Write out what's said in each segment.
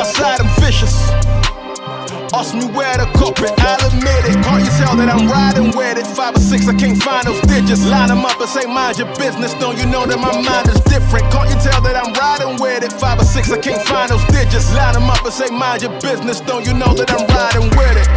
outside, I'm vicious. Ask me where the culprit, I'll admit it. Can't you tell that I'm riding with it? 5 or 6, I can't find those digits. Line them up and say mind your business. Don't you know that my mind is different? Can't you tell that I'm riding with it? 5 or 6, I can't find those digits. Line them up and say mind your business. Don't you know that I'm riding with it?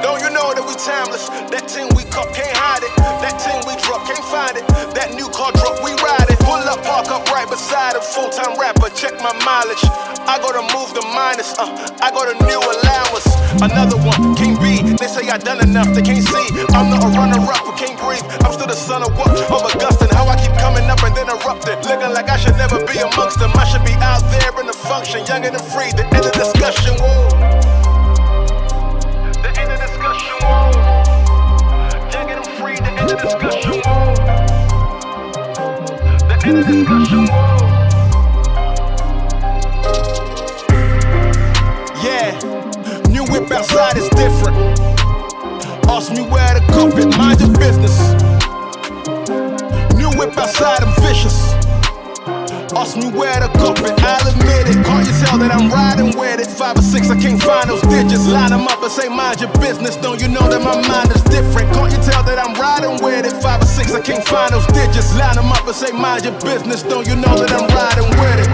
Don't you know that we timeless? That team we cup, can't hide it. That team we drop, can't find it. That new car drop, we ride it. Pull up, park up right beside a full-time rapper. Check my mileage. I gotta move the minus. I got a new allowance. Another one, can't be. They say I done enough, they can't see. I'm not a runner-up who can't breathe. I'm still the son of what? Of Augustine. How I keep coming up and then erupting. Looking like I should never be amongst them. I should be out there in the function. Young and free, the end of discussion. Whoa. The end of discussion. Whoa. Young and free, the end of discussion. Whoa. The end of discussion. Whoa. New whip outside is different. Ask me where the culprit, mind your business. New whip outside, I'm vicious. Ask me where the culprit, I'll admit it. Can't you tell that I'm riding with it? 5 or 6, I can't find those digits. Line them up and say mind your business. Don't you know that my mind is different? Can't you tell that I'm riding with it? 5 or 6, I can't find those digits. Line them up and say mind your business. Don't you know that I'm riding with it?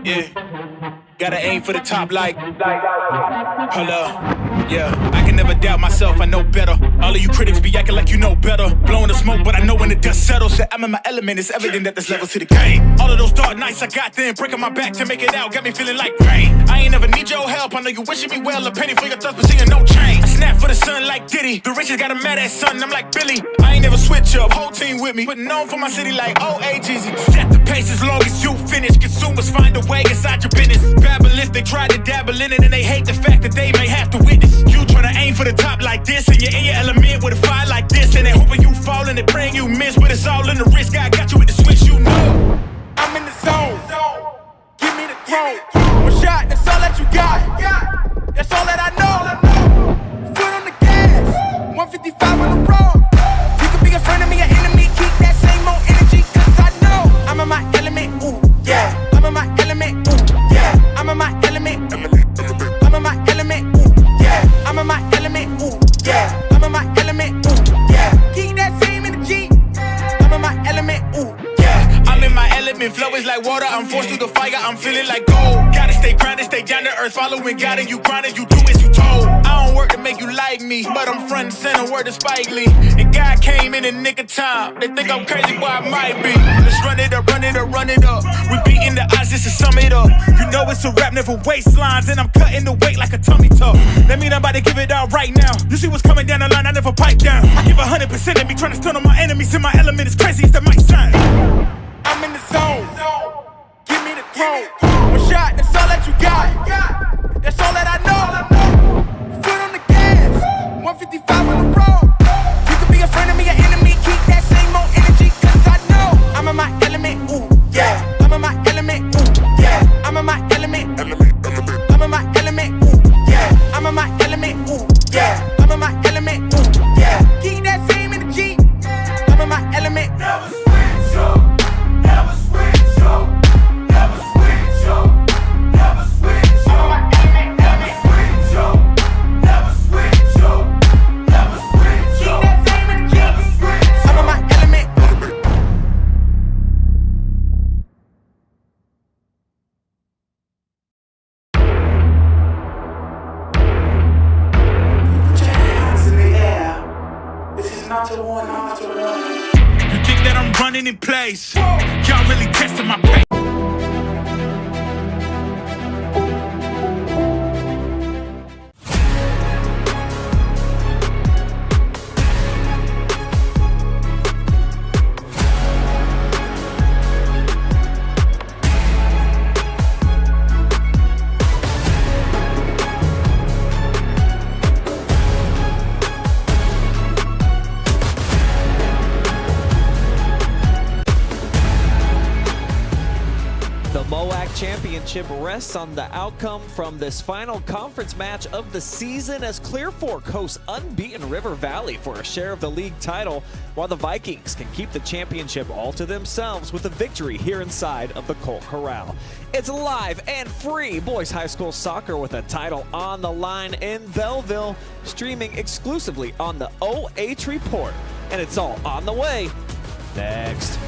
Yeah, gotta aim for the top like hold up. Yeah, I can never doubt myself, I know better. All of you critics be acting like you know better. Blowing the smoke, but I know when the dust settles that I'm in my element, it's evident that there's levels to the game. All of those dark nights I got then, breaking my back to make it out, got me feeling like pain. I ain't never need your help, I know you wishing me well. A penny for your thoughts, but seeing no change. I snap for the sun like Diddy, the riches got a mad ass son, I'm like Billy. I ain't never switch up, whole team with me, but known for my city like OAGZ. Set the pace as long as you finish, consumers find a way inside your business. Babble if they try to dabble in it and they hate the fact that they may have to witness. You try to aim for the top like this and you're in your element with a fire like this, and they hoping you fall and they praying you miss, but it's all in the risk. I got you with the switch, you know I'm in the zone. Give me the throne. One shot, that's all that you got. That's all that I know. Foot on the gas, 155 on the road. You could be a friend of me, an enemy. Keep that same old energy, cause I know I'm in my element, ooh, yeah. I'm in my element, ooh, yeah. I'm in my element, I'm in my element, ooh, yeah. I'm in my element, ooh, yeah. I'm in my element, ooh, yeah. Keep that same energy. I'm in my element, ooh, yeah. I'm in my element, flow is like water. I'm forced through the fire, I'm feeling like gold. Gotta stay grounded, stay down to earth, following God, and you grinding, you do as you told. I don't work to make you like me, but I'm front and center, word to Spike Lee. And God came in the nick of time. They think I'm crazy, well I might be. Let's run it up, run it up, run it up. We beating the odds just to sum it up. You know it's a rap, never waistlines, and I'm cutting the weight like a tummy tuck. That mean I'm about to give it out right now. You see what's coming down the line, I never pipe down. I give 100% of me, trying to stun on my enemies. In my element, as crazy as that might sound. I'm in the zone. Give me the throne. One shot, that's all that you got. That's all that I know. Foot on the gas, 155 on the road. You could be a friend of me, an enemy. Keep that same old energy, cause I know I'm in my element, ooh, yeah. I'm in my element, ooh, yeah. I'm in my element, I'm in my element, ooh, yeah. I'm in my element, ooh, yeah. I'm in my element, ooh, yeah. Keep that same energy. I'm in my element. Never switch up, never switch up, never switch up, never switch up, never switch up, never switch up, never switch up. Keep that same energy. I'm in my element. You think that I'm running in place? Y'all really testing my pace. MOAC championship rests on the outcome from this final conference match of the season as Clear Fork hosts unbeaten River Valley for a share of the league title, while the Vikings can keep the championship all to themselves with a victory here inside of the Colt Corral. It's live and free boys high school soccer with a title on the line in Bellville, streaming exclusively on the OH Report. And it's all on the way next.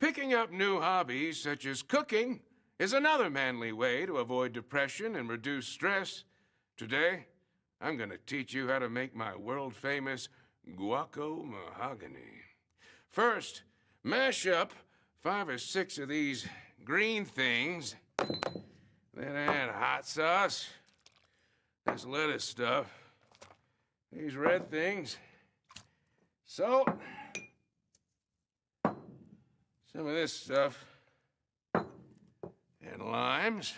Picking up new hobbies such as cooking is another manly way to avoid depression and reduce stress. Today, I'm going to teach you how to make my world-famous guaco mahogany. First, mash up 5 or 6 of these green things. Then add hot sauce, this lettuce stuff, these red things, salt, some of this stuff, and limes.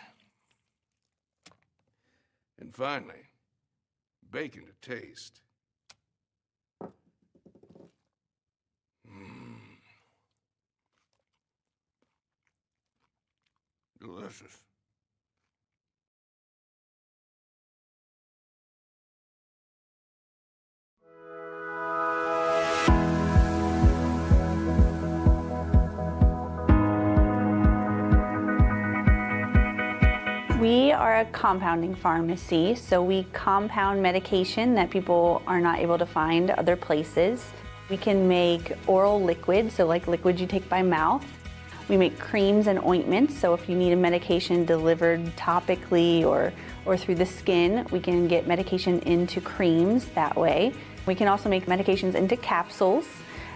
And finally, bacon to taste. Delicious. We are a compounding pharmacy, so we compound medication that people are not able to find other places. We can make oral liquids, so like liquids you take by mouth. We make creams and ointments, so if you need a medication delivered topically or through the skin, we can get medication into creams that way. We can also make medications into capsules,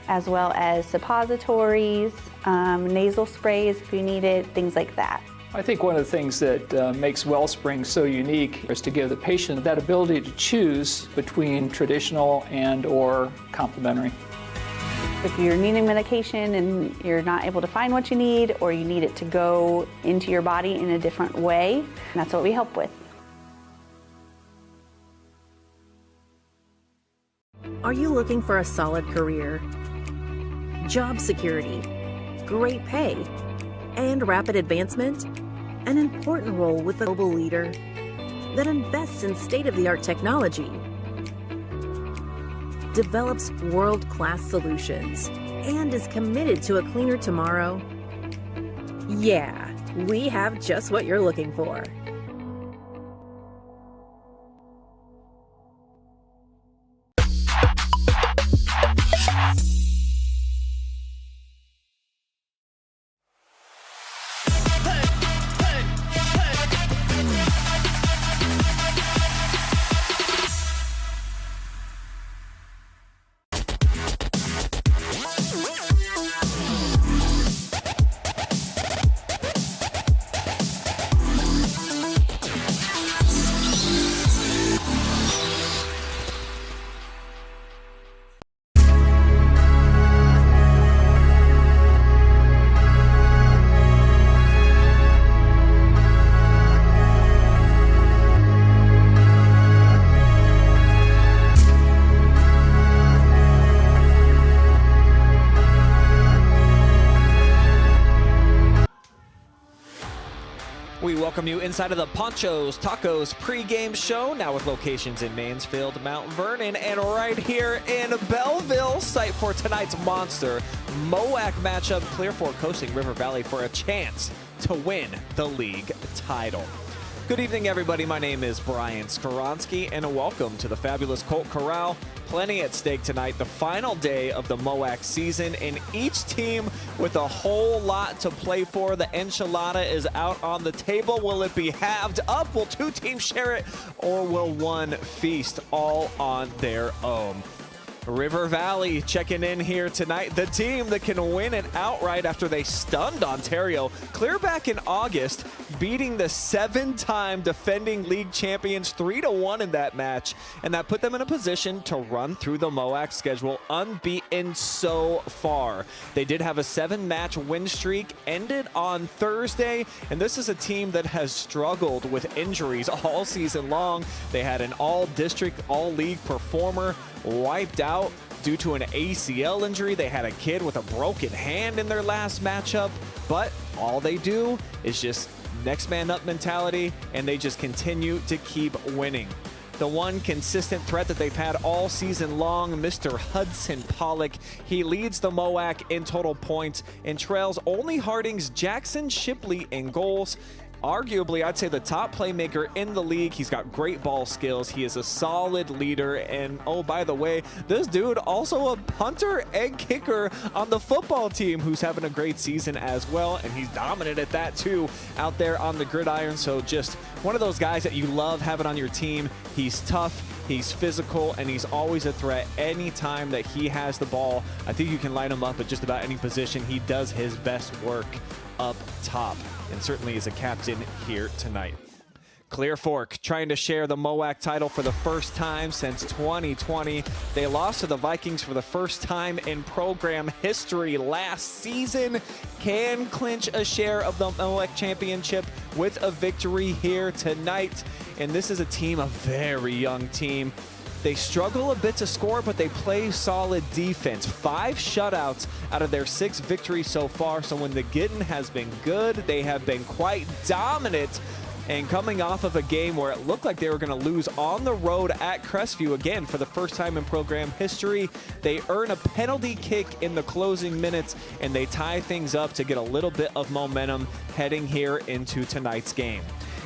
as well as suppositories, nasal sprays if you need it, things like that. I think one of the things that makes Wellspring so unique is to give the patient that ability to choose between traditional and or complementary. If you're needing medication and you're not able to find what you need, or you need it to go into your body in a different way, that's what we help with. Are you looking for a solid career, job security, great pay, and rapid advancement? An important role with a global leader that invests in state-of-the-art technology, develops world-class solutions, and is committed to a cleaner tomorrow? Yeah, we have just what you're looking for. We welcome you inside of the Panchos Tacos pregame show, now with locations in Mansfield, Mount Vernon, and right here in Bellville, site for tonight's monster MOAC matchup. Clear Fork hosting River Valley for a chance to win the league title. Good evening, everybody. My name is Brian Skowronski, and welcome to the fabulous Colt Corral. Plenty at stake tonight, the final day of the MOAC season, and each team with a whole lot to play for. The enchilada is out on the table. Will it be halved up? Will two teams share it, or will one feast all on their own? River Valley checking in here tonight. The team that can win it outright after they stunned Ontario clear back in August, beating the 7-time defending league champions 3-1 in that match. And that put them in a position to run through the MOAC schedule unbeaten so far. They did have a 7-match win streak, ended on Thursday. And this is a team that has struggled with injuries all season long. They had an all-district, all-league performer wiped out due to an ACL injury. They had a kid with a broken hand in their last matchup, but all they do is just next man up mentality, and they just continue to keep winning. The one consistent threat that they've had all season long, Mr. Hudson Pollock. He leads the MOAC in total points and trails only Harding's Jackson Shipley in goals. Arguably, I'd say the top playmaker in the league. He's got great ball skills. He is a solid leader. And oh, by the way, this dude also a punter and kicker on the football team who's having a great season as well. And he's dominant at that too out there on the gridiron. So just one of those guys that you love having on your team. He's tough, he's physical, and he's always a threat anytime that he has the ball. I think you can line him up at just about any position. He does his best work up top, and certainly is a captain here tonight. Clear Fork trying to share the MOAC title for the first time since 2020. They lost to the Vikings for the first time in program history last season. Can clinch a share of the MOAC championship with a victory here tonight. And this is a team, a very young team. They struggle a bit to score, but they play solid defense. 5 shutouts out of their 6 victories so far. So when the getting has been good, they have been quite dominant. And coming off of a game where it looked like they were going to lose on the road at Crestview again for the first time in program history, they earn a penalty kick in the closing minutes, and they tie things up to get a little bit of momentum heading here into tonight's game.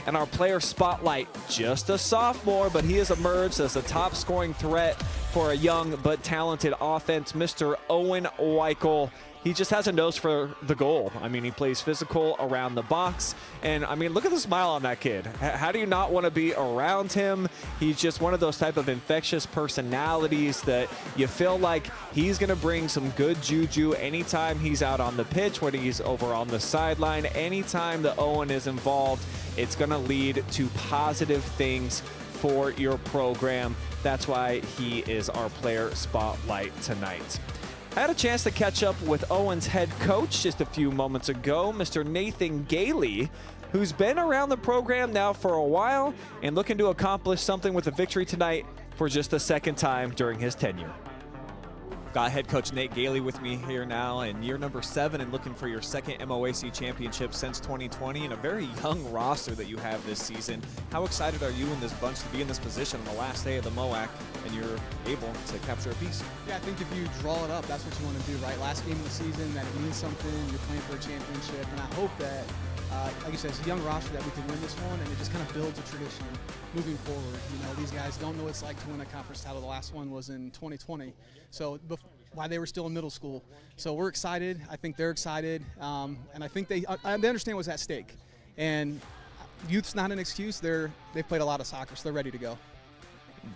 And our player spotlight, just a sophomore, but he has emerged as the top scoring threat for a young but talented offense, Mr. Owen Weikle. He just has a nose for the goal. I mean, he plays physical around the box. And, I mean, look at the smile on that kid. How do you not want to be around him? He's just one of those type of infectious personalities that you feel like he's going to bring some good juju anytime he's out on the pitch, when he's over on the sideline. Anytime that Owen is involved, it's going to lead to positive things for your program. That's why he is our player spotlight tonight. I had a chance to catch up with Owen's head coach just a few moments ago, Mr. Nathan Gailey, who's been around the program now for a while and looking to accomplish something with a victory tonight for just the second time during his tenure. Got head coach Nate Gailey with me here now in year number 7 and looking for your second MOAC championship since 2020 and a very young roster that you have this season. How excited are you and this bunch to be in this position on the last day of the MOAC and you're able to capture a piece? Yeah, I think if you draw it up, that's what you want to do, right? Last game of the season, that it means something, you're playing for a championship, and I hope that, like you said, it's a young roster that we can win this one, and it just kind of builds a tradition moving forward. You know, these guys don't know what it's like to win a conference title. The last one was in 2020, so while they were still in middle school. So we're excited. I think they're excited, and I think they understand what's at stake. And youth's not an excuse. They've played a lot of soccer, so they're ready to go.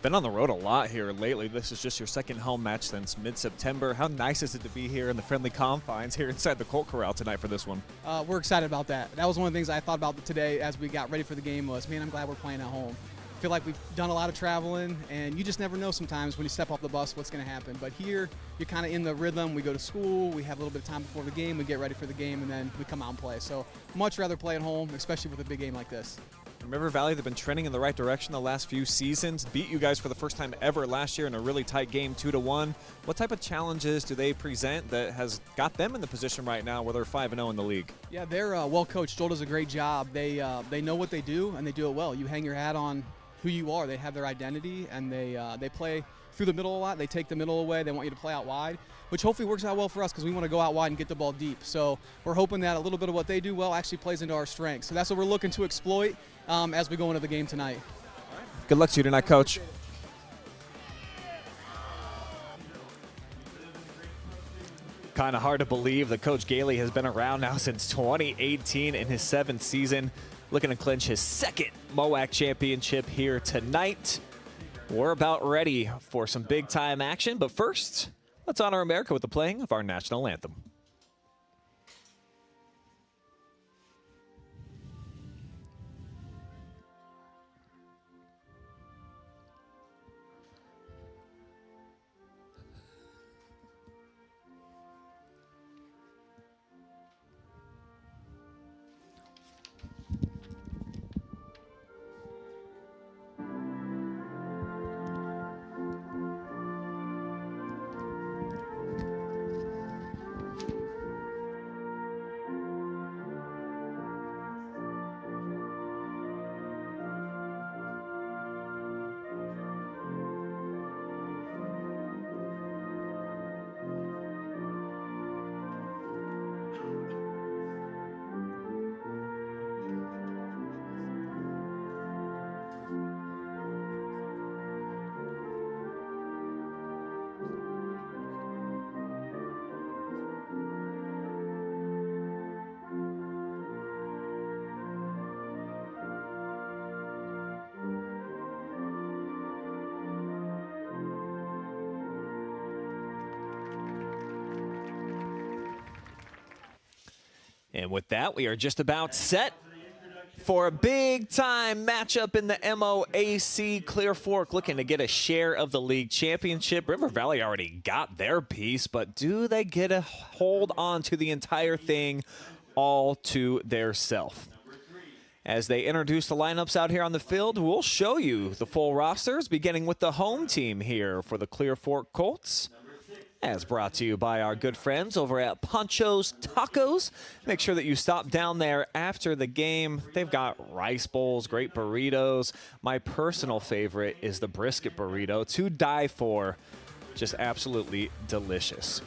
Been on the road a lot here lately. This is just your second home match since mid-September. How nice is it to be here in the friendly confines here inside the Colt Corral tonight for this one? We're excited about that. That was one of the things I thought about today as we got ready for the game was, man, I'm glad we're playing at home. I feel like we've done a lot of traveling, and you just never know sometimes when you step off the bus what's going to happen. But here, you're kind of in the rhythm. We go to school, we have a little bit of time before the game, we get ready for the game, and then we come out and play. So much rather play at home, especially with a big game like this. River Valley, they've been trending in the right direction the last few seasons. Beat you guys for the first time ever last year in a really tight game, 2-1. What type of challenges do they present that has got them in the position right now where they're 5-0 in the league? Yeah, they're well coached. Joel does a great job. They know what they do, and they do it well. You hang your hat on who you are. They have their identity, and they play through the middle a lot. They take the middle away. They want you to play out wide, which hopefully works out well for us because we want to go out wide and get the ball deep. So we're hoping that a little bit of what they do well actually plays into our strengths. So that's what we're looking to exploit as we go into the game tonight. Good luck to you tonight, Coach. Kind of hard to believe that Coach Gailey has been around now since 2018 in his 7th season, looking to clinch his second MOAC championship here tonight. We're about ready for some big-time action, but first, let's honor America with the playing of our national anthem. And with that, we are just about set for a big-time matchup in the MOAC. Clear Fork looking to get a share of the league championship. River Valley already got their piece, but do they get a hold on to the entire thing all to their self? As they introduce the lineups out here on the field, we'll show you the full rosters, beginning with the home team here for the Clear Fork Colts. As brought to you by our good friends over at Panchos Tacos. Make sure that you stop down there after the game. They've got rice bowls, great burritos. My personal favorite is the brisket burrito, to die for. Just absolutely delicious.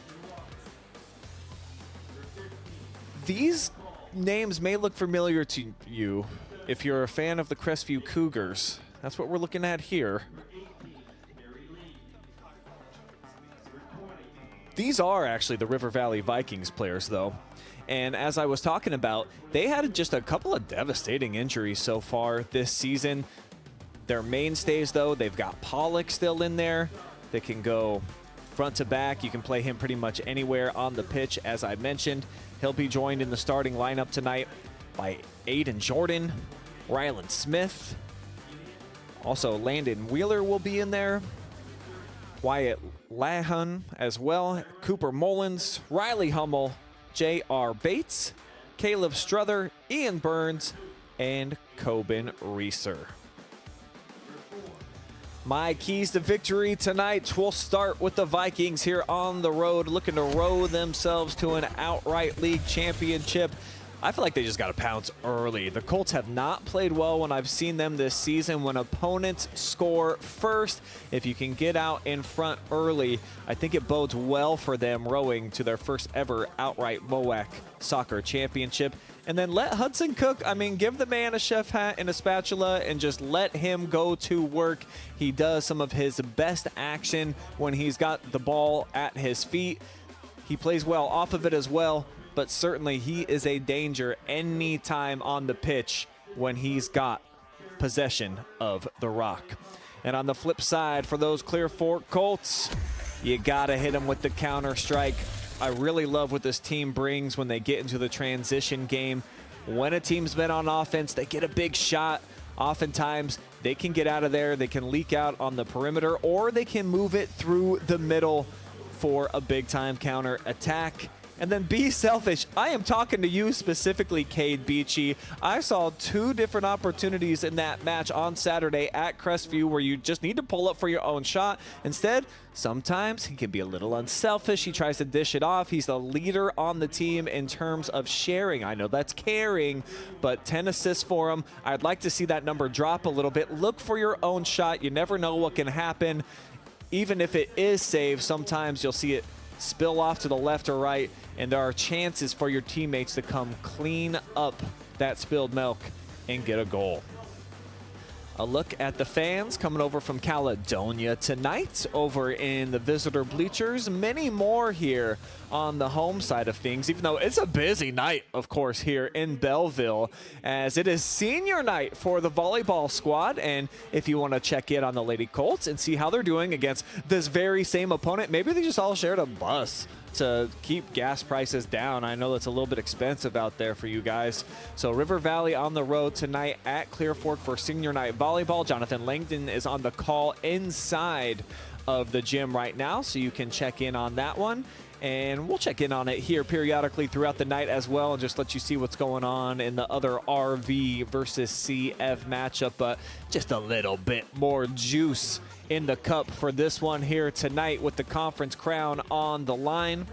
These names may look familiar to you if you're a fan of the Crestview Cougars. That's what we're looking at here. These are actually the River Valley Vikings players, though. And as I was talking about, they had just a couple of devastating injuries so far this season. Their mainstays, though, they've got Pollock still in there. They can go front to back. You can play him pretty much anywhere on the pitch, as I mentioned. He'll be joined in the starting lineup tonight by Aiden Jordan, Rylan Smith. Also, Landon Wheeler will be in there. Wyatt Lahun as well, Cooper Mullins, Riley Hummel, J.R. Bates, Caleb Struther, Ian Burns, and Coben Reeser. My keys to victory tonight, we'll start with the Vikings here on the road, looking to row themselves to an outright league championship. I feel like they just got to pounce early. The Colts have not played well when I've seen them this season. When opponents score first, if you can get out in front early, I think it bodes well for them rowing to their first ever outright MOAC soccer championship. And then let Hudson cook. I mean, give the man a chef hat and a spatula and just let him go to work. He does some of his best action when he's got the ball at his feet. He plays well off of it as well. But certainly he is a danger anytime on the pitch when he's got possession of the rock. And on the flip side, for those Clear Fork Colts, you gotta hit them with the counter strike. I really love what this team brings when they get into the transition game. When a team's been on offense, they get a big shot. Oftentimes, they can get out of there, they can leak out on the perimeter, or they can move it through the middle for a big-time counter attack. And then be selfish. I am talking to you specifically, Cade Beachy. I saw two different opportunities in that match on Saturday at Crestview where you just need to pull up for your own shot. Instead, sometimes he can be a little unselfish. He tries to dish it off. He's the leader on the team in terms of sharing. I know that's caring, but 10 assists for him. I'd like to see that number drop a little bit. Look for your own shot. You never know what can happen. Even if it is saved, sometimes you'll see it spill off to the left or right, and there are chances for your teammates to come clean up that spilled milk and get a goal. A look at the fans coming over from Caledonia tonight over in the visitor bleachers. Many more here on the home side of things, even though it's a busy night, of course, here in Bellville, as it is senior night for the volleyball squad. And if you want to check in on the Lady Colts and see how they're doing against this very same opponent, maybe they just all shared a bus to keep gas prices down. I know that's a little bit expensive out there for you guys. So River Valley on the road tonight at Clear Fork for senior night volleyball. Jonathan Langdon is on the call inside of the gym right now, so you can check in on that one. And we'll check in on it here periodically throughout the night as well, and just let you see what's going on in the other RV versus CF matchup. But just a little bit more juice in the cup for this one here tonight with the conference crown on the line.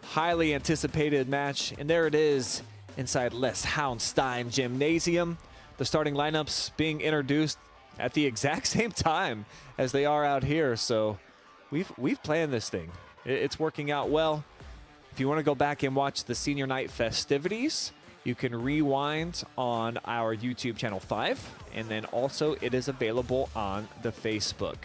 Highly anticipated match, and there it is inside Les Houndstein Gymnasium. The starting lineups being introduced at the exact same time as they are out here, so we've planned this thing. It's working out well. If you want to go back and watch the senior night festivities, you can rewind on our YouTube channel 5, and then also it is available on the Facebook.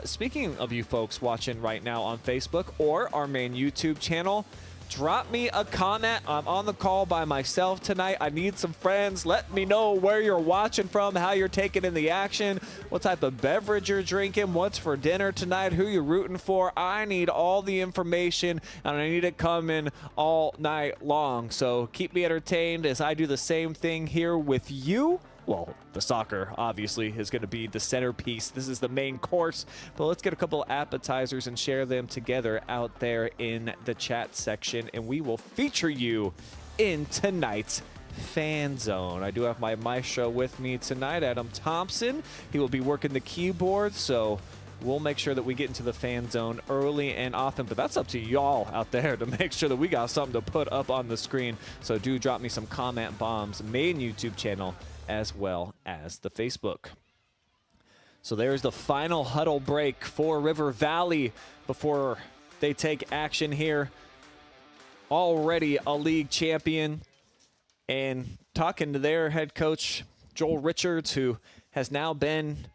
Speaking of you folks watching right now on Facebook or our main YouTube channel, drop me a comment. I'm on the call by myself tonight. I need some friends. Let me know where you're watching from, how you're taking in the action, what type of beverage you're drinking, what's for dinner tonight, who you're rooting for. I need all the information, and I need it coming all night long. So keep me entertained as I do the same thing here with you. Well, the soccer, obviously, is going to be the centerpiece. This is the main course, but let's get a couple of appetizers and share them together out there in the chat section, and we will feature you in tonight's Fan Zone. I do have my maestro with me tonight, Adam Thompson. He will be working the keyboard, so we'll make sure that we get into the Fan Zone early and often, but that's up to y'all out there to make sure that we got something to put up on the screen. So do drop me some comment bombs, main YouTube channel, as well as the Facebook. So there's the final huddle break for River Valley before they take action here. Already a league champion, and talking to their head coach, Joel Richards, who has now been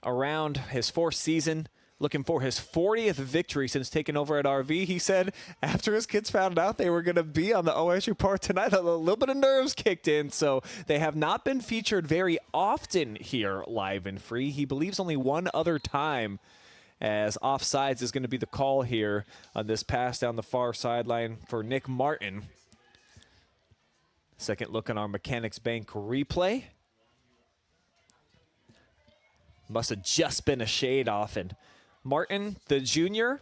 around his 4th season, looking for his 40th victory since taking over at RV. He said after his kids found out they were going to be on the OSU part tonight, a little bit of nerves kicked in. So they have not been featured very often here live and free. He believes only one other time, as offsides is going to be the call here on this pass down the far sideline for Nick Martin. Second look on our Mechanics Bank replay. Must have just been a shade off, and Martin, the junior,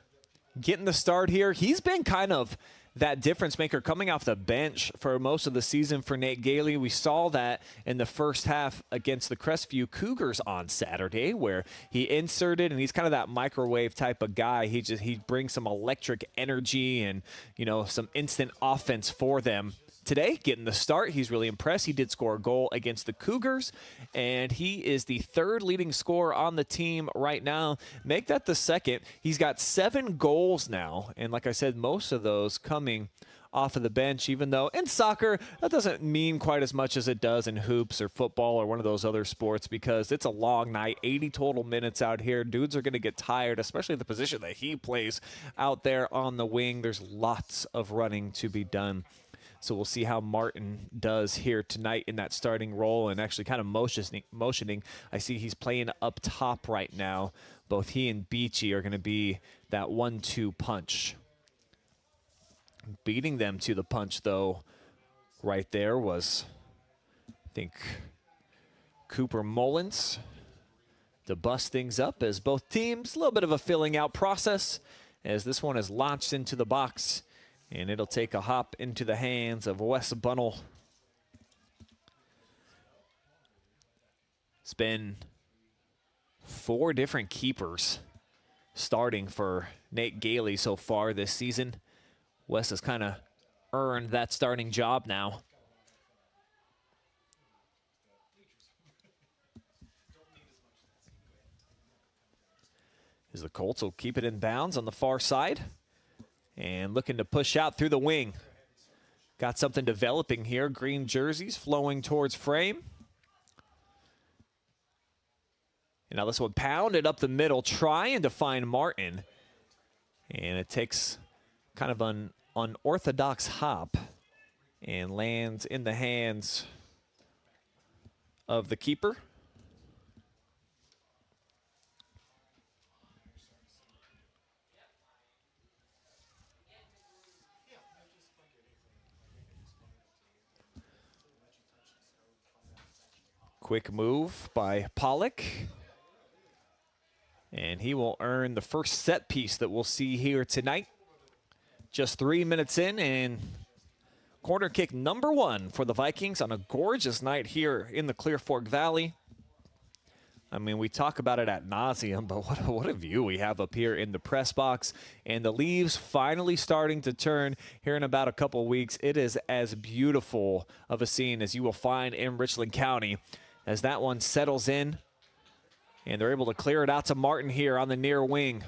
getting the start here. He's been kind of that difference maker coming off the bench for most of the season for Nate Gailey. We saw that in the first half against the Crestview Cougars on Saturday, where he inserted, and he's kind of that microwave type of guy. He brings some electric energy and, you know, some instant offense for them. Today, getting the start, he's really impressed. He did score a goal against the Cougars, and he is the 3rd leading scorer on the team right now. Make that the 2nd. He's got 7 goals now, and like I said, most of those coming off of the bench, even though in soccer, that doesn't mean quite as much as it does in hoops or football or one of those other sports, because it's a long night, 80 total minutes out here. Dudes are going to get tired, especially the position that he plays out there on the wing. There's lots of running to be done. So we'll see how Martin does here tonight in that starting role, and actually kind of motioning. I see he's playing up top right now. Both he and Beachy are going to be that 1-2 punch. Beating them to the punch, though, right there was, I think, Cooper Mullins to bust things up as both teams, a little bit of a filling out process as this one is launched into the box. And it'll take a hop into the hands of Wes Bunnell. It's been 4 different keepers starting for Nate Gailey so far this season. Wes has kind of earned that starting job now. As the Colts will keep it in bounds on the far side. And looking to push out through the wing. Got something developing here. Green jerseys flowing towards frame. And now this one pounded up the middle, trying to find Martin. And it takes kind of an unorthodox hop and lands in the hands of the keeper. Quick move by Pollock. And he will earn the first set piece that we'll see here tonight. Just 3 minutes in, and corner kick number 1 for the Vikings on a gorgeous night here in the Clear Fork Valley. I mean, we talk about it ad nauseum, but what a view we have up here in the press box. And the leaves finally starting to turn here in about a couple weeks. It is as beautiful of a scene as you will find in Richland County as that one settles in. And they're able to clear it out to Martin here on the near wing.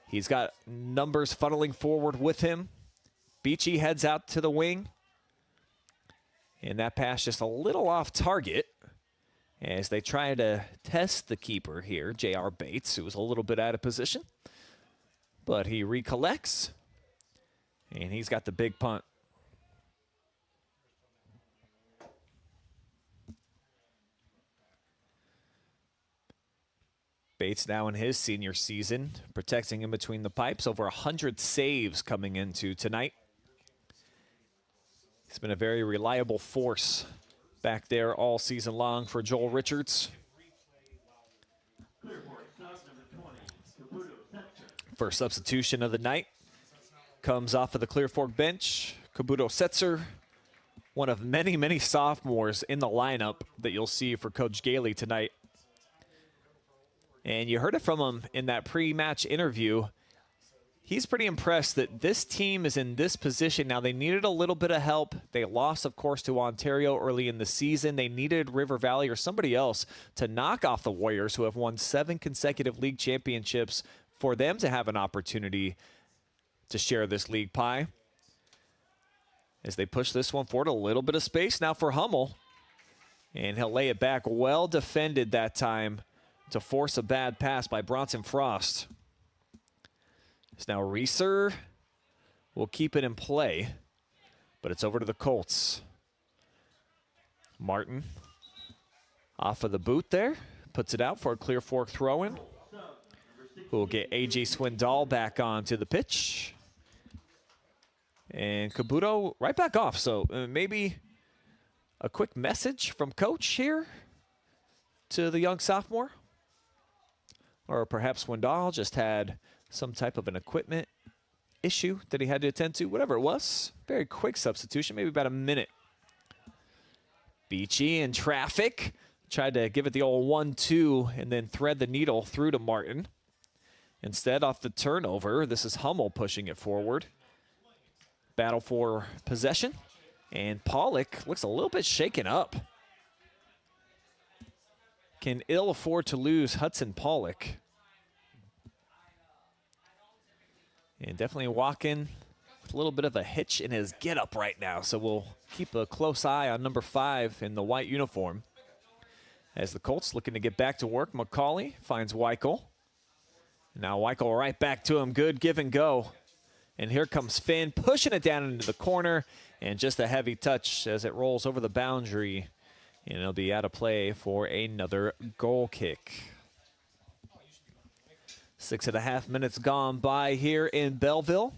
He's got numbers funneling forward with him. Beachy heads out to the wing. And that pass just a little off target as they try to test the keeper here, J.R. Bates, who was a little bit out of position. But he recollects, and he's got the big punt. Bates now in his senior season, protecting in between the pipes. Over 100 saves coming into tonight. He's been a very reliable force back there all season long for Joel Richards. First substitution of the night comes off of the Clear Fork bench. Kabuto Setzer, one of many, many sophomores in the lineup that you'll see for Coach Gailey tonight. And you heard it from him in that pre-match interview. He's pretty impressed that this team is in this position. Now, they needed a little bit of help. They lost, of course, to Ontario early in the season. They needed River Valley or somebody else to knock off the Warriors, who have won 7 consecutive league championships, for them to have an opportunity to share this league pie. As they push this one forward, a little bit of space now for Hummel. And he'll lay it back, well defended that time, to force a bad pass by Bronson Frost. So now Reeser will keep it in play, but it's over to the Colts. Martin off of the boot there, puts it out for a Clear Fork throw-in. We'll get A.J. Swindoll back onto the pitch. And Kabuto right back off, so maybe a quick message from Coach here to the young sophomore. Or perhaps Swindoll just had some type of an equipment issue that he had to attend to, whatever it was. Very quick substitution, maybe about a minute. Beachy in traffic. Tried to give it the old 1-2 and then thread the needle through to Martin. Instead, off the turnover, this is Hummel pushing it forward. Battle for possession. And Pollock looks a little bit shaken up. Can ill afford to lose Hudson Pollock. And definitely walking with a little bit of a hitch in his get-up right now. So we'll keep a close eye on number 5 in the white uniform. As the Colts looking to get back to work, McCauley finds Weikle. Now Weikle right back to him. Good give and go. And here comes Finn pushing it down into the corner. And just a heavy touch as it rolls over the boundary. And it'll be out of play for another goal kick. 6.5 minutes gone by here in Bellville.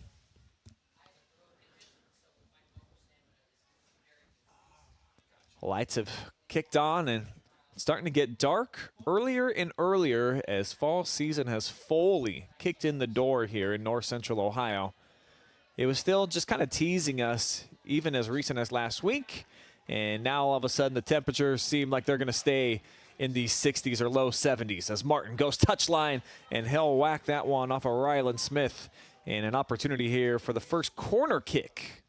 Lights have kicked on and it's starting to get dark earlier and earlier as fall season has fully kicked in the door here in north central Ohio. It was still just kind of teasing us even as recent as last week. And now all of a sudden the temperatures seem like they're going to stay in the 60s or low 70s as Martin goes touchline and he'll whack that one off of Ryland Smith. And an opportunity here for the first corner kick.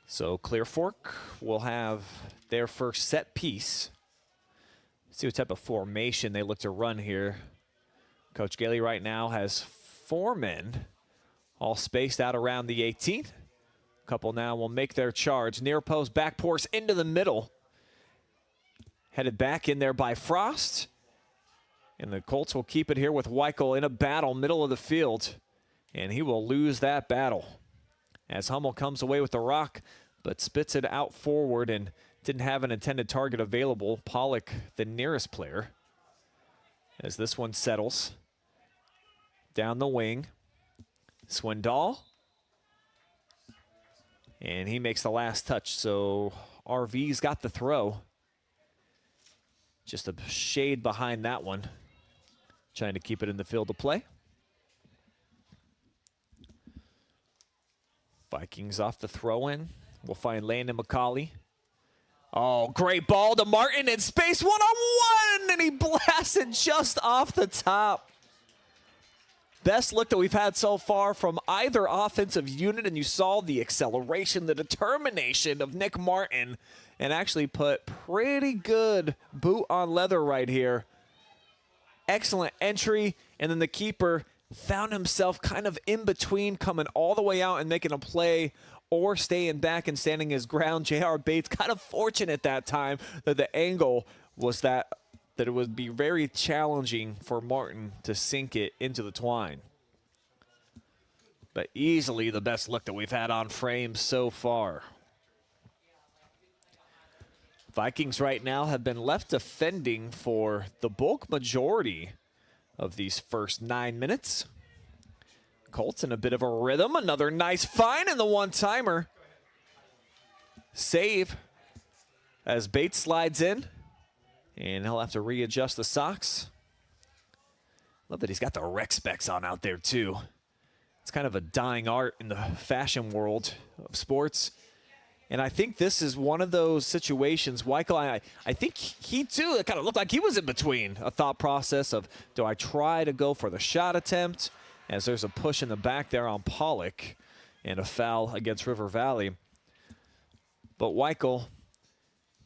So Clear Fork will have their first set piece. See what type of formation they look to run here. Coach Gailey right now has 4 men all spaced out around the 18. Couple now will make their charge. Near post, back pours into the middle. Headed back in there by Frost. And the Colts will keep it here with Weikle in a battle, middle of the field. And he will lose that battle. As Hummel comes away with the rock, but spits it out forward and didn't have an intended target available. Pollock, the nearest player. As this one settles. Down the wing. Swindoll. And he makes the last touch, so RV's got the throw. Just a shade behind that one. Trying to keep it in the field of play. Vikings off the throw-in. We'll find Landon McCauley. Oh, great ball to Martin in space, one-on-one, and he blasted just off the top. Best look that we've had so far from either offensive unit, and you saw the acceleration, the determination of Nick Martin, and actually put pretty good boot on leather right here. Excellent entry, and then the keeper found himself kind of in between, coming all the way out and making a play or staying back and standing his ground. J.R. Bates kind of fortunate that time that the angle was that it would be very challenging for Martin to sink it into the twine. But easily the best look that we've had on frame so far. Vikings right now have been left defending for the bulk majority of these first 9 minutes. Colts in a bit of a rhythm. Another nice find in the one-timer. Save as Bates slides in. And he'll have to readjust the socks. Love that he's got the rec specs on out there, too. It's kind of a dying art in the fashion world of sports. And I think this is one of those situations, Weikle, I think he, too, it kind of looked like he was in between a thought process of, do I try to go for the shot attempt? As there's a push in the back there on Pollock and a foul against River Valley. But Weikle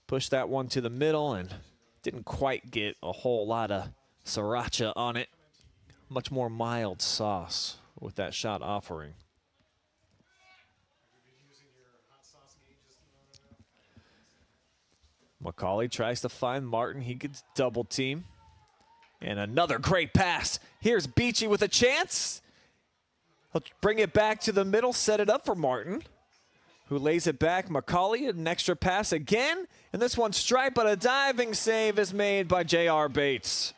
pushed that one to the middle and didn't quite get a whole lot of sriracha on it. Much more mild sauce with that shot offering. McCauley tries to find Martin. He gets double team. And another great pass. Here's Beachy with a chance. He'll bring it back to the middle, set it up for Martin, who lays it back. McCauley, an extra pass again. And this one striped, but a diving save is made by J.R. Bates.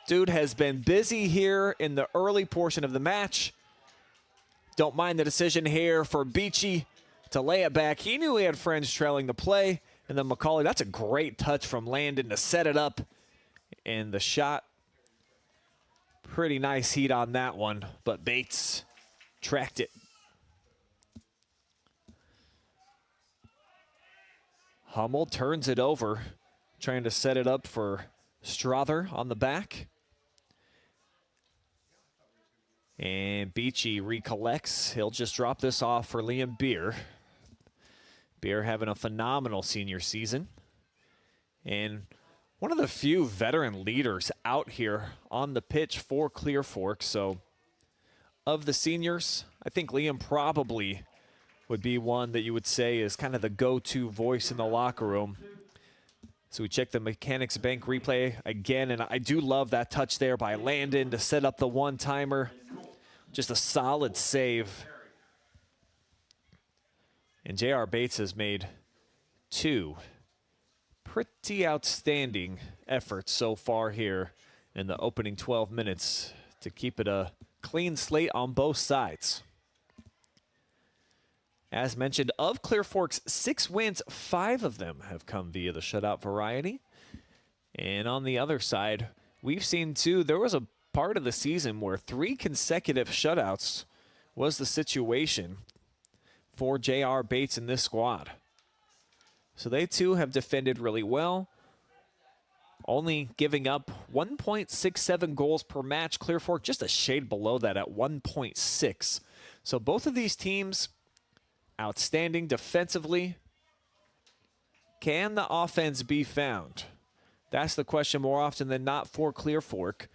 Dude has been busy here in the early portion of the match. Don't mind the decision here for Beachy to lay it back. He knew he had friends trailing the play. And then McCauley, that's a great touch from Landon to set it up. And the shot, pretty nice heat on that one, but Bates tracked it. Hummel turns it over, trying to set it up for Strother on the back. And Beachy recollects. He'll just drop this off for Liam Beer. Beer having a phenomenal senior season. And one of the few veteran leaders out here on the pitch for Clear Fork. So of the seniors, I think Liam probably would be one that you would say is kind of the go-to voice in the locker room. So we check the Mechanics Bank replay again, and I do love that touch there by Landon to set up the one-timer. Just a solid save. And J.R. Bates has made two pretty outstanding efforts so far here in the opening 12 minutes to keep it a clean slate on both sides. As mentioned, of Clear Fork's 6 wins, 5 of them have come via the shutout variety. And on the other side, we've seen too, there was a part of the season where 3 consecutive shutouts was the situation for J.R. Bates in this squad. So they too have defended really well, only giving up 1.67 goals per match. Clear Fork just a shade below that at 1.6. So both of these teams outstanding defensively. Can the offense be found? That's the question more often than not for Clear Fork.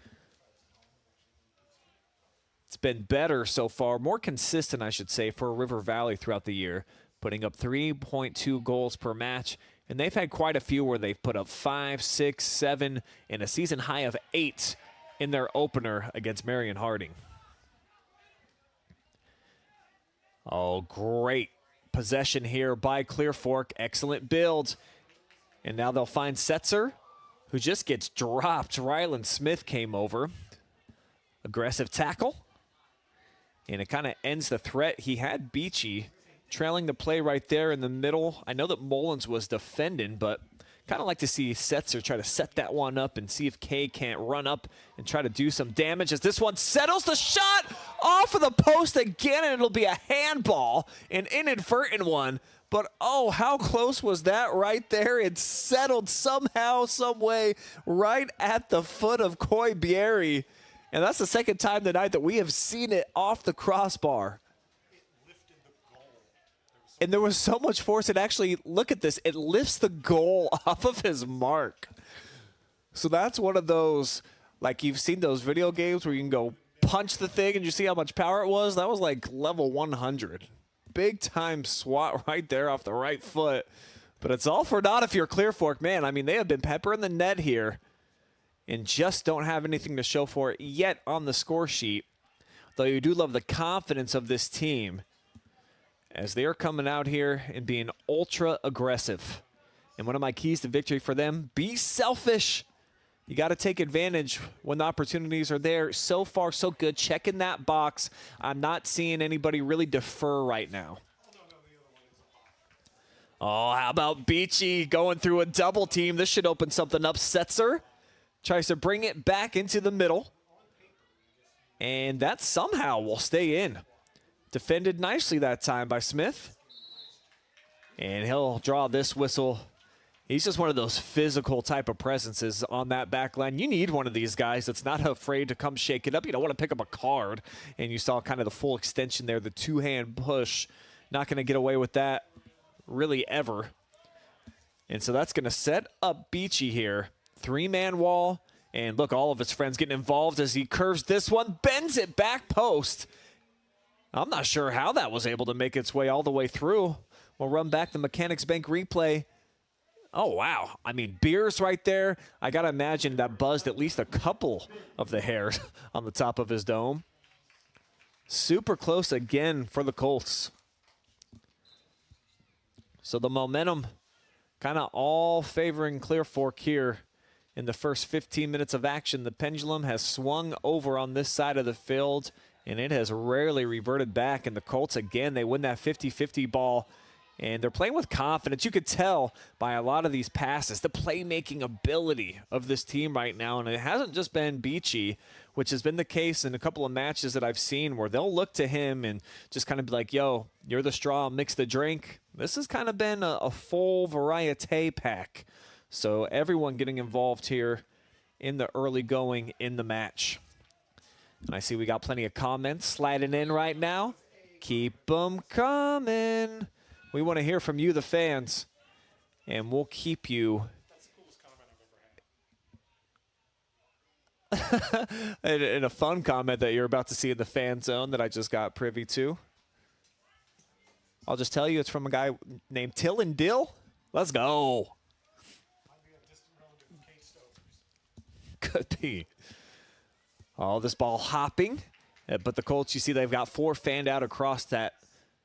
It's been better so far, more consistent, I should say, for River Valley throughout the year, putting up 3.2 goals per match. And they've had quite a few where they've put up 5, 6, 7, and a season high of 8 in their opener against Marion Harding. Oh, great possession here by Clear Fork. Excellent build. And now they'll find Setzer, who just gets dropped. Ryland Smith came over. Aggressive tackle. And it kind of ends the threat. He had Beachy trailing the play right there in the middle. I know that Mullins was defending, but kind of like to see Setzer try to set that one up and see if Kay can't run up and try to do some damage as this one settles. The shot off of the post again, and it'll be a handball, an inadvertent one. But, oh, how close was that right there? It settled somehow, some way, right at the foot of Coy Bieri. And that's the second time tonight that we have seen it off the crossbar. And there was so much force. It actually, look at this, it lifts the goal off of his mark. So that's one of those, like you've seen those video games where you can go punch the thing and you see how much power it was. That was like level 100. Big time swat right there off the right foot. But it's all for naught if you're Clear Fork. Man, I mean, they have been peppering the net here and just don't have anything to show for it yet on the score sheet. Though you do love the confidence of this team as they are coming out here and being ultra aggressive. And one of my keys to victory for them, be selfish. You got to take advantage when the opportunities are there. So far, so good. Checking that box. I'm not seeing anybody really defer right now. Oh, how about Beachy going through a double team? This should open something up. Setzer tries to bring it back into the middle. And that somehow will stay in. Defended nicely that time by Smith. And he'll draw this whistle. He's just one of those physical type of presences on that back line. You need one of these guys that's not afraid to come shake it up. You don't want to pick up a card. And you saw kind of the full extension there, the two-hand push. Not going to get away with that really ever. And so that's going to set up Beachy here. Three-man wall. And look, all of his friends getting involved as he curves this one. Bends it back post. I'm not sure how that was able to make its way all the way through. We'll run back the Mechanics Bank replay. Oh, wow. I mean, Beers right there. I got to imagine that buzzed at least a couple of the hairs on the top of his dome. Super close again for the Colts. So the momentum kind of all favoring Clear Fork here in the first 15 minutes of action. The pendulum has swung over on this side of the field, and it has rarely reverted back. And the Colts, again, they win that 50-50 ball. And they're playing with confidence. You could tell by a lot of these passes, the playmaking ability of this team right now. And it hasn't just been Beachy, which has been the case in a couple of matches that I've seen where they'll look to him and just kind of be like, yo, you're the straw, mix the drink. This has kind of been a full variety pack. So everyone getting involved here in the early going in the match. And I see we got plenty of comments sliding in right now. Keep them coming. We want to hear from you, the fans, and we'll keep you. That's the coolest comment I've ever heard. And a fun comment that you're about to see in the fan zone that I just got privy to. I'll just tell you it's from a guy named Till and Dill. Let's go. Might be a distant relative of Kate Stokers. Could be. Oh, this ball hopping. But the Colts, you see they've got 4 fanned out across that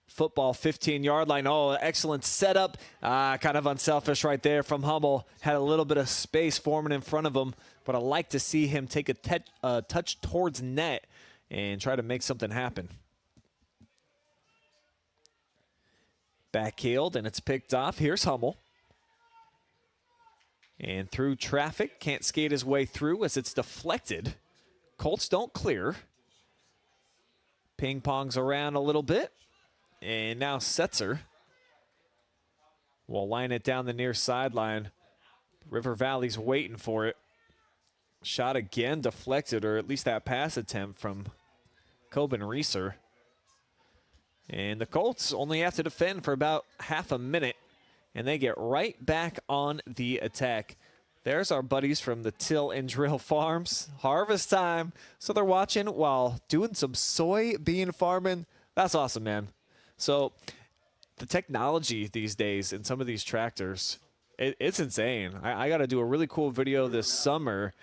football 15-yard line. Oh, excellent setup. Kind of unselfish right there from Hummel. Had a little bit of space forming in front of him, but I like to see him take a touch towards net and try to make something happen. Backheeled, and it's picked off. Here's Hummel. And through traffic, can't skate his way through as it's deflected. Colts don't clear. Ping-pongs around a little bit. And now Setzer will line it down the near sideline. River Valley's waiting for it. Shot again, deflected, or at least that pass attempt from Coben Reeser. And the Colts only have to defend for about half a minute, and they get right back on the attack. There's our buddies from the Till and Drill Farms. Harvest time. So they're watching while doing some soybean farming. That's awesome, man. So the technology these days in some of these tractors, It's insane. I got to do a really cool video this summer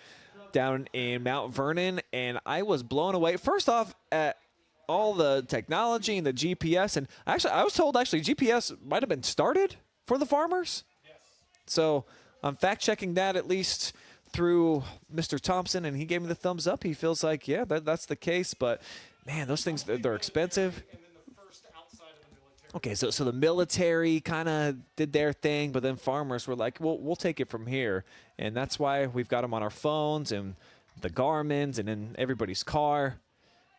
down in Mount Vernon, and I was blown away. First off, at all the technology and the GPS, and actually, I was told GPS might have been started for the farmers. So I'm fact-checking that at least through Mr. Thompson, and he gave me the thumbs up. He feels like, yeah, that's the case. But, man, those things, they're expensive. Okay, so the military kind of did their thing, but then farmers were like, well, we'll take it from here. And that's why we've got them on our phones and the Garmins and in everybody's car.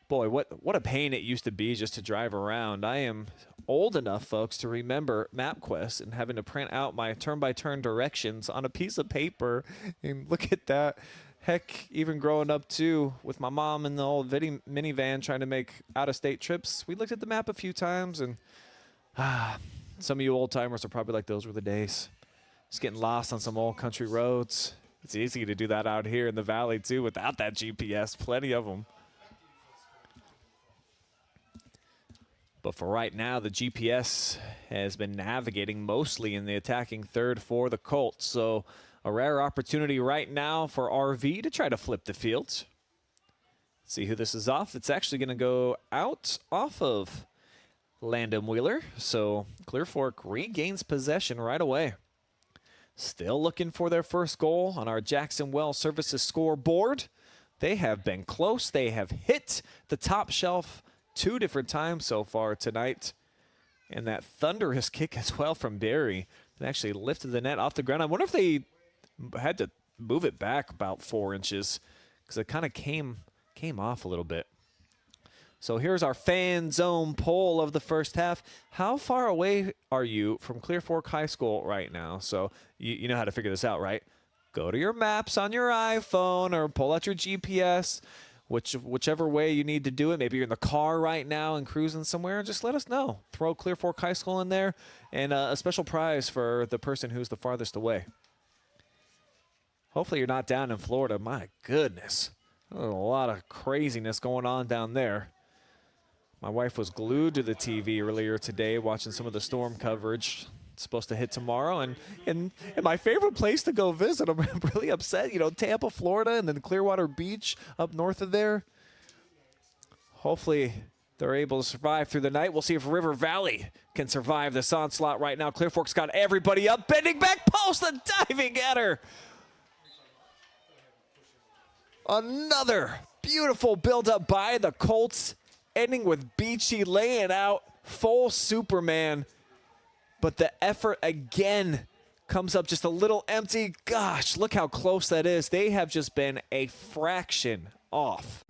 Boy, what a pain it used to be just to drive around. I am old enough, folks, to remember MapQuest and having to print out my turn-by-turn directions on a piece of paper. And look at that. Heck, even growing up, too, with my mom in the old minivan trying to make out-of-state trips, we looked at the map a few times, and some of you old-timers are probably like, those were the days. Just getting lost on some old country roads. It's easy to do that out here in the valley, too, without that GPS. Plenty of them. But for right now, the GPS has been navigating mostly in the attacking third for the Colts. So a rare opportunity right now for RV to try to flip the field. See who this is off. It's actually going to go out off of Landon Wheeler. So Clear Fork regains possession right away. Still looking for their first goal on our Jackson Well Services scoreboard. They have been close. They have hit the top shelf 2 different times so far tonight. And that thunderous kick as well from Barry that actually lifted the net off the ground. I wonder if they had to move it back about 4 inches because it kind of came off a little bit. So here's our fan zone poll of the first half. How far away are you from Clear Fork High School right now? So you know how to figure this out, right? Go to your maps on your iPhone or pull out your GPS. Whichever way you need to do it. Maybe you're in the car right now and cruising somewhere. Just let us know. Throw Clear Fork High School in there and a special prize for the person who's the farthest away. Hopefully you're not down in Florida. My goodness. There's a lot of craziness going on down there. My wife was glued to the TV earlier today watching some of the storm coverage. It's supposed to hit tomorrow, and my favorite place to go visit. I'm really upset. You know, Tampa, Florida, and then Clearwater Beach up north of there. Hopefully they're able to survive through the night. We'll see if River Valley can survive this onslaught right now. Clear Fork's got everybody up, bending back post, and diving header. Another beautiful build-up by the Colts, ending with Beachy laying out full Superman. But the effort again comes up just a little empty. Gosh, look how close that is. They have just been a fraction off.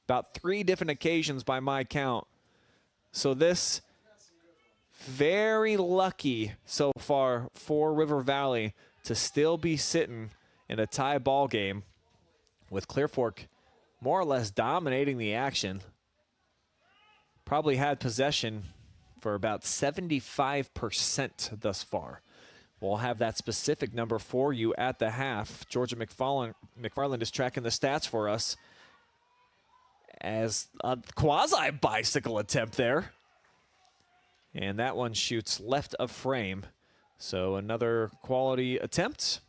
About 3 different occasions by my count. So this very lucky so far for River Valley to still be sitting in a tie ball game with Clear Fork more or less dominating the action. Probably had possession for about 75% thus far. We'll have that specific number for you at the half. Georgia McFarland is tracking the stats for us as a quasi-bicycle attempt there. And that one shoots left of frame. So another quality attempt.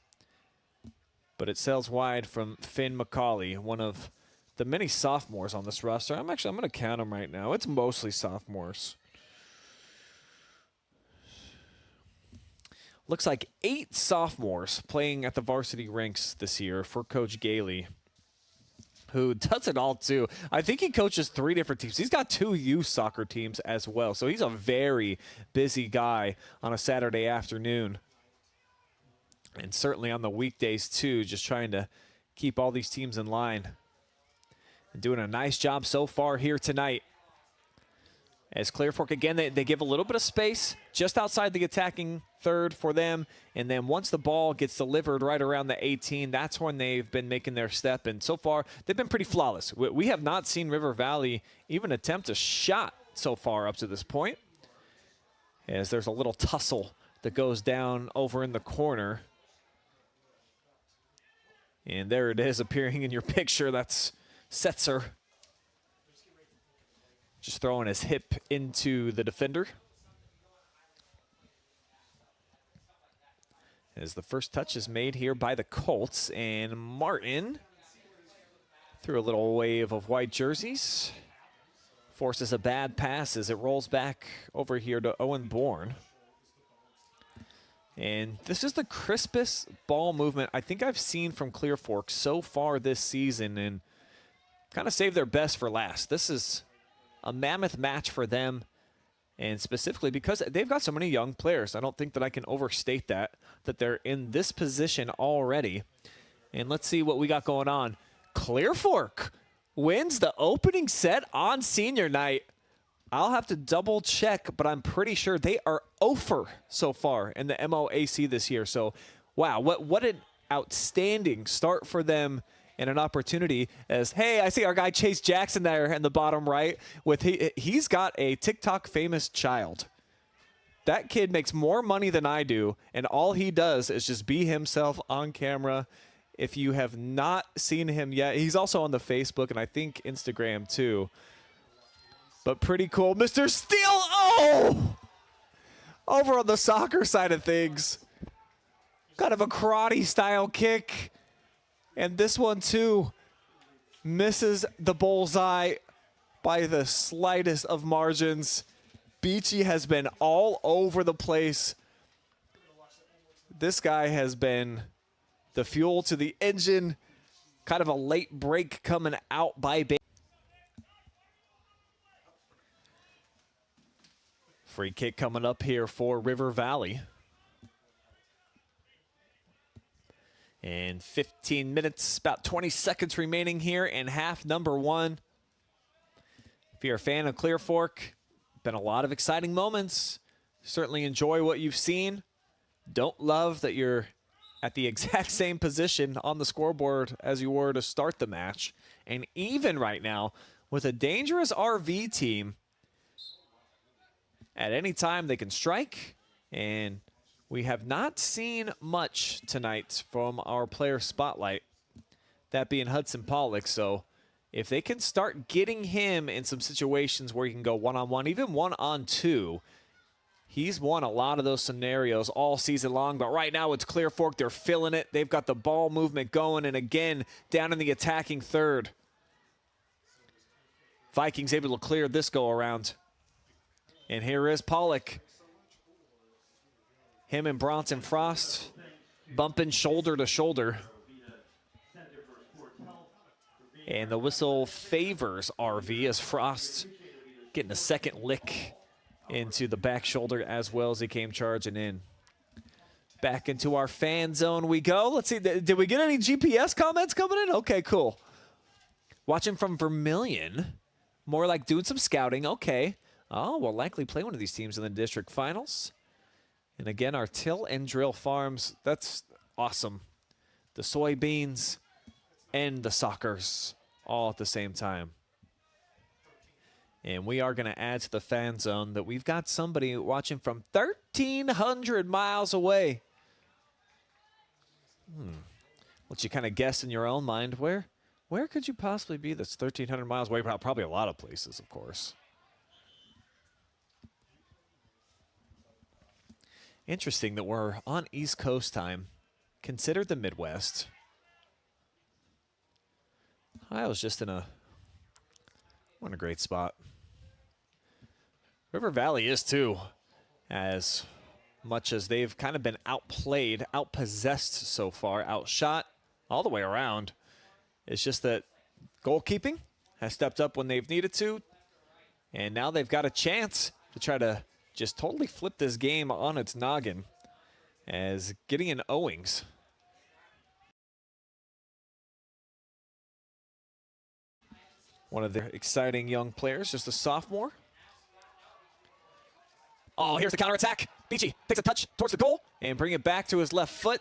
But it sails wide from Finn McCauley, one of the many sophomores on this roster. I'm going to count them right now. It's mostly sophomores. Looks like 8 sophomores playing at the varsity ranks this year for Coach Gailey, who does it all too. I think he coaches 3 different teams. He's got 2 youth soccer teams as well. So he's a very busy guy on a Saturday afternoon. And certainly on the weekdays too, just trying to keep all these teams in line. And doing a nice job so far here tonight. As Clear Fork, again, they give a little bit of space just outside the attacking third for them. And then once the ball gets delivered right around the 18, that's when they've been making their step. And so far, they've been pretty flawless. We have not seen River Valley even attempt a shot so far up to this point. As there's a little tussle that goes down over in the corner. And there it is appearing in your picture. That's Setzer. Just throwing his hip into the defender. As the first touch is made here by the Colts, and Martin, through a little wave of white jerseys, forces a bad pass as it rolls back over here to Owen Bourne. And this is the crispest ball movement I think I've seen from Clear Fork so far this season, and kind of saved their best for last. This is a mammoth match for them, and specifically because they've got so many young players. I don't think that I can overstate that they're in this position already. And let's see what we got going on. Clear Fork wins the opening set on senior night. I'll have to double check, but I'm pretty sure they are 0 so far in the MOAC this year. So, wow, what an outstanding start for them, and an opportunity as, hey, I see our guy Chase Jackson there in the bottom right. He's got a TikTok famous child. That kid makes more money than I do, and all he does is just be himself on camera. If you have not seen him yet, he's also on the Facebook and I think Instagram too. But pretty cool. Mr. Steele, oh! Over on the soccer side of things. Kind of a karate style kick. And this one too misses the bullseye by the slightest of margins. Beachy has been all over the place. This guy has been the fuel to the engine. Kind of a late break coming out by Bailey. Free kick coming up here for River Valley. And 15 minutes, about 20 seconds remaining here in half number 1. If you're a fan of Clear Fork, been a lot of exciting moments. Certainly enjoy what you've seen. Don't love that you're at the exact same position on the scoreboard as you were to start the match. And even right now, with a dangerous RV team, at any time they can strike, and we have not seen much tonight from our player spotlight, that being Hudson Pollock. So if they can start getting him in some situations where he can go one-on-one, even one-on-two, he's won a lot of those scenarios all season long. But right now it's Clear Fork. They're filling it. They've got the ball movement going, and again, down in the attacking third. Vikings able to clear this go-around. And here is Pollock. Him and Bronson Frost bumping shoulder to shoulder. And the whistle favors RV as Frost getting a second lick into the back shoulder as well as he came charging in. Back into our fan zone we go. Let's see, did we get any GPS comments coming in? Okay, cool. Watching from Vermilion. More like doing some scouting. Okay. Oh, we'll likely play one of these teams in the district finals. And again, our Till and Drill Farms, that's awesome. The soybeans and the soccers all at the same time. And we are going to add to the fan zone that we've got somebody watching from 1,300 miles away. Let you kind of guess in your own mind, where could you possibly be that's 1,300 miles away? Probably a lot of places, of course. Interesting that we're on East Coast time, considered the Midwest. Ohio's just in a great spot. River Valley is too, as much as they've kind of been outplayed, outpossessed so far, outshot all the way around. It's just that goalkeeping has stepped up when they've needed to, and now they've got a chance to try to just totally flip this game on its noggin, as Gideon Owings one of the exciting young players, just a sophomore. Oh, here's the counterattack. Beachy takes a touch towards the goal and bring it back to his left foot.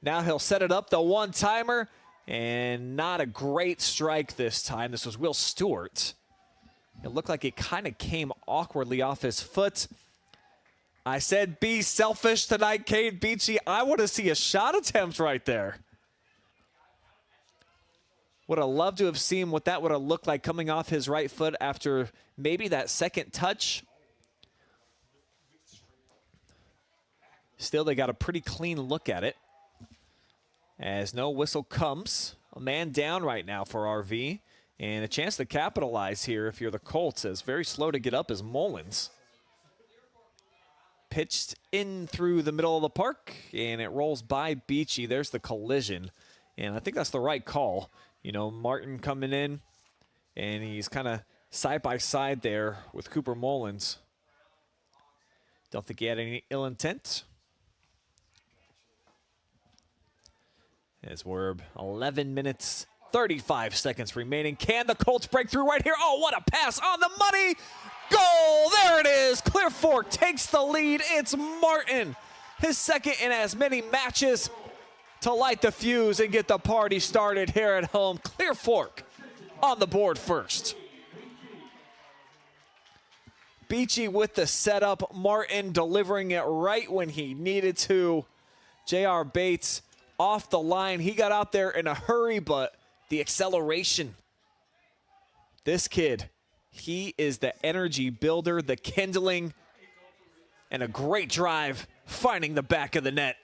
Now he'll set it up, the one-timer, and not a great strike this time. This was Will Stewart. It looked like it kind of came awkwardly off his foot. I said be selfish tonight, Cade Beachy. I want to see a shot attempt right there. Would have loved to have seen what that would have looked like coming off his right foot after maybe that second touch. Still, they got a pretty clean look at it. As no whistle comes, a man down right now for RV, and a chance to capitalize here if you're the Colts, as very slow to get up is Mullins. Pitched in through the middle of the park, and it rolls by Beachy. There's the collision, and I think that's the right call. You know, Martin coming in, and he's kind of side by side there with Cooper Mullins. Don't think he had any ill intent. As we're 11 minutes, 35 seconds remaining. Can the Colts break through right here? Oh, what a pass on the money. Goal, there it is. Clear Fork takes the lead. It's Martin, his second in as many matches, to light the fuse and get the party started here at home. Clear Fork on the board first. Beachy with the setup. Martin delivering it right when he needed to. J.R. Bates off the line. He got out there in a hurry, but the acceleration. This kid, he is the energy builder, the kindling, and a great drive finding the back of the net.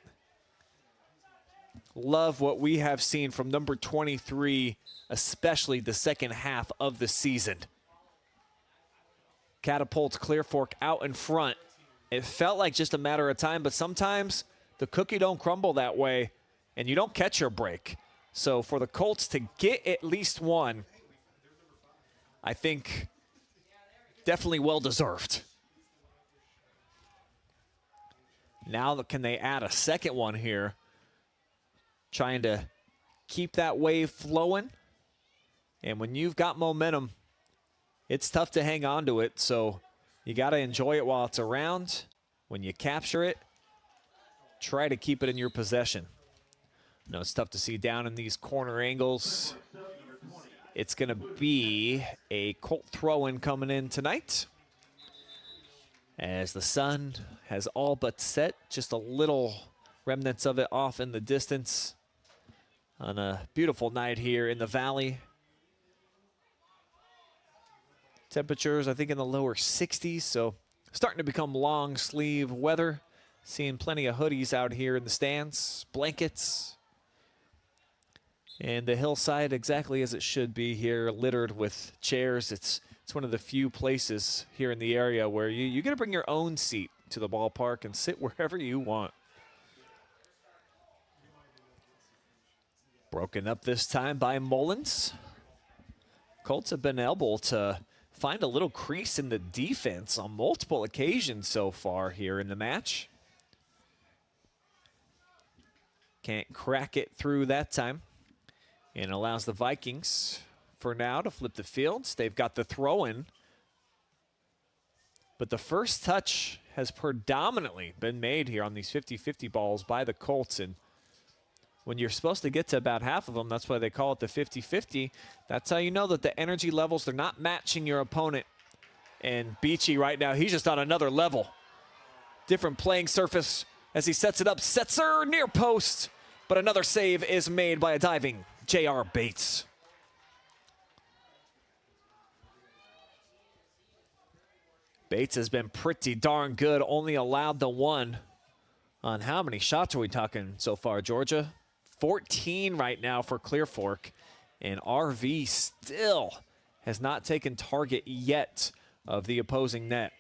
Love what we have seen from number 23, especially the second half of the season. Catapults Clear Fork out in front. It felt like just a matter of time, but sometimes the cookie don't crumble that way, and you don't catch your break. So for the Colts to get at least one, I think definitely well-deserved. Now can they add a second one here? Trying to keep that wave flowing. And when you've got momentum, it's tough to hang on to it. So you got to enjoy it while it's around. When you capture it, try to keep it in your possession. No, it's tough to see down in these corner angles. It's going to be a Colt throw-in coming in tonight, as the sun has all but set. Just a little remnants of it off in the distance on a beautiful night here in the valley. Temperatures, I think, in the lower 60s, so starting to become long sleeve weather. Seeing plenty of hoodies out here in the stands, blankets. And the hillside exactly as it should be here, littered with chairs. It's one of the few places here in the area where you get to bring your own seat to the ballpark and sit wherever you want. Broken up this time by Mullins. Colts have been able to find a little crease in the defense on multiple occasions so far here in the match. Can't crack it through that time. And allows the Vikings, for now, to flip the fields. They've got the throw-in. But the first touch has predominantly been made here on these 50-50 balls by the Colts. And when you're supposed to get to about half of them, that's why they call it the 50-50. That's how you know that the energy levels, they're not matching your opponent. And Beachy right now, he's just on another level. Different playing surface as he sets it up. Setzer near post. But another save is made by a diving J.R. Bates. Bates has been pretty darn good. Only allowed the one on how many shots are we talking so far, Georgia? 14 right now for Clear Fork. And RV still has not taken target yet of the opposing net.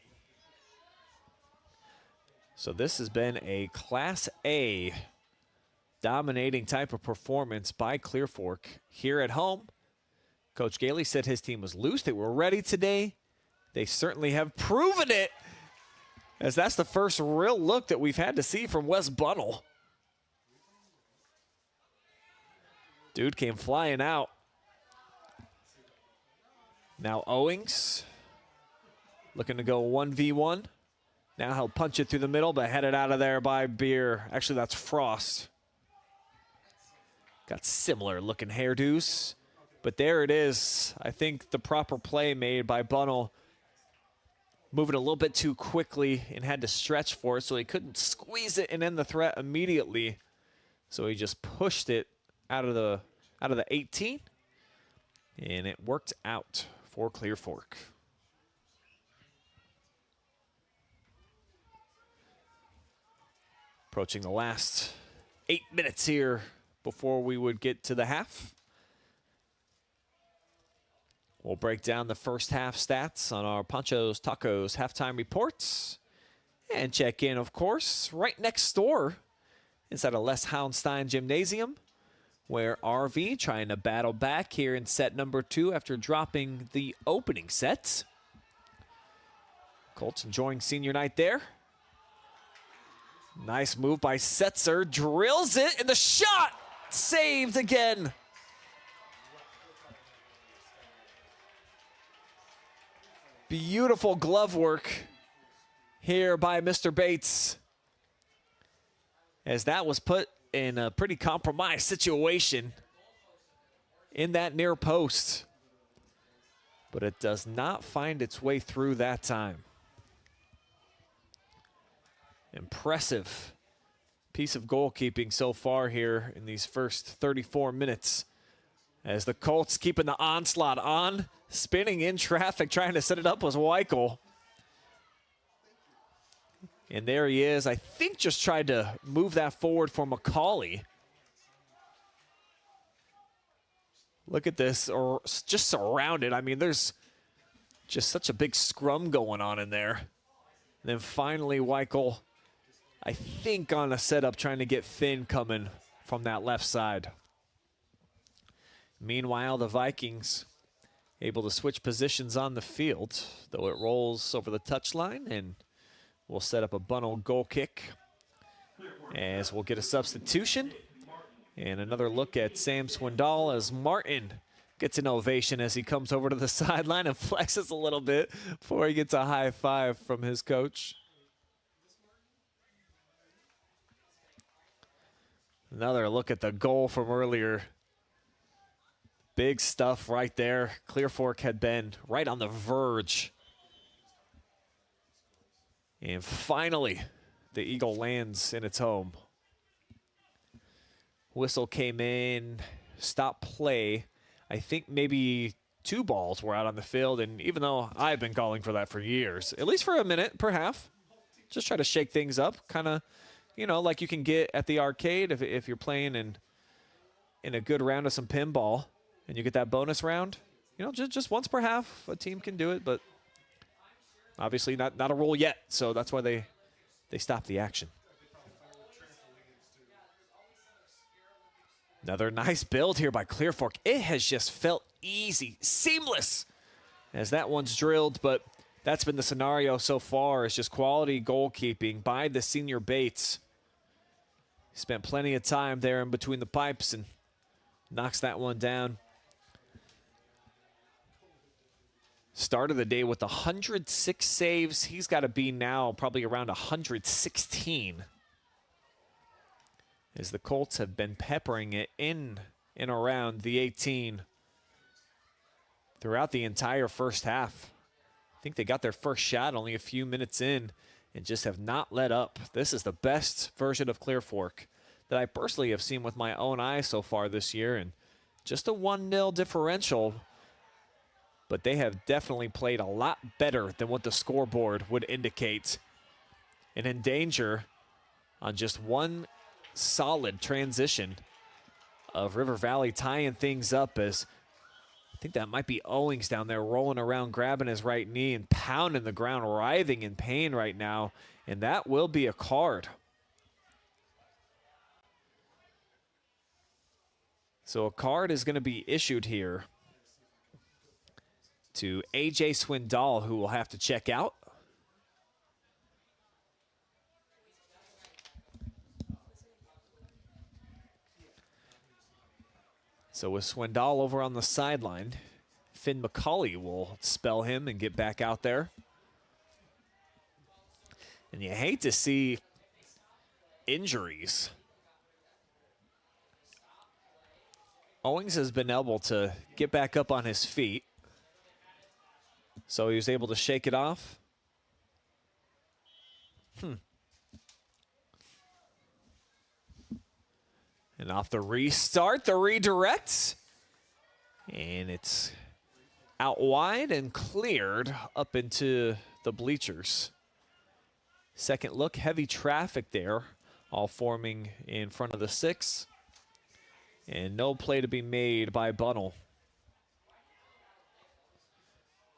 So this has been a Class A dominating type of performance by Clear Fork here at home. Coach Gailey said his team was loose. They were ready today. They certainly have proven it, as that's the first real look that we've had to see from Wes Bunnell. Dude came flying out. Now Owings looking to go 1v1. Now he'll punch it through the middle, but headed out of there by Beer. Actually, that's Frost. Got similar looking hairdos, but there it is. I think the proper play made by Bunnell, moving a little bit too quickly and had to stretch for it, so he couldn't squeeze it and end the threat immediately. So he just pushed it out of the 18, and it worked out for Clear Fork. Approaching the last 8 minutes here before we would get to the half. We'll break down the first half stats on our Panchos Tacos halftime reports. And check in, of course, right next door inside of Les Houndstein Gymnasium, where RV trying to battle back here in set number 2 after dropping the opening set. Colts enjoying senior night there. Nice move by Setzer, drills it, and the shot saved again. Beautiful glove work here by Mr. Bates, as that was put in a pretty compromised situation in that near post. But it does not find its way through that time. Impressive piece of goalkeeping so far here in these first 34 minutes, as the Colts keeping the onslaught on. Spinning in traffic, trying to set it up was Weikle. And there he is. I think just tried to move that forward for McCauley. Look at this, or just surrounded. I mean, there's just such a big scrum going on in there. And then finally, Weikle, I think on a setup, trying to get Finn coming from that left side. Meanwhile, the Vikings able to switch positions on the field, though it rolls over the touchline, and we'll set up a Bunnell goal kick as we'll get a substitution. And another look at Sam Swindoll as Martin gets an ovation as he comes over to the sideline and flexes a little bit before he gets a high five from his coach. Another look at the goal from earlier. Big stuff right there. Clear Fork had been right on the verge. And finally, the Eagle lands in its home. Whistle came in, stopped play. I think maybe 2 balls were out on the field, and even though I've been calling for that for years, at least for a minute per half, just try to shake things up, kind of, you know, like you can get at the arcade if you're playing in a good round of some pinball and you get that bonus round. You know, just once per half, a team can do it, but obviously not a rule yet, so that's why they stopped the action. Another nice build here by Clear Fork. It has just felt easy, seamless, as that one's drilled, but that's been the scenario so far, is just quality goalkeeping by the senior Bates. He spent plenty of time there in between the pipes and knocks that one down. Start of the day with 106 saves. He's got to be now probably around 116. As the Colts have been peppering it in and around the 18 throughout the entire first half. I think they got their first shot only a few minutes in and just have not let up. This is the best version of Clear Fork that I personally have seen with my own eyes so far this year, and just a 1-0 differential, but they have definitely played a lot better than what the scoreboard would indicate, and in danger on just one solid transition of River Valley tying things up, as I think that might be Owings down there rolling around, grabbing his right knee and pounding the ground, writhing in pain right now, and that will be a card. So a card is going to be issued here to A.J. Swindoll, who will have to check out. So with Swindoll over on the sideline, Finn McCauley will spell him and get back out there. And you hate to see injuries. Owings has been able to get back up on his feet, so he was able to shake it off. And off the restart, the redirect. And it's out wide and cleared up into the bleachers. Second look, heavy traffic there all forming in front of the 6. And no play to be made by Bunnell.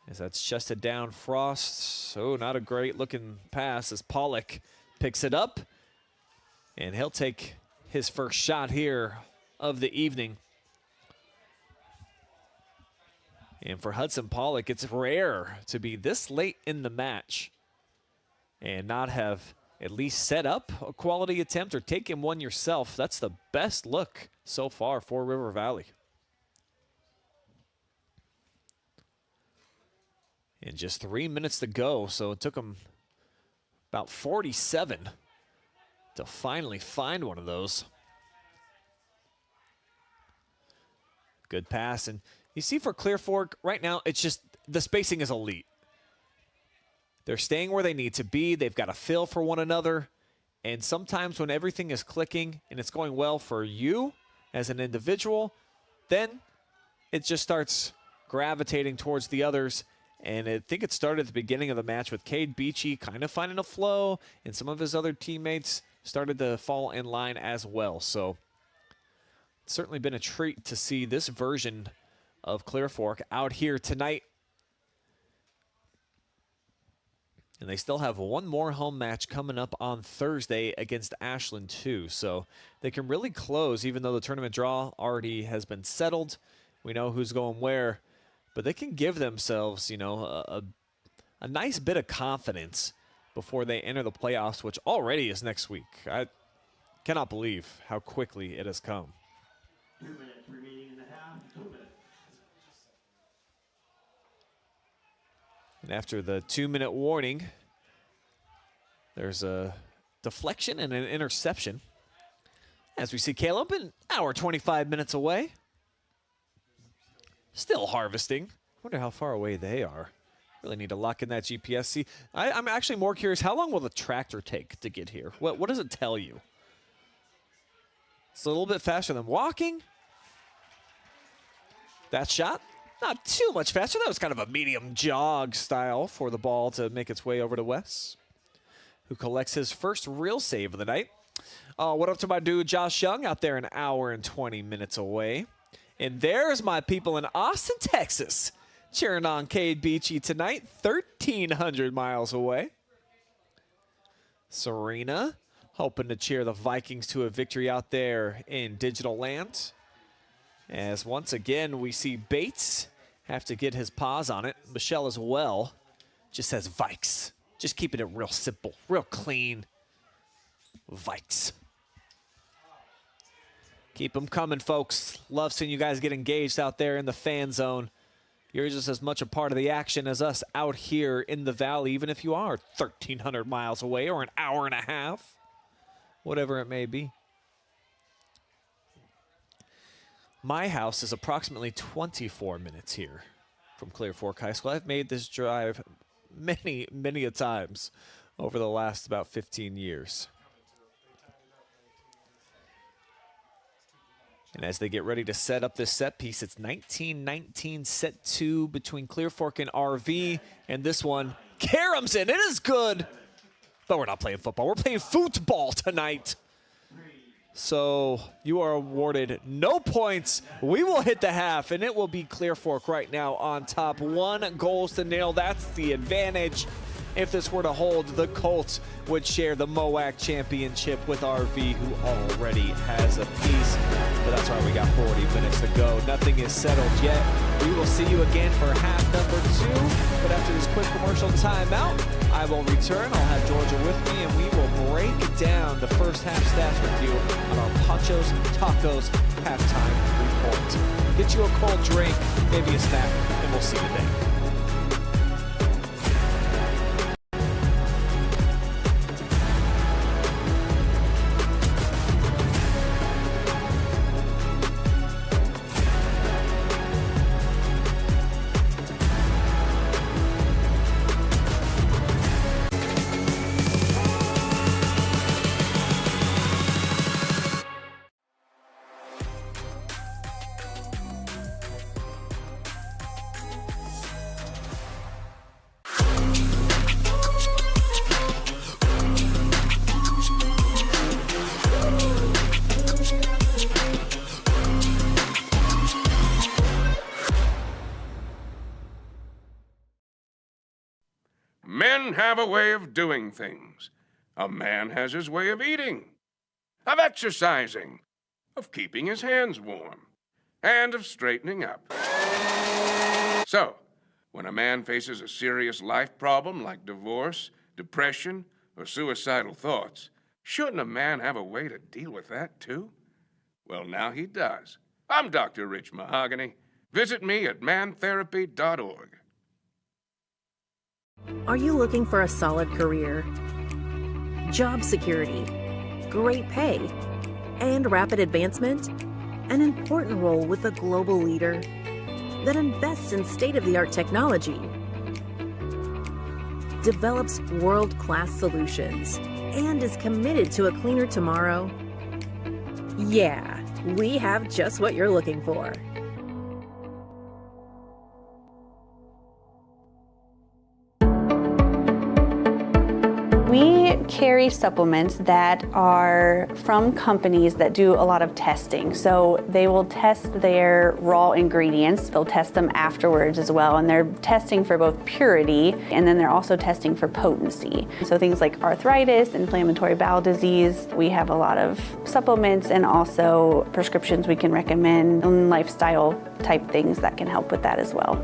As that's chested down Frost. Oh, not a great looking pass as Pollock picks it up. And he'll take his first shot here of the evening. And for Hudson Pollock, it's rare to be this late in the match and not have at least set up a quality attempt or taken one yourself. That's the best look so far for River Valley. And just 3 minutes to go, so it took him about 47 to finally find one of those. Good pass, and you see for Clear Fork right now, it's just the spacing is elite. They're staying where they need to be. They've got a feel for one another. And sometimes when everything is clicking and it's going well for you as an individual, then it just starts gravitating towards the others. And I think it started at the beginning of the match with Cade Beachy kind of finding a flow, and some of his other teammates started to fall in line as well. So it's certainly been a treat to see this version of Clear Fork out here tonight. And they still have one more home match coming up on Thursday against Ashland too. So they can really close, even though the tournament draw already has been settled. We know who's going where. But they can give themselves, you know, a nice bit of confidence before they enter the playoffs, which already is next week. I cannot believe how quickly it has come. 2 minutes remaining in the half. 2 minutes. And after the 2-minute warning, there's a deflection and an interception. As we see Caleb, an hour 25 minutes away. Still harvesting. Wonder how far away they are. Really need to lock in that GPS. See, I'm actually more curious, how long will the tractor take to get here? What does it tell you? It's a little bit faster than walking. That shot, not too much faster. That was kind of a medium jog style for the ball to make its way over to Wes, who collects his first real save of the night. What up to my dude Josh Young out there an hour and 20 minutes away. And there's my people in Austin, Texas, cheering on Cade Beachy tonight, 1,300 miles away. Serena hoping to cheer the Vikings to a victory out there in digital land. As once again, we see Bates have to get his paws on it. Michelle as well just says Vikes. Just keeping it real simple, real clean. Vikes. Keep them coming, folks. Love seeing you guys get engaged out there in the fan zone. You're just as much a part of the action as us out here in the valley, even if you are 1,300 miles away or an hour and a half, whatever it may be. My house is approximately 24 minutes here from Clear Fork High School. I've made this drive many, many a times over the last about 15 years. And as they get ready to set up this set piece, it's 19-19 set 2 between Clear Fork and RV. And this one, Karam's in. It is good. But we're not playing football. We're playing football tonight. So you are awarded no points. We will hit the half, and it will be Clear Fork right now on top. 1 goal to nil. That's the advantage. If this were to hold, the Colts would share the MOAC championship with RV, who already has a piece. But that's why we got 40 minutes to go. Nothing is settled yet. We will see you again for half number 2. But after this quick commercial timeout, I will return. I'll have Georgia with me, and we will break down the first half stats with you on our Panchos Tacos halftime report. Get you a cold drink, maybe a snack, and we'll see you then. Men have a way of doing things. A man has his way of eating, of exercising, of keeping his hands warm, and of straightening up. So, when a man faces a serious life problem like divorce, depression, or suicidal thoughts, shouldn't a man have a way to deal with that too? Well, now he does. I'm Dr. Rich Mahogany. Visit me at mantherapy.org. Are you looking for a solid career, job security, great pay, and rapid advancement? An important role with a global leader that invests in state-of-the-art technology, develops world-class solutions, and is committed to a cleaner tomorrow? Yeah, we have just what you're looking for. We carry supplements that are from companies that do a lot of testing. So they will test their raw ingredients. They'll test them afterwards as well. And they're testing for both purity, and then they're also testing for potency. So things like arthritis, inflammatory bowel disease. We have a lot of supplements and also prescriptions we can recommend, and lifestyle type things that can help with that as well.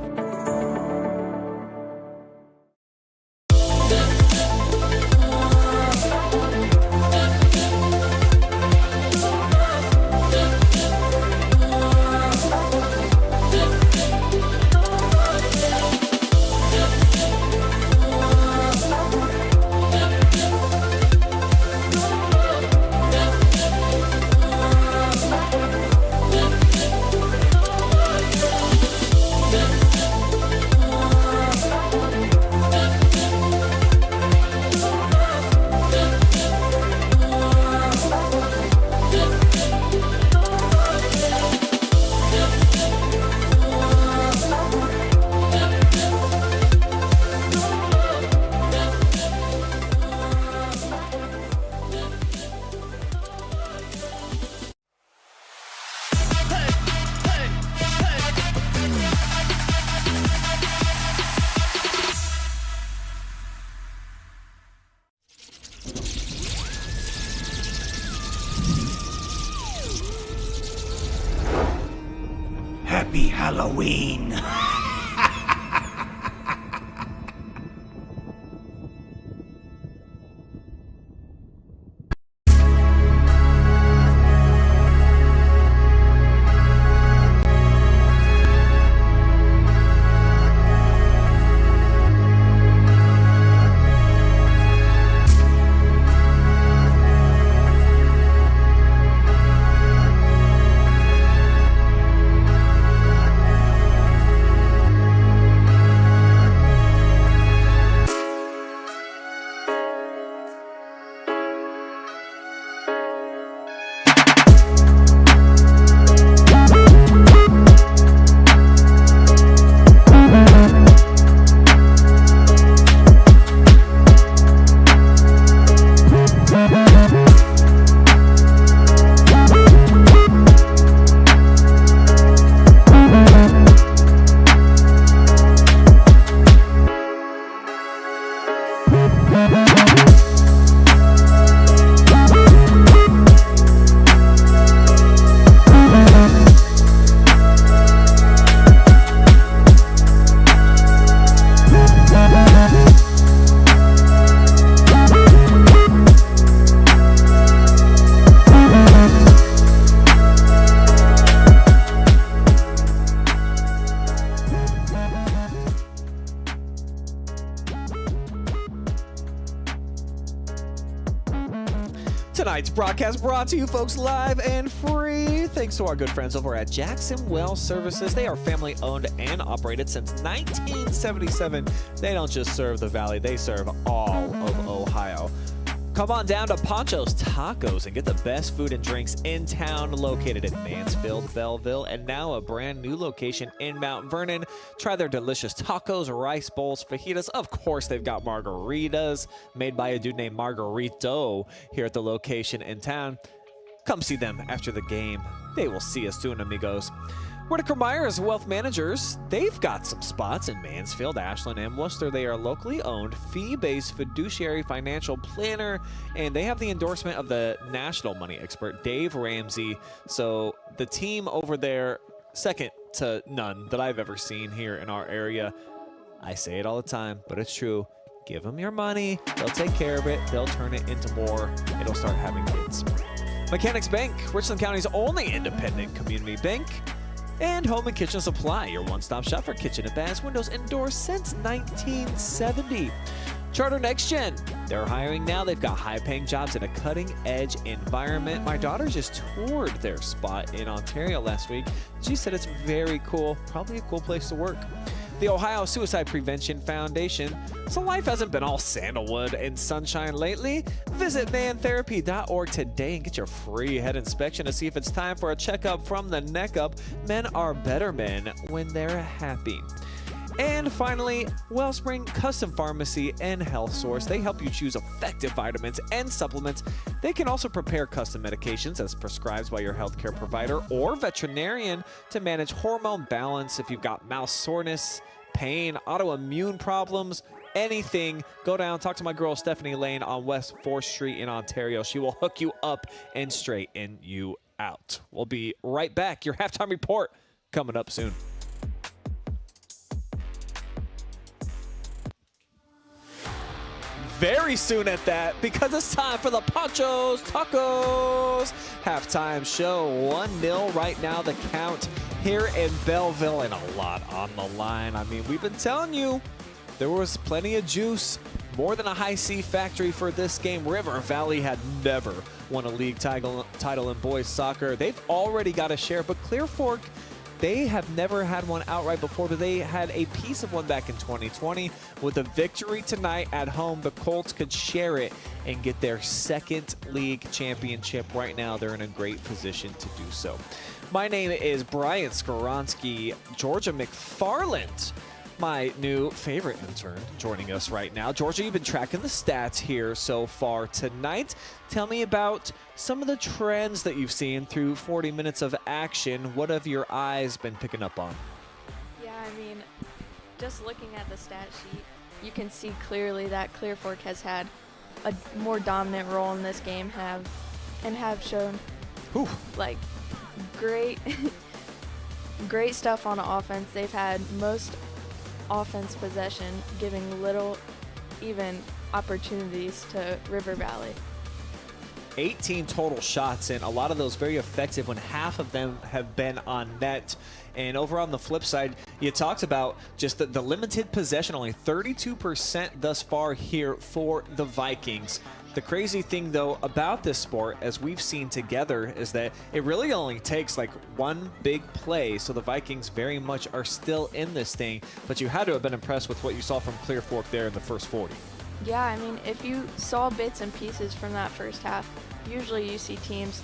Happy Halloween! Tonight's broadcast brought to you folks live and free thanks to our good friends over at Jackson Well Services. They are family owned and operated since 1977. They don't just serve the Valley, they serve all of Ohio. Come on down to Panchos Tacos and get the best food and drinks in town, located in Mansfield, Bellville, and now a brand new location in Mount Vernon. Try their delicious tacos, rice bowls, fajitas. Of course, they've got margaritas made by a dude named Margarito here at the location in town. Come see them after the game. They will see us soon, amigos. Whitaker Myers Wealth Managers, they've got some spots in Mansfield, Ashland, and Worcester. They are locally owned, fee-based fiduciary financial planner, and they have the endorsement of the national money expert, Dave Ramsey. So the team over there, second to none that I've ever seen here in our area. I say it all the time, but it's true. Give them your money. They'll take care of it. They'll turn it into more. It'll start having kids. Mechanics Bank, Richland County's only independent community bank. And Home and Kitchen Supply, your one-stop shop for kitchen and baths, windows, and doors since 1970. Charter Next Gen, they're hiring now. They've got high-paying jobs in a cutting-edge environment. My daughter just toured their spot in Ontario last week. She said it's very cool, probably a cool place to work. The Ohio Suicide Prevention Foundation. So life hasn't been all sandalwood and sunshine lately. Visit mantherapy.org today and get your free head inspection to see if it's time for a checkup from the neck up. Men are better men when they're happy. And finally, Wellspring Custom Pharmacy and Health Source. They help you choose effective vitamins and supplements. They can also prepare custom medications as prescribed by your healthcare provider or veterinarian to manage hormone balance if you've got mouth soreness, pain, autoimmune problems, anything. Go down, talk to my girl Stephanie Lane on West 4th Street in Ontario. She will hook you up and straighten you out. We'll be right back. Your halftime report coming up soon. Very soon at that, because it's time for the Panchos Tacos halftime show. 1-0 right now, the count here in Bellville, and a lot on the line. I mean, we've been telling you there was plenty of juice, more than a high C factory for this game. River Valley had never won a league title in boys soccer. They've already got a share, but Clear Fork, they have never had one outright before, but they had a piece of one back in 2020. With a victory tonight at home, the Colts could share it and get their second league championship. Right now, they're in a great position to do so. My name is Brian Skowronski. Georgia McFarland, my new favorite intern, joining us right now. Georgia, you've been tracking the stats here so far tonight. Tell me about some of the trends that you've seen through 40 minutes of action. What have your eyes been picking up on? Yeah, I mean, just looking at the stat sheet, you can see clearly that Clear Fork has had a more dominant role in this game, have shown like great stuff on offense. They've had most offense possession, giving little even opportunities to River Valley. 18 total shots, and a lot of those very effective when half of them have been on net. And over on the flip side, you talked about just the limited possession, only 32% thus far here for the Vikings. The crazy thing, though, about this sport, as we've seen together, is that it really only takes like one big play, so the Vikings very much are still in this thing. But you had to have been impressed with what you saw from Clear Fork there in the first 40. Yeah, I mean, if you saw bits and pieces from that first half, usually you see teams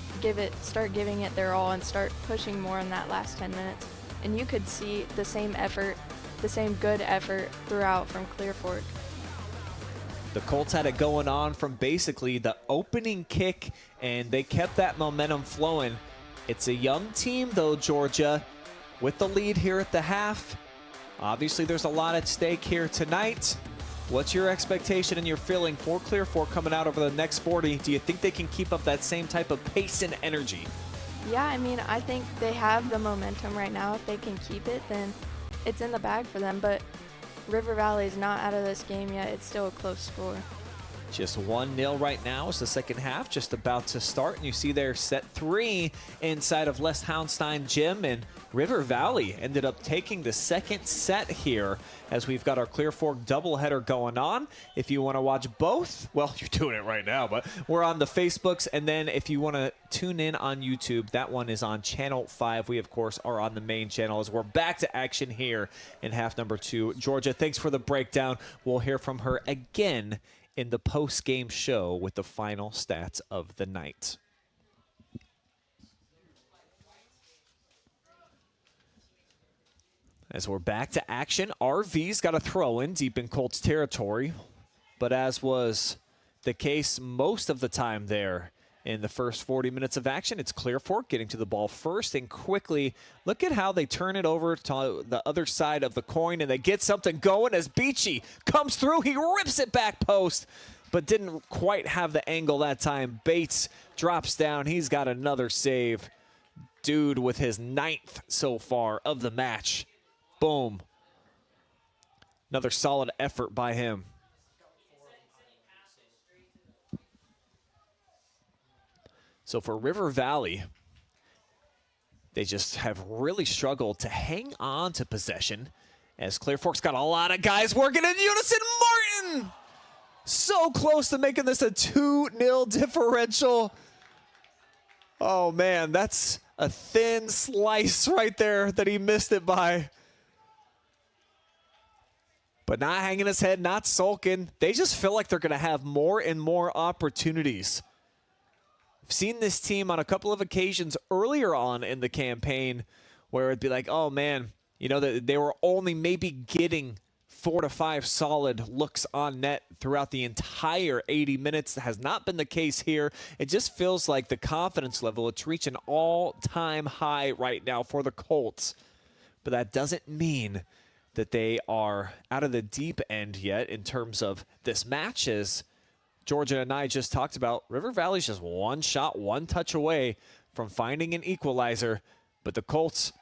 start giving it their all and start pushing more in that last 10 minutes. And you could see the same effort, the same good effort throughout from Clear Fork. The Colts had it going on from basically the opening kick, and they kept that momentum flowing. It's a young team, though, Georgia, with the lead here at the half. Obviously, there's a lot at stake here tonight. What's your expectation and your feeling for Clear Fork coming out over the next 40? Do you think they can keep up that same type of pace and energy? Yeah, I mean, I think they have the momentum right now. If they can keep it, then it's in the bag for them. But River Valley is not out of this game yet. It's still a close score. Just 1-0 right now as the second half just about to start. And you see there set 3 inside of Les Houndstein Gym. And River Valley ended up taking the second set here as we've got our Clear Fork doubleheader going on. If you want to watch both, well, you're doing it right now, but we're on the Facebooks. And then if you want to tune in on YouTube, that one is on Channel 5. We, of course, are on the main channel as we're back to action here in half number 2. Georgia, thanks for the breakdown. We'll hear from her again in the post-game show with the final stats of the night. As we're back to action, RV's got a throw in deep in Colts territory, but as was the case most of the time there in the first 40 minutes of action. It's Clear Fork getting to the ball first, and quickly, look at how they turn it over to the other side of the coin, and they get something going as Beachy comes through. He rips it back post, but didn't quite have the angle that time. Bates drops down. He's got another save. Dude with his 9th so far of the match. Boom. Another solid effort by him. So for River Valley, they just have really struggled to hang on to possession, as Clear Fork's got a lot of guys working in unison. Martin! So close to making this a 2-0 differential. Oh man, that's a thin slice right there that he missed it by. But not hanging his head, not sulking. They just feel like they're going to have more and more opportunities. I've seen this team on a couple of occasions earlier on in the campaign where it'd be like, oh man, you know, they were only maybe getting 4 to 5 solid looks on net throughout the entire 80 minutes. That has not been the case here. It just feels like the confidence level, it's reaching all-time high right now for the Colts. But that doesn't mean that they are out of the deep end yet in terms of this match. As Georgia and I just talked about, River Valley's just one shot, one touch away from finding an equalizer. But the Colts,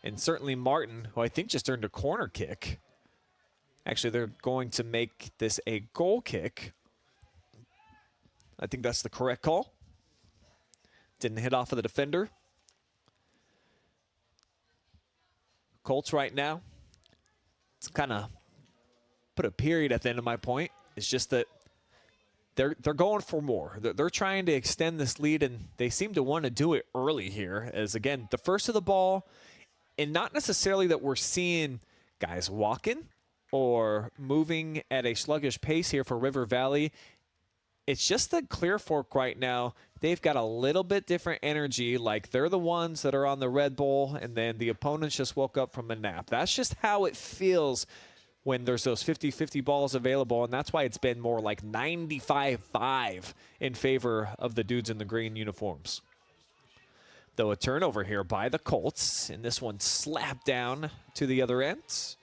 and certainly Martin, who I think just earned a corner kick. Actually, they're going to make this a goal kick. I think that's the correct call. Didn't hit off of the defender. Colts right now, it's kind of put a period at the end of my point. It's just that they're going for more. They're trying to extend this lead, and they seem to want to do it early here. As, again, the first of the ball, and not necessarily that we're seeing guys walking or moving at a sluggish pace here for River Valley. It's just that Clear Fork right now, they've got a little bit different energy, like they're the ones that are on the Red Bull, and then the opponents just woke up from a nap. That's just how it feels when there's those 50-50 balls available, and that's why it's been more like 95-5 in favor of the dudes in the green uniforms. Though a turnover here by the Colts, and this one slapped down to the other end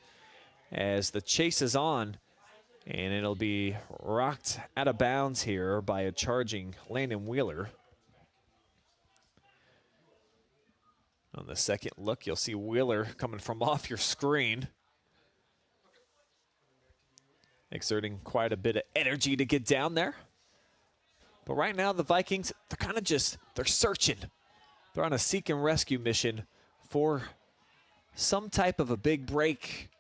as the chase is on, and it'll be rocked out of bounds here by a charging Landon Wheeler. On the second look, you'll see Wheeler coming from off your screen, exerting quite a bit of energy to get down there. But right now, the Vikings, they're kind of just, they're searching. They're on a seek and rescue mission for some type of a big break,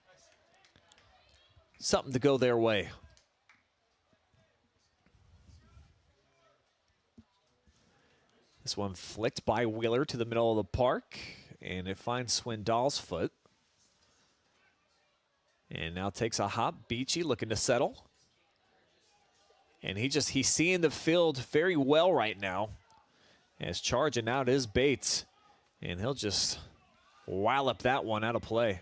something to go their way. This one flicked by Wheeler to the middle of the park, and it finds Swindoll's foot. And now takes a hop. Beachy looking to settle. And he's seeing the field very well right now. As charging out is Bates. And he'll just wallop that one out of play.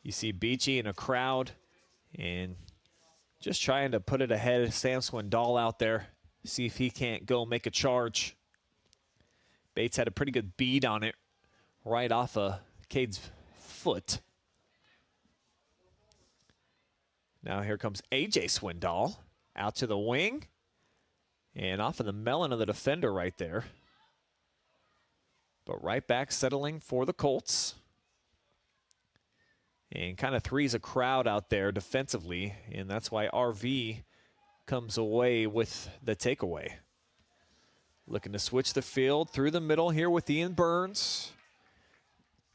You see Beachy in a crowd and just trying to put it ahead of Sam Swindoll out there. See if he can't go make a charge. Bates had a pretty good bead on it right off of Cade's foot. Now here comes A.J. Swindoll out to the wing and off of the melon of the defender right there. But right back settling for the Colts. And kind of threes a crowd out there defensively, and that's why RV comes away with the takeaway. Looking to switch the field through the middle here with Ian Burns.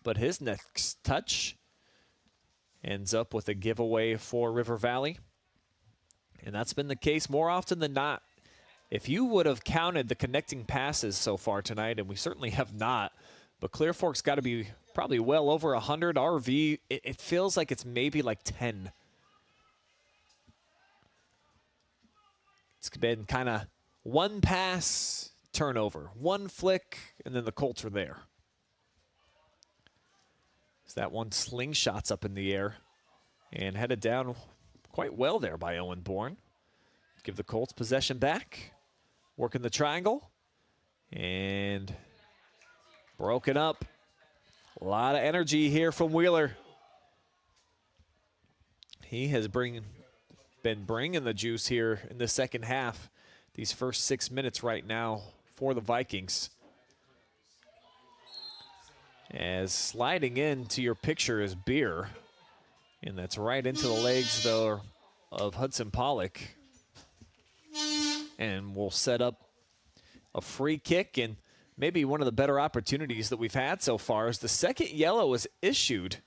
But his next touch ends up with a giveaway for River Valley. And that's been the case more often than not. If you would have counted the connecting passes so far tonight, and we certainly have not, but Clear Fork's got to be probably well over 100. RV, it feels like it's maybe like 10. It's been kind of one pass, turnover, one flick, and then the Colts are there. That one slingshots up in the air and headed down quite well there by Owen Bourne. give the Colts possession back. Working the triangle. And broken up. A lot of energy here from Wheeler. He has been bringing the juice here in the second half. These first 6 minutes right now for the Vikings. As sliding into your picture is Beer. And that's right into the legs, though, of Hudson Pollock. And we'll set up a free kick, and maybe one of the better opportunities that we've had so far is the second yellow was issued.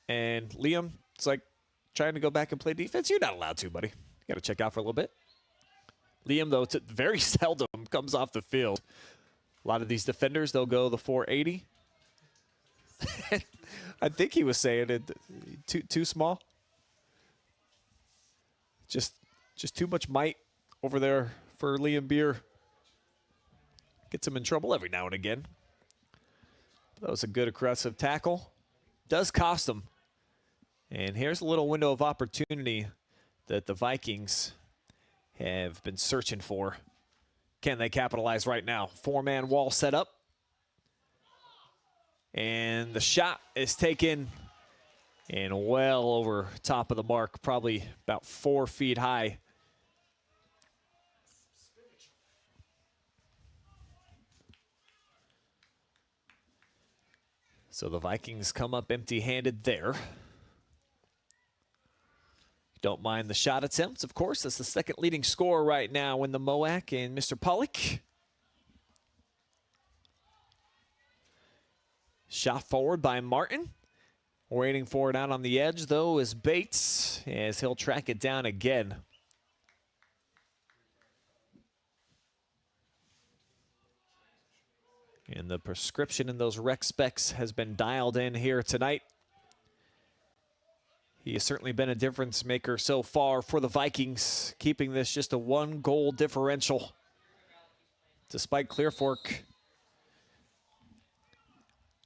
And Liam, it's like trying to go back and play defense. You're not allowed to, buddy. You got to check out for a little bit. Liam, though, very seldom comes off the field. A lot of these defenders, they'll go the 480. I think he was saying it too small. Just too much might over there for Liam Beer. Gets him in trouble every now and again. That was a good aggressive tackle. Does cost him. And here's a little window of opportunity that the Vikings have been searching for. Can they capitalize right now? Four-man wall set up. And the shot is taken and well over top of the mark, probably about 4 feet high. So the Vikings come up empty-handed there. Don't mind the shot attempts, of course. That's the second leading scorer right now in the MOAC, and Mr. Pollock. Shot forward by Martin. Waiting for it out on the edge, though, is Bates, as he'll track it down again. And the prescription in those rec specs has been dialed in here tonight. He has certainly been a difference maker so far for the Vikings, keeping this just a 1-goal differential. Despite Clear Fork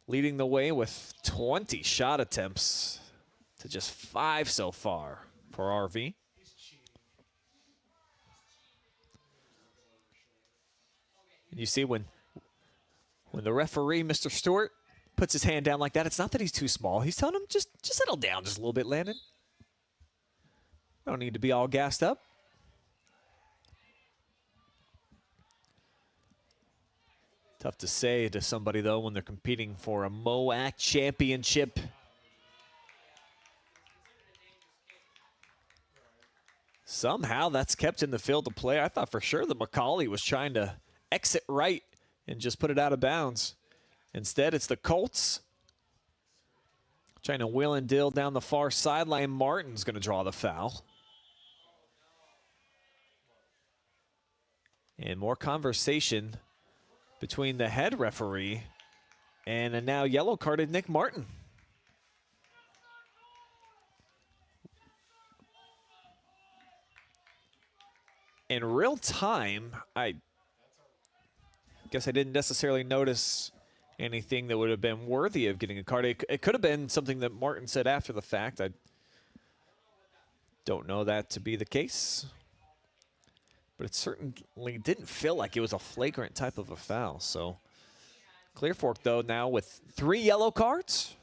leading the way with 20 shot attempts to just 5 so far for RV. And you see when the referee, Mr. Stewart, puts his hand down like that, it's not that he's too small. He's telling him, just settle down just a little bit, Landon. Don't need to be all gassed up. Tough to say to somebody, though, when they're competing for a MOAC championship. Somehow that's kept in the field of play. I thought for sure that McCauley was trying to exit right and just put it out of bounds. Instead, it's the Colts trying to wheel and deal down the far sideline. Martin's going to draw the foul. And more conversation between the head referee and a now yellow-carded Nick Martin. In real time, I guess I didn't necessarily notice anything that would have been worthy of getting a card. It could have been something that Martin said after the fact. I don't know that to be the case. But it certainly didn't feel like it was a flagrant type of a foul. So Clear Fork, though, now with 3 yellow cards.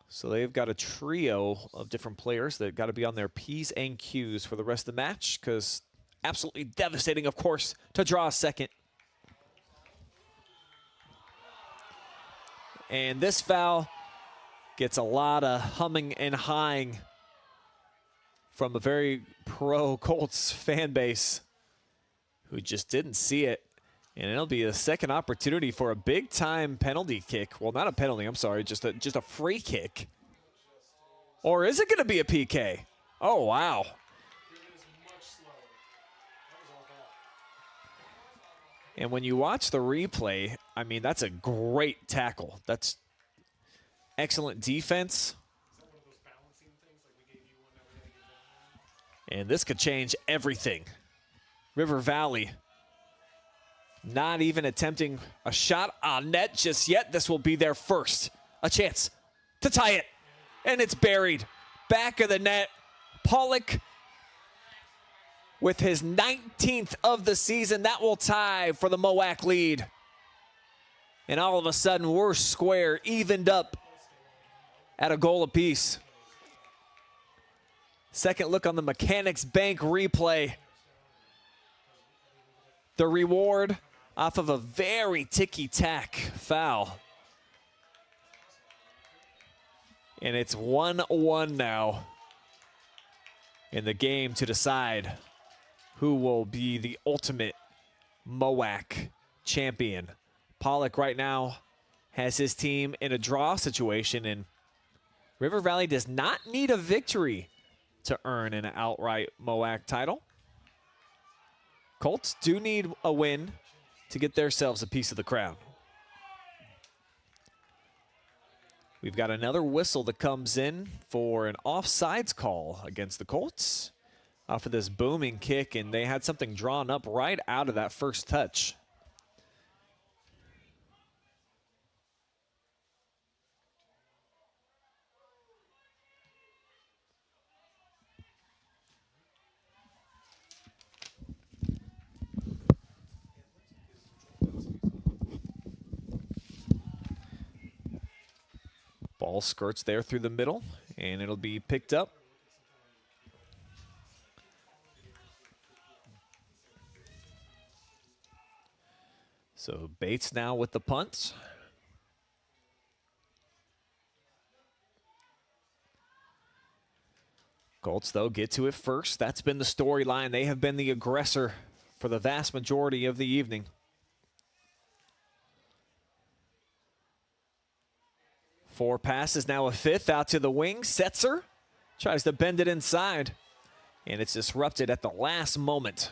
So they've got a trio of different players that got to be on their P's and Q's for the rest of the match, because absolutely devastating, of course, to draw a second. And this foul gets a lot of humming and hawing from a very pro-Colts fan base who just didn't see it. And it'll be a second opportunity for a big-time penalty kick. Well, not a penalty, I'm sorry, just a free kick. Or is it going to be a PK? Oh, wow. And when you watch the replay, I mean, that's a great tackle. That's excellent defense. And this could change everything. River Valley not even attempting a shot on net just yet. This will be their first. A chance to tie it. And it's buried. Back of the net. Pollock with his 19th of the season. That will tie for the MOAC lead. And all of a sudden, we're square, evened up at a goal apiece. Second look on the Mechanics Bank replay. The reward off of a very ticky-tack foul. And it's 1-1 now in the game to decide who will be the ultimate MOAC champion. Pollock right now has his team in a draw situation, and River Valley does not need a victory to earn an outright MOAC title. Colts do need a win to get themselves a piece of the crown. We've got another whistle that comes in for an offsides call against the Colts off of this booming kick, and they had something drawn up right out of that first touch. Ball skirts there through the middle, and it'll be picked up. So Bates now with the punt. Colts, though, get to it first. That's been the storyline. They have been the aggressor for the vast majority of the evening. Four passes, now a fifth out to the wing. Setzer tries to bend it inside, and it's disrupted at the last moment.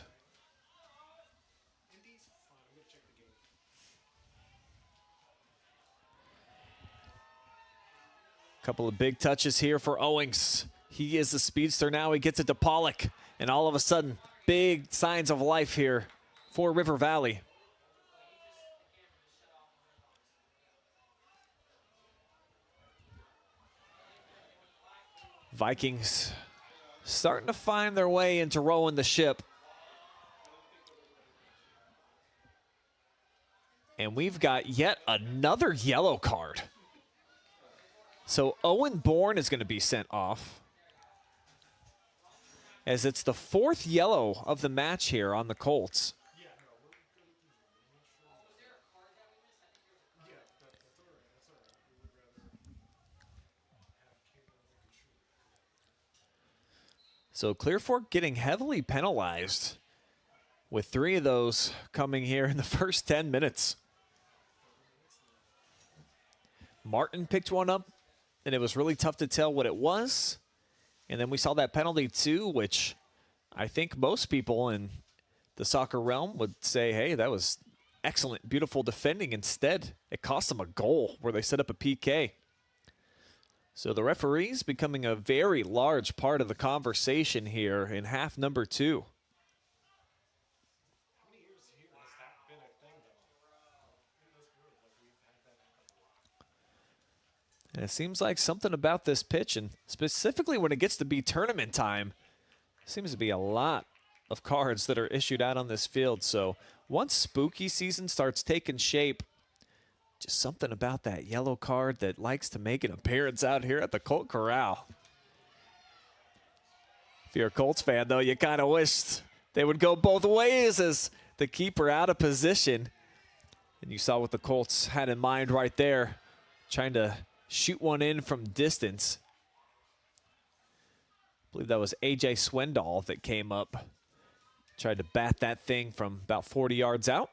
Couple of big touches here for Owings. He is the speedster now. He gets it to Pollock, and all of a sudden, big signs of life here for River Valley. Vikings starting to find their way into rowing the ship. And we've got yet another yellow card. So Owen Bourne is going to be sent off, as it's the fourth yellow of the match here on the Colts. So Clear Fork getting heavily penalized with 3 of those coming here in the first 10 minutes. Martin picked one up, and it was really tough to tell what it was. And then we saw that penalty too, which I think most people in the soccer realm would say, hey, that was excellent, beautiful defending. Instead, it cost them a goal where they set up a PK. So the referees becoming a very large part of the conversation here in half number 2. And it seems like something about this pitch, and specifically when it gets to be tournament time, seems to be a lot of cards that are issued out on this field. So once spooky season starts taking shape, just something about that yellow card that likes to make an appearance out here at the Colt Corral. If you're a Colts fan, though, you kind of wished they would go both ways as the keeper out of position. And you saw what the Colts had in mind right there, trying to shoot one in from distance. I believe that was A.J. Swindoll that came up, tried to bat that thing from about 40 yards out.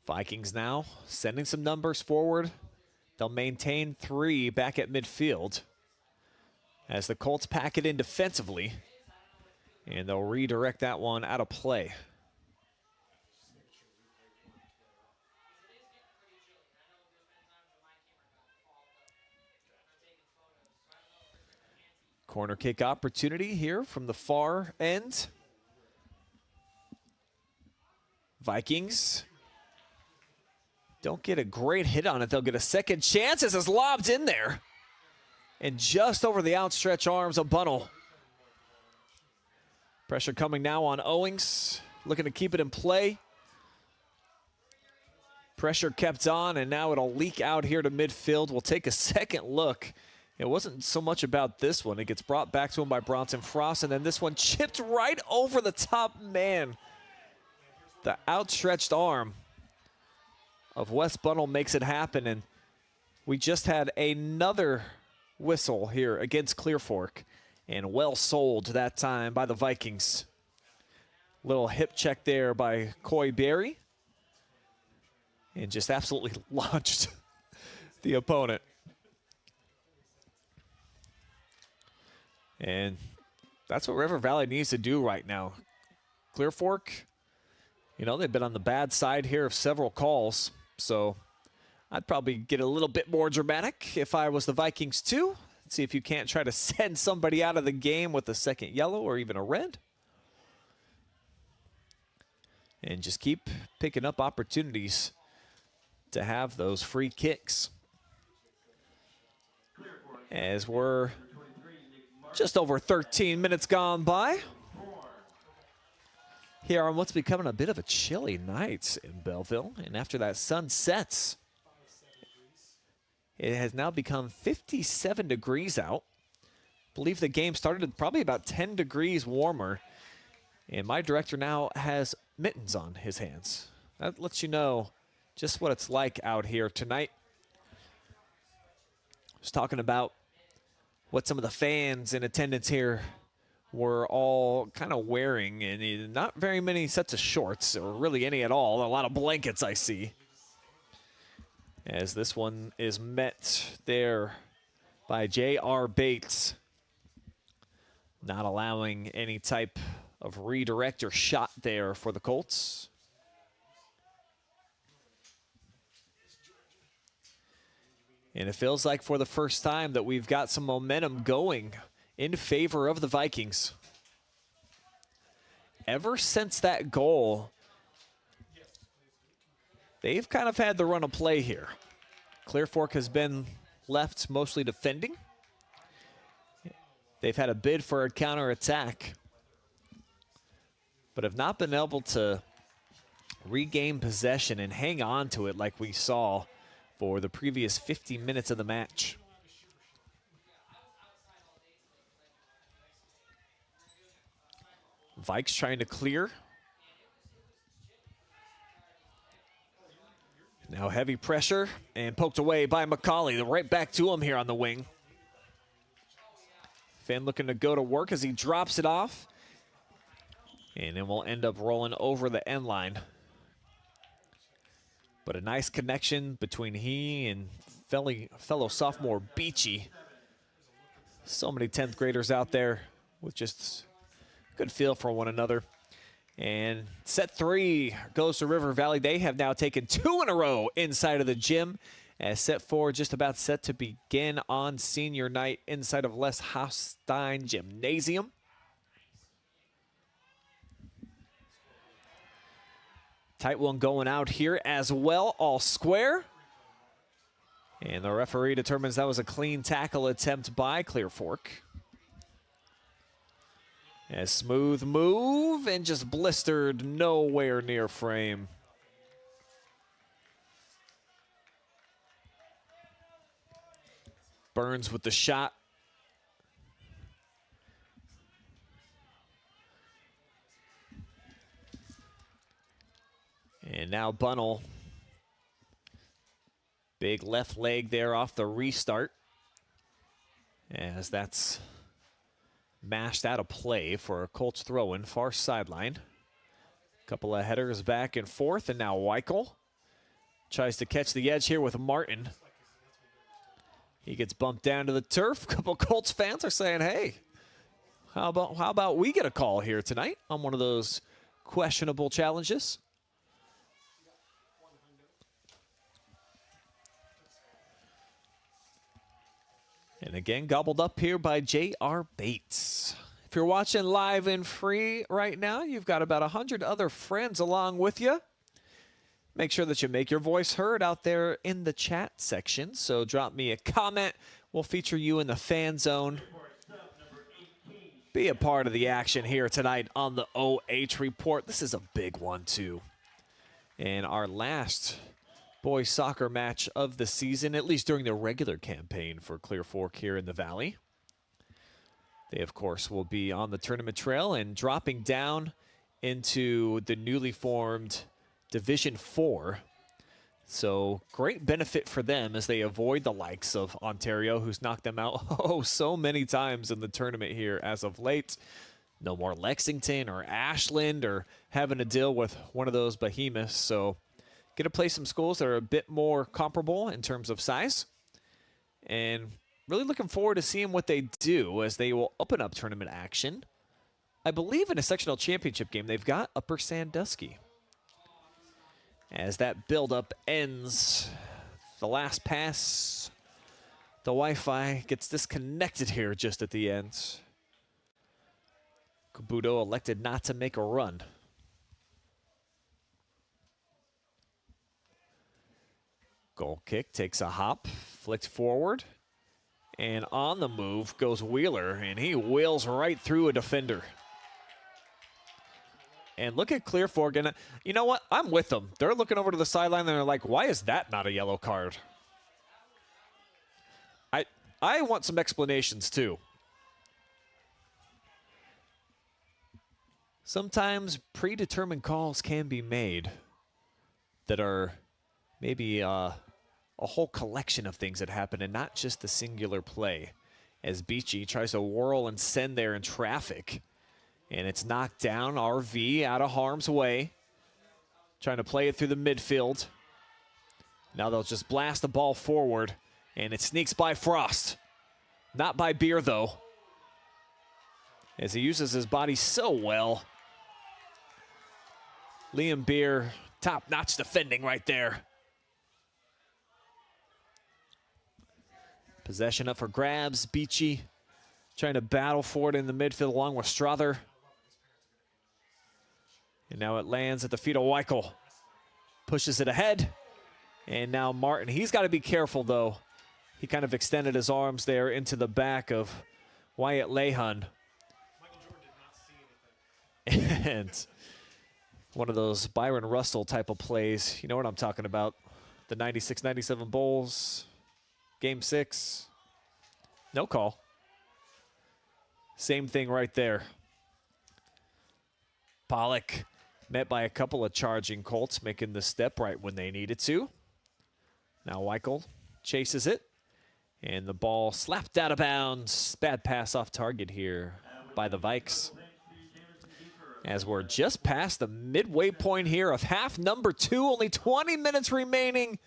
Vikings now sending some numbers forward. They'll maintain 3 back at midfield as the Colts pack it in defensively, and they'll redirect that one out of play. Corner kick opportunity here from the far end. Vikings don't get a great hit on it. They'll get a second chance as it's lobbed in there. And just over the outstretched arms of Bunnell. Pressure coming now on Owings, looking to keep it in play. Pressure kept on, and now it'll leak out here to midfield. We'll take a second look. It wasn't so much about this one. It gets brought back to him by Bronson Frost, and then this one chipped right over the top man. The outstretched arm of Wes Bunnell makes it happen, and we just had another whistle here against Clear Fork, and well sold that time by the Vikings. Little hip check there by Coy Berry, and just absolutely launched the opponent. And that's what River Valley needs to do right now. Clear Fork, you know, they've been on the bad side here of several calls, so I'd probably get a little bit more dramatic if I was the Vikings too. See if you can't try to send somebody out of the game with a second yellow or even a red. And just keep picking up opportunities to have those free kicks. As we're just over 13 minutes gone by here on what's becoming a bit of a chilly night in Bellville. And after that sun sets, it has now become 57 degrees out. I believe the game started probably about 10 degrees warmer. And my director now has mittens on his hands. That lets you know just what it's like out here tonight. I was talking about what some of the fans in attendance here were all kind of wearing, and not very many sets of shorts, or really any at all. A lot of blankets I see. As this one is met there by J.R. Bates. Not allowing any type of redirect or shot there for the Colts. And it feels like for the first time that we've got some momentum going in favor of the Vikings. Ever since that goal, they've kind of had the run of play here. Clear Fork has been left mostly defending. They've had a bid for a counterattack, but have not been able to regain possession and hang on to it like we saw for the previous 50 minutes of the match. Vikes trying to clear. Now heavy pressure and poked away by McCauley. Right back to him here on the wing. Finn looking to go to work as he drops it off. And then we'll end up rolling over the end line. But a nice connection between he and fellow sophomore Beachy. So many 10th graders out there with just good feel for one another. And set 3 goes to River Valley. They have now taken 2 in a row inside of the gym. As set 4 just about set to begin on senior night inside of Les Hausstein Gymnasium. Tight one going out here as well, all square. And the referee determines that was a clean tackle attempt by Clear Fork. A smooth move and just blistered nowhere near frame. Burns with the shot. And now Bunnell. Big left leg there off the restart. As that's mashed out of play for a Colts throw-in, far sideline. Couple of headers back and forth, and now Weikle tries to catch the edge here with Martin. He gets bumped down to the turf. A couple Colts fans are saying, hey, how about we get a call here tonight on one of those questionable challenges? And again, gobbled up here by J.R. Bates. If you're watching live and free right now, you've got about 100 other friends along with you. Make sure that you make your voice heard out there in the chat section. So drop me a comment. We'll feature you in the fan zone. Be a part of the action here tonight on the OH Report. This is a big one, too. And our last boys soccer match of the season, at least during the regular campaign for Clear Fork here in the Valley. They, of course, will be on the tournament trail and dropping down into the newly formed Division 4. So great benefit for them as they avoid the likes of Ontario, who's knocked them out so many times in the tournament here as of late. No more Lexington or Ashland or having to deal with one of those behemoths. So get to play some schools that are a bit more comparable in terms of size. And really looking forward to seeing what they do as they will open up tournament action. I believe in a sectional championship game, they've got Upper Sandusky. As that buildup ends, the last pass, the Wi-Fi gets disconnected here just at the end. Kabuto elected not to make a run. Goal kick takes a hop, flicked forward, and on the move goes Wheeler, and he wheels right through a defender. And look at Clear Fork, and you know what? I'm with them. They're looking over to the sideline, and they're like, why is that not a yellow card? I want some explanations, too. Sometimes predetermined calls can be made that are maybe a whole collection of things that happen and not just the singular play. As Beachy tries to whirl and send there in traffic. And it's knocked down, RV out of harm's way. Trying to play it through the midfield. Now they'll just blast the ball forward, and it sneaks by Frost. Not by Beer, though. As he uses his body so well. Liam Beer, top-notch defending right there. Possession up for grabs. Beachy trying to battle for it in the midfield along with Strother. And now it lands at the feet of Weikle. Pushes it ahead. And now Martin. He's got to be careful, though. He kind of extended his arms there into the back of Wyatt Lehun. And one of those Byron Russell type of plays. You know what I'm talking about. The 96-97 Bulls. Game 6. No call. Same thing right there. Pollock met by a couple of charging Colts, making the step right when they needed to. Now Weikle chases it. And the ball slapped out of bounds. Bad pass off target here by the Vikes. As we're just past the midway point here of half number 2. Only 20 minutes remaining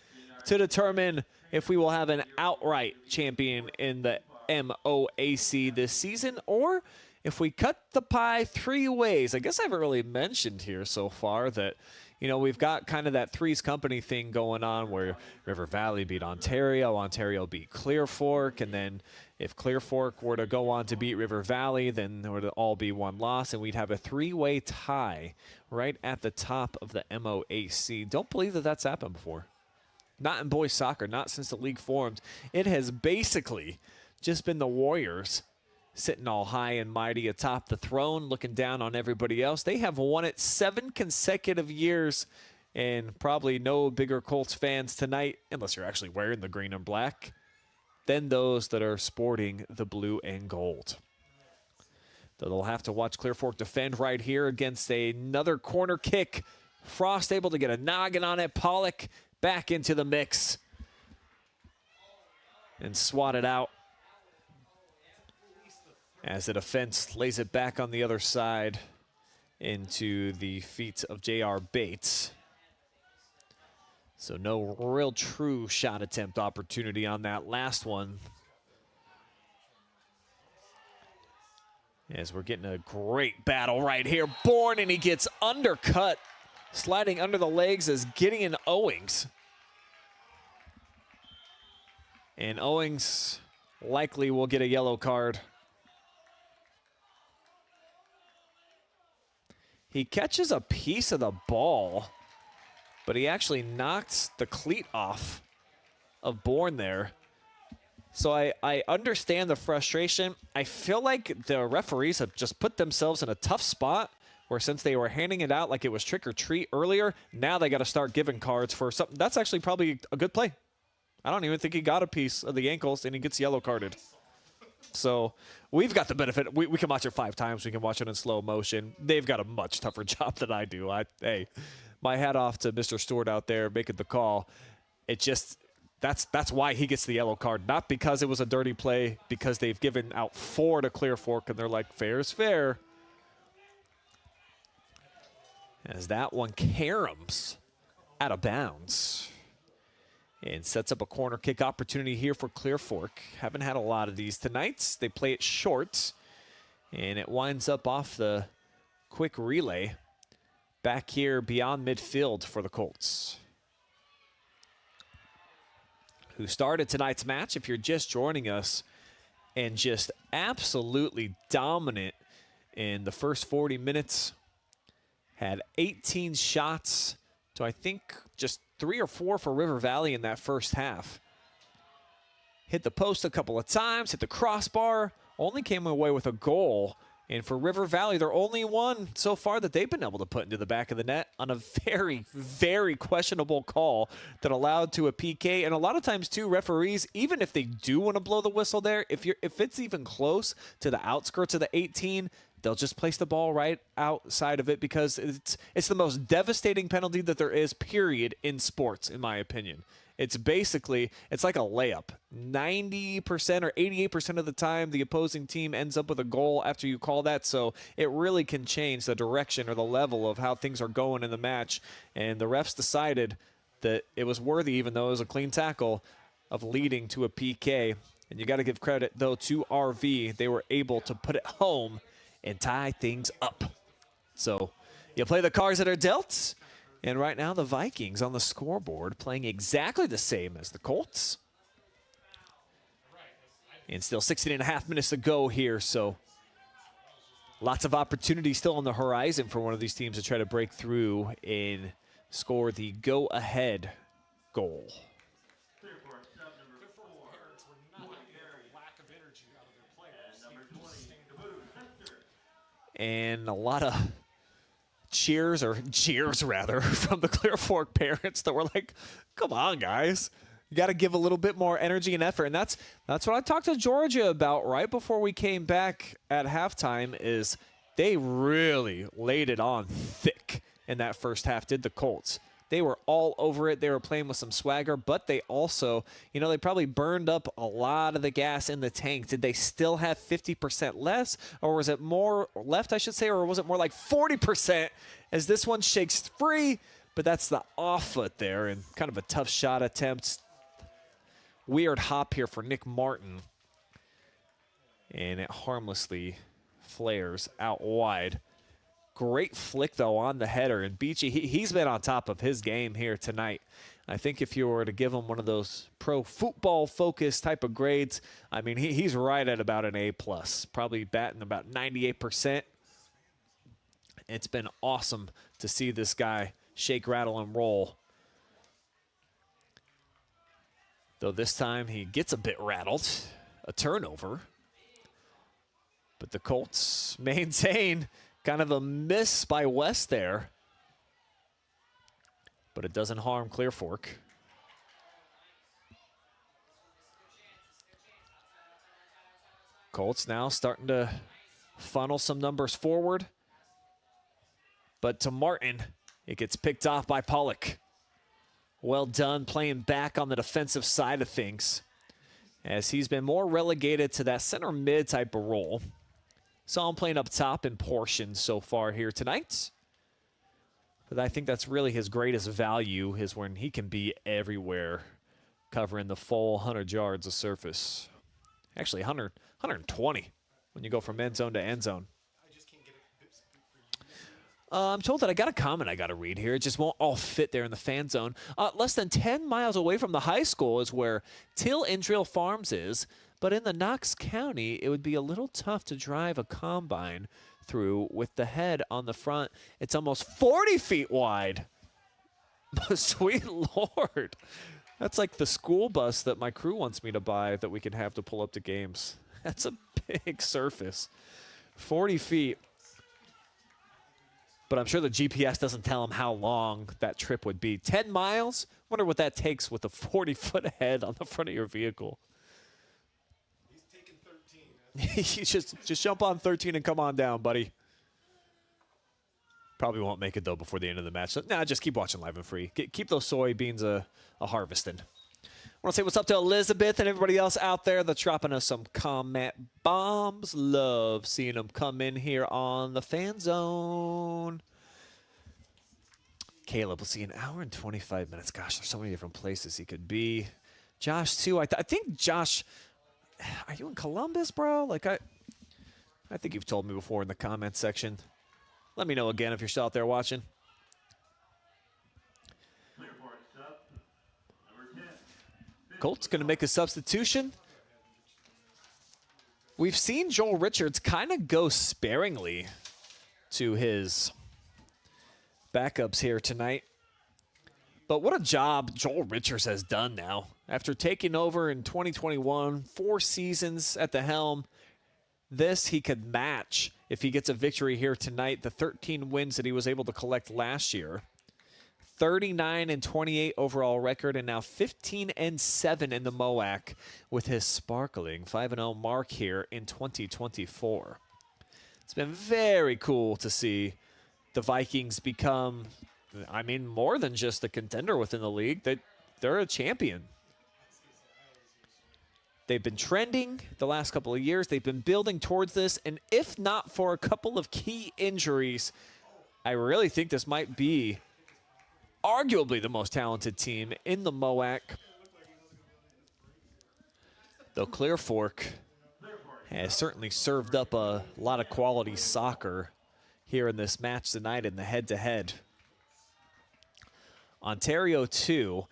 to determine if we will have an outright champion in the MOAC this season, or if we cut the pie 3 ways. I guess I haven't really mentioned here so far that, you know, we've got kind of that Three's Company thing going on where River Valley beat Ontario, Ontario beat Clear Fork, and then if Clear Fork were to go on to beat River Valley, then there would all be one loss, and we'd have a 3-way tie right at the top of the MOAC. Don't believe that that's happened before. Not in boys soccer, not since the league formed. It has basically just been the Warriors sitting all high and mighty atop the throne, looking down on everybody else. They have won it 7 consecutive years, and probably no bigger Colts fans tonight, unless you're actually wearing the green and black, than those that are sporting the blue and gold. They'll have to watch Clear Fork defend right here against another corner kick. Frost able to get a noggin on it. Pollock back into the mix and swat it out as the defense lays it back on the other side into the feet of J.R. Bates. So no real true shot attempt opportunity on that last one. As we're getting a great battle right here. Bourne, and he gets undercut. Sliding under the legs is Gideon Owings. And Owings likely will get a yellow card. He catches a piece of the ball but he actually knocked the cleat off of Bourne there. So I understand the frustration. I feel like the referees have just put themselves in a tough spot where since they were handing it out like it was trick or treat earlier, now they got to start giving cards for something. That's actually probably a good play. I don't even think he got a piece of the ankles, and he gets yellow carded. So we've got the benefit. We can watch it 5 times. We can watch it in slow motion. They've got a much tougher job than I do. Hey, my hat off to Mr. Stewart out there making the call. It just that's why he gets the yellow card, not because it was a dirty play, because they've given out 4 to Clear Fork, and they're like, fair is fair. As that one caroms out of bounds. And sets up a corner kick opportunity here for Clear Fork. Haven't had a lot of these tonight. They play it short, and it winds up off the quick relay back here beyond midfield for the Colts, who started tonight's match, if you're just joining us, and just absolutely dominant in the first 40 minutes. Had 18 shots to, I think, just 3 or 4 for River Valley in that first half. Hit the post a couple of times, hit the crossbar, only came away with a goal. And for River Valley, they're only one so far that they've been able to put into the back of the net on a very, very questionable call that allowed to a PK. And a lot of times, too, referees, even if they do want to blow the whistle there, if it's even close to the outskirts of the 18, they'll just place the ball right outside of it, because it's the most devastating penalty that there is, period, in sports, in my opinion. It's basically, it's like a layup. 90% or 88% of the time, the opposing team ends up with a goal after you call that, so it really can change the direction or the level of how things are going in the match. And the refs decided that it was worthy, even though it was a clean tackle, of leading to a PK. And you got to give credit, though, to RV. They were able to put it home and tie things up. So you play the cards that are dealt. And right now the Vikings on the scoreboard playing exactly the same as the Colts. And still 16.5 minutes to go here, so lots of opportunity still on the horizon for one of these teams to try to break through and score the go-ahead goal. And a lot of cheers rather from the Clear Fork parents that were like, come on, guys, you got to give a little bit more energy and effort. And that's what I talked to Georgia about right before we came back at halftime, is they really laid it on thick in that first half, did the Colts. They were all over it. They were playing with some swagger, but they also, they probably burned up a lot of the gas in the tank. Did they still have 50% less, or was it more left, I should say, or was it more like 40% as this one shakes free? But that's the off foot there, and kind of a tough shot attempt. Weird hop here for Nick Martin. And it harmlessly flares out wide. Great flick, though, on the header. And Beachy, he's been on top of his game here tonight. I think if you were to give him one of those pro football-focused type of grades, I mean, he's right at about an A+. Probably batting about 98%. It's been awesome to see this guy shake, rattle, and roll. Though this time he gets a bit rattled. A turnover. But the Colts maintain. Kind of a miss by West there. But it doesn't harm Clear Fork. Colts now starting to funnel some numbers forward. But to Martin, it gets picked off by Pollock. Well done playing back on the defensive side of things, as he's been more relegated to that center mid type of role. Saw him playing up top in portions so far here tonight. But I think that's really his greatest value, is when he can be everywhere, covering the full 100 yards of surface. Actually, 120 when you go from end zone to end zone. I'm told that I got a comment I got to read here. It just won't all fit there in the fan zone. Less than 10 miles away from the high school is where Till and Drill Farms is. But in the Knox County, it would be a little tough to drive a combine through with the head on the front. It's almost 40 feet wide. Sweet Lord. That's like the school bus that my crew wants me to buy that we can have to pull up to games. That's a big surface. 40 feet. But I'm sure the GPS doesn't tell him how long that trip would be. 10 miles? Wonder what that takes with a 40-foot head on the front of your vehicle. He's taking 13. just jump on 13 and come on down, buddy. Probably won't make it, though, before the end of the match. So, nah, just keep watching live and free. Keep those soybeans a harvesting. I want to say what's up to Elizabeth and everybody else out there that's dropping us some comment bombs. Love seeing them come in here on the fan zone. Caleb, we'll see an hour and 25 minutes. Gosh, there's so many different places he could be. Josh, too. I think, Josh, are you in Columbus, bro? Like, I think you've told me before in the comment section. Let me know again if you're still out there watching. Colts going to make a substitution. We've seen Joel Richards kind of go sparingly to his backups here tonight. But what a job Joel Richards has done now. After taking over in 2021, 4 seasons at the helm, this he could match if he gets a victory here tonight, the 13 wins that he was able to collect last year. 39-28 overall record, and now 15-7 in the MOAC with his sparkling 5-0 mark here in 2024. It's been very cool to see the Vikings become, I mean, more than just a contender within the league. They're a champion. They've been trending the last couple of years. They've been building towards this, and if not for a couple of key injuries, I really think this might be arguably the most talented team in the MOAC. Though Clear Fork has certainly served up a lot of quality soccer here in this match tonight in the head-to-head. Ontario 2,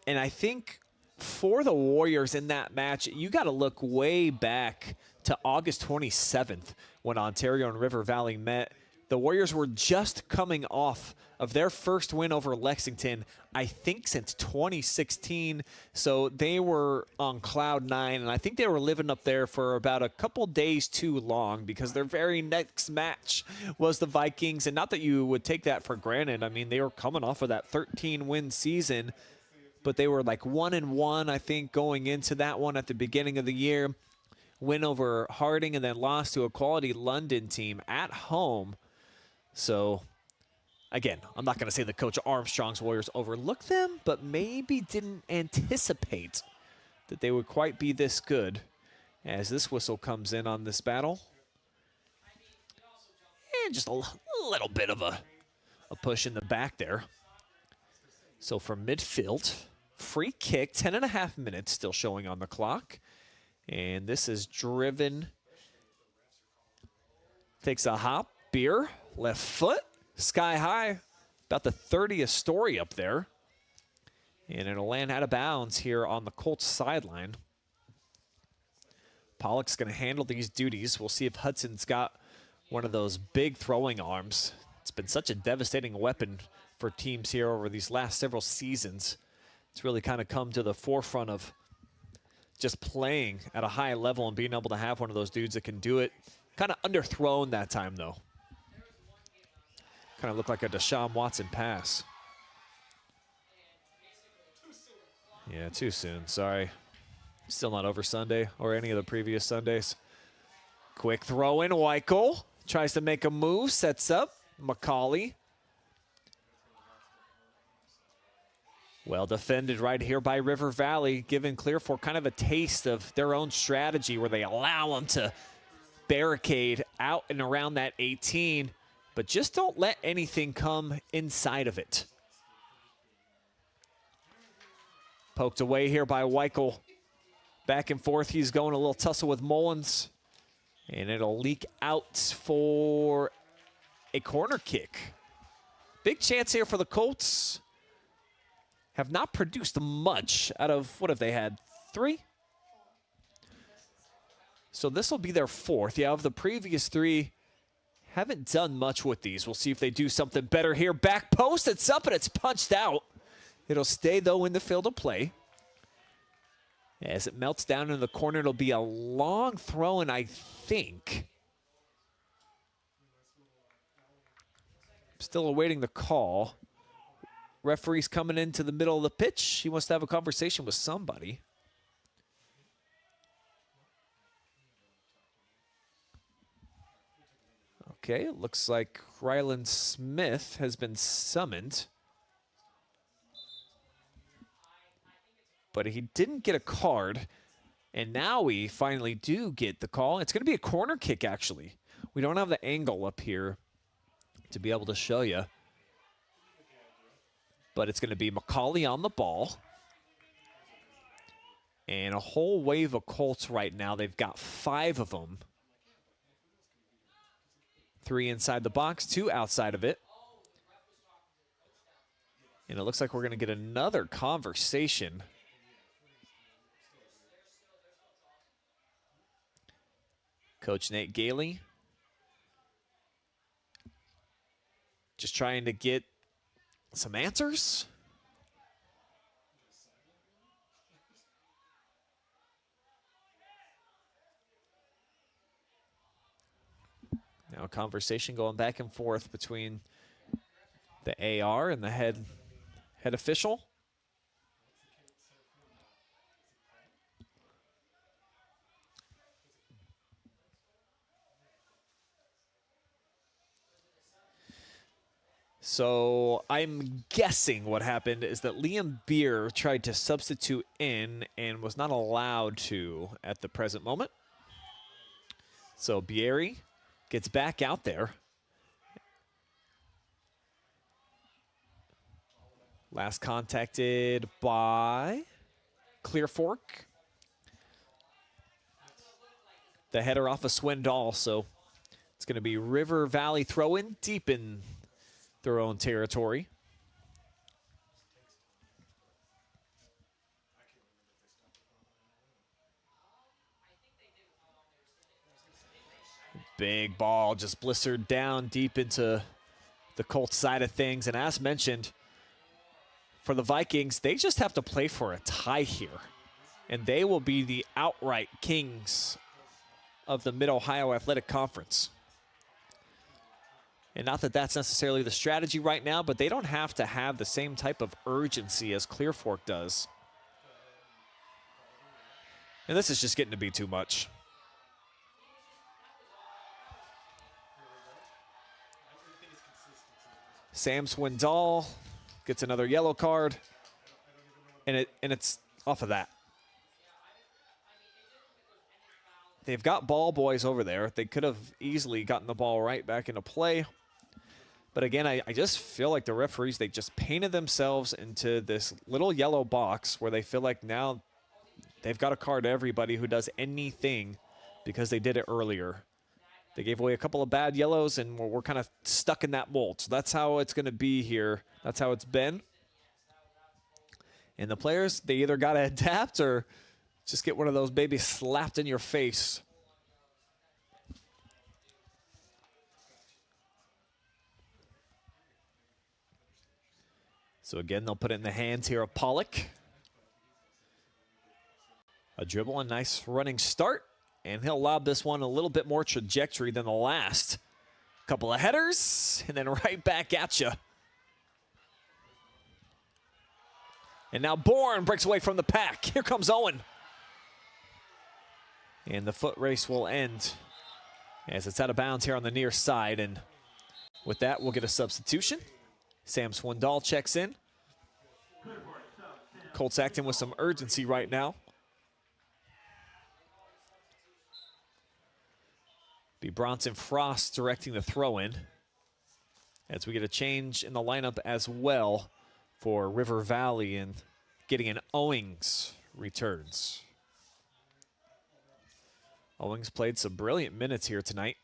and I think for the Warriors in that match, you got to look way back to August 27th when Ontario and River Valley met. The Warriors were just coming off of their first win over Lexington, I think since 2016. So they were on cloud 9, and I think they were living up there for about a couple days too long because their very next match was the Vikings. And not that you would take that for granted. I mean, they were coming off of that 13-win season, but they were like 1-1, I think, going into that one at the beginning of the year. Win over Harding and then lost to a quality London team at home. So, again, I'm not going to say that Coach Armstrong's Warriors overlooked them, but maybe didn't anticipate that they would quite be this good as this whistle comes in on this battle. And just a little bit of a push in the back there. So from midfield, free kick, 10.5 minutes still showing on the clock. And this is driven. Takes a hop, beer, left foot, sky high, about the 30th story up there. And it'll land out of bounds here on the Colts sideline. Pollock's going to handle these duties. We'll see if Hudson's got one of those big throwing arms. It's been such a devastating weapon for teams here over these last several seasons. It's really kind of come to the forefront of just playing at a high level and being able to have one of those dudes that can do it. Kind of underthrown that time, though. Kind of looked like a Deshaun Watson pass. Yeah, too soon. Sorry. Still not over Sunday or any of the previous Sundays. Quick throw in. Weikle tries to make a move. Sets up. McCauley. Well defended right here by River Valley, giving Clear Fork kind of a taste of their own strategy where they allow them to barricade out and around that 18, but just don't let anything come inside of it. Poked away here by Weikle. Back and forth, he's going a little tussle with Mullins, and it'll leak out for a corner kick. Big chance here for the Colts. Have not produced much out of, what have they had, 3? So this will be their 4th. Yeah, of the previous 3, haven't done much with these. We'll see if they do something better here. Back post, it's up and it's punched out. It'll stay, though, in the field of play. As it melts down in the corner, it'll be a long throw, and I think still awaiting the call. Referee's coming into the middle of the pitch. He wants to have a conversation with somebody. Okay, it looks like Ryland Smith has been summoned. But he didn't get a card, and now we finally do get the call. It's going to be a corner kick, actually. We don't have the angle up here to be able to show you. But it's going to be McCauley on the ball. And a whole wave of Colts right now. They've got 5 of them. 3 inside the box, 2 outside of it. And it looks like we're going to get another conversation. Coach Nate Gailey just trying to get some answers. Now a conversation going back and forth between the AR and the head official. So I'm guessing what happened is that Liam Beer tried to substitute in and was not allowed to at the present moment. So Bieri gets back out there. Last contacted by Clear Fork. The header off of Swindoll, so it's going to be River Valley throw-in deep in their own territory. Big ball just blistered down deep into the Colts side of things. And as mentioned, for the Vikings, they just have to play for a tie here. And they will be the outright kings of the Mid-Ohio Athletic Conference. And not that that's necessarily the strategy right now, but they don't have to have the same type of urgency as Clear Fork does. And this is just getting to be too much. Sam Swindoll gets another yellow card, and it's off of that. They've got ball boys over there. They could have easily gotten the ball right back into play. But again, I just feel like the referees, they just painted themselves into this little yellow box where they feel like now they've got to card everybody who does anything because they did it earlier. They gave away a couple of bad yellows, and we're kind of stuck in that mold. So that's how it's going to be here. That's how it's been. And the players, they either got to adapt or just get one of those babies slapped in your face. So again, they'll put it in the hands here of Pollock. A dribble, a nice running start. And he'll lob this one a little bit more trajectory than the last. Couple of headers, and then right back at you. And now Bourne breaks away from the pack. Here comes Owen. And the foot race will end as it's out of bounds here on the near side. And with that, we'll get a substitution. Sam Swindoll checks in. Colts acting with some urgency right now. Be Bronson Frost directing the throw-in as we get a change in the lineup as well for River Valley and getting an Owings returns. Owings played some brilliant minutes here tonight.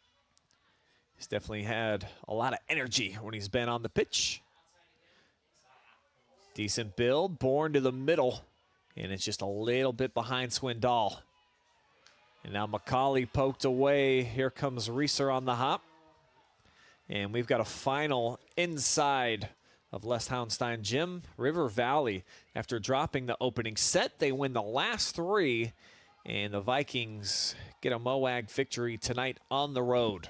He's definitely had a lot of energy when he's been on the pitch. Decent build, Bourne to the middle, and it's just a little bit behind Swindoll. And now McCauley poked away. Here comes Reeser on the hop. And we've got a final inside of Les Houndstein Gym. River Valley, after dropping the opening set, they win the last 3, and the Vikings get a MOAC victory tonight on the road.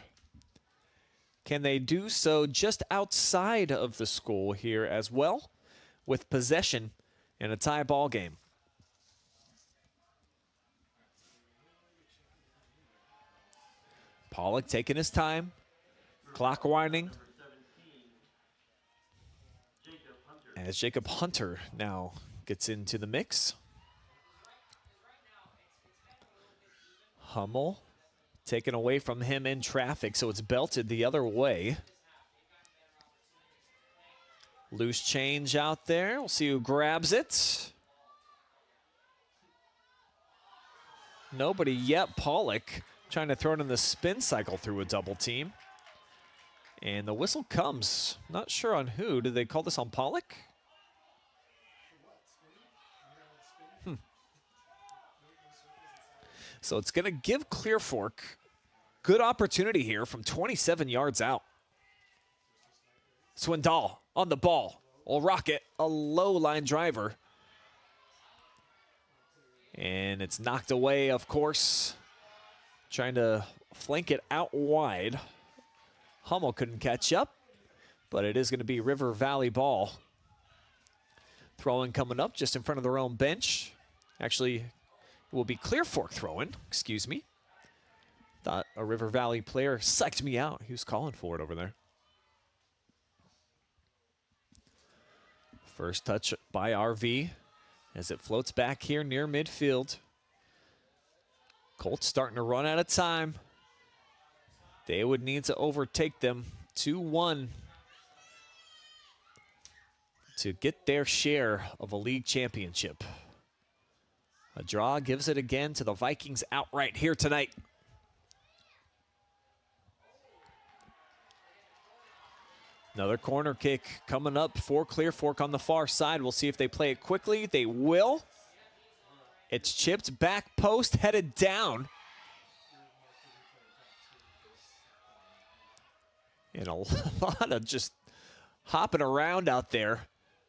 Can they do so just outside of the school here as well, with possession and a tie ball game? Pollock taking his time, clock winding, as Jacob Hunter now gets into the mix. Hummel taken away from him in traffic, so it's belted the other way. Loose change out there. We'll see who grabs it. Nobody yet. Pollock trying to throw it in the spin cycle through a double team. And the whistle comes. Not sure on who. Did they call this on Pollock? So it's going to give Clear Fork good opportunity here from 27 yards out. Swindoll on the ball. Will rock it. A low line driver. And it's knocked away, of course. Trying to flank it out wide. Hummel couldn't catch up, but it is going to be River Valley ball. Throwing coming up just in front of their own bench. Actually, it will be Clear Fork throwing, excuse me. Thought a River Valley player psyched me out. He was calling for it over there. First touch by RV as it floats back here near midfield. Colts starting to run out of time. They would need to overtake them 2-1 to get their share of a league championship. A draw gives it again to the Vikings outright here tonight. Another corner kick coming up for Clear Fork on the far side. We'll see if they play it quickly. They will. It's chipped back post, headed down. And a lot of just hopping around out there.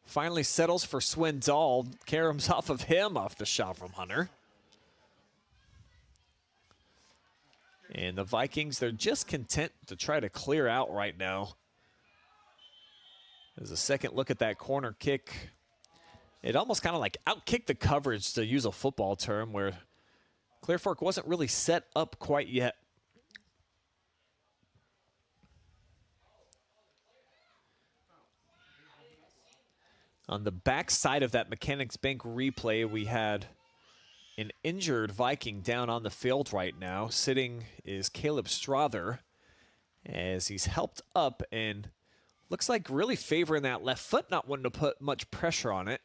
Finally settles for Swindoll. Caroms off of him off the shot from Hunter. And the Vikings, they're just content to try to clear out right now. There's a second look at that corner kick. It almost kind of like outkicked the coverage, to use a football term, where Clear Fork wasn't really set up quite yet. On the back side of that Mechanics Bank replay, we had an injured Viking down on the field right now. Sitting is Caleb Strother, as he's helped up and looks like really favoring that left foot, not wanting to put much pressure on it.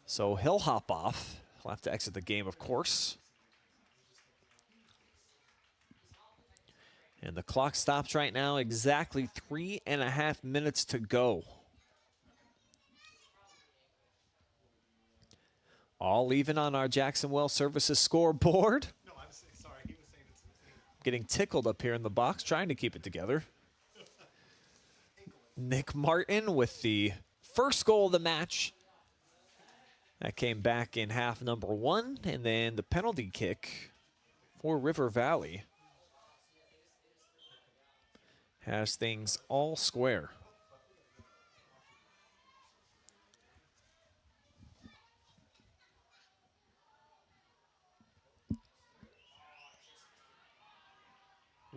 So he'll hop off. He'll have to exit the game, of course. And the clock stops right now. Exactly 3.5 minutes to go. All even on our Jackson Well Services scoreboard. No, I'm sorry. He was saying it's Getting tickled up here in the box, trying to keep it together. Nick Martin with the first goal of the match. That came back in half number 1, and then the penalty kick for River Valley has things all square.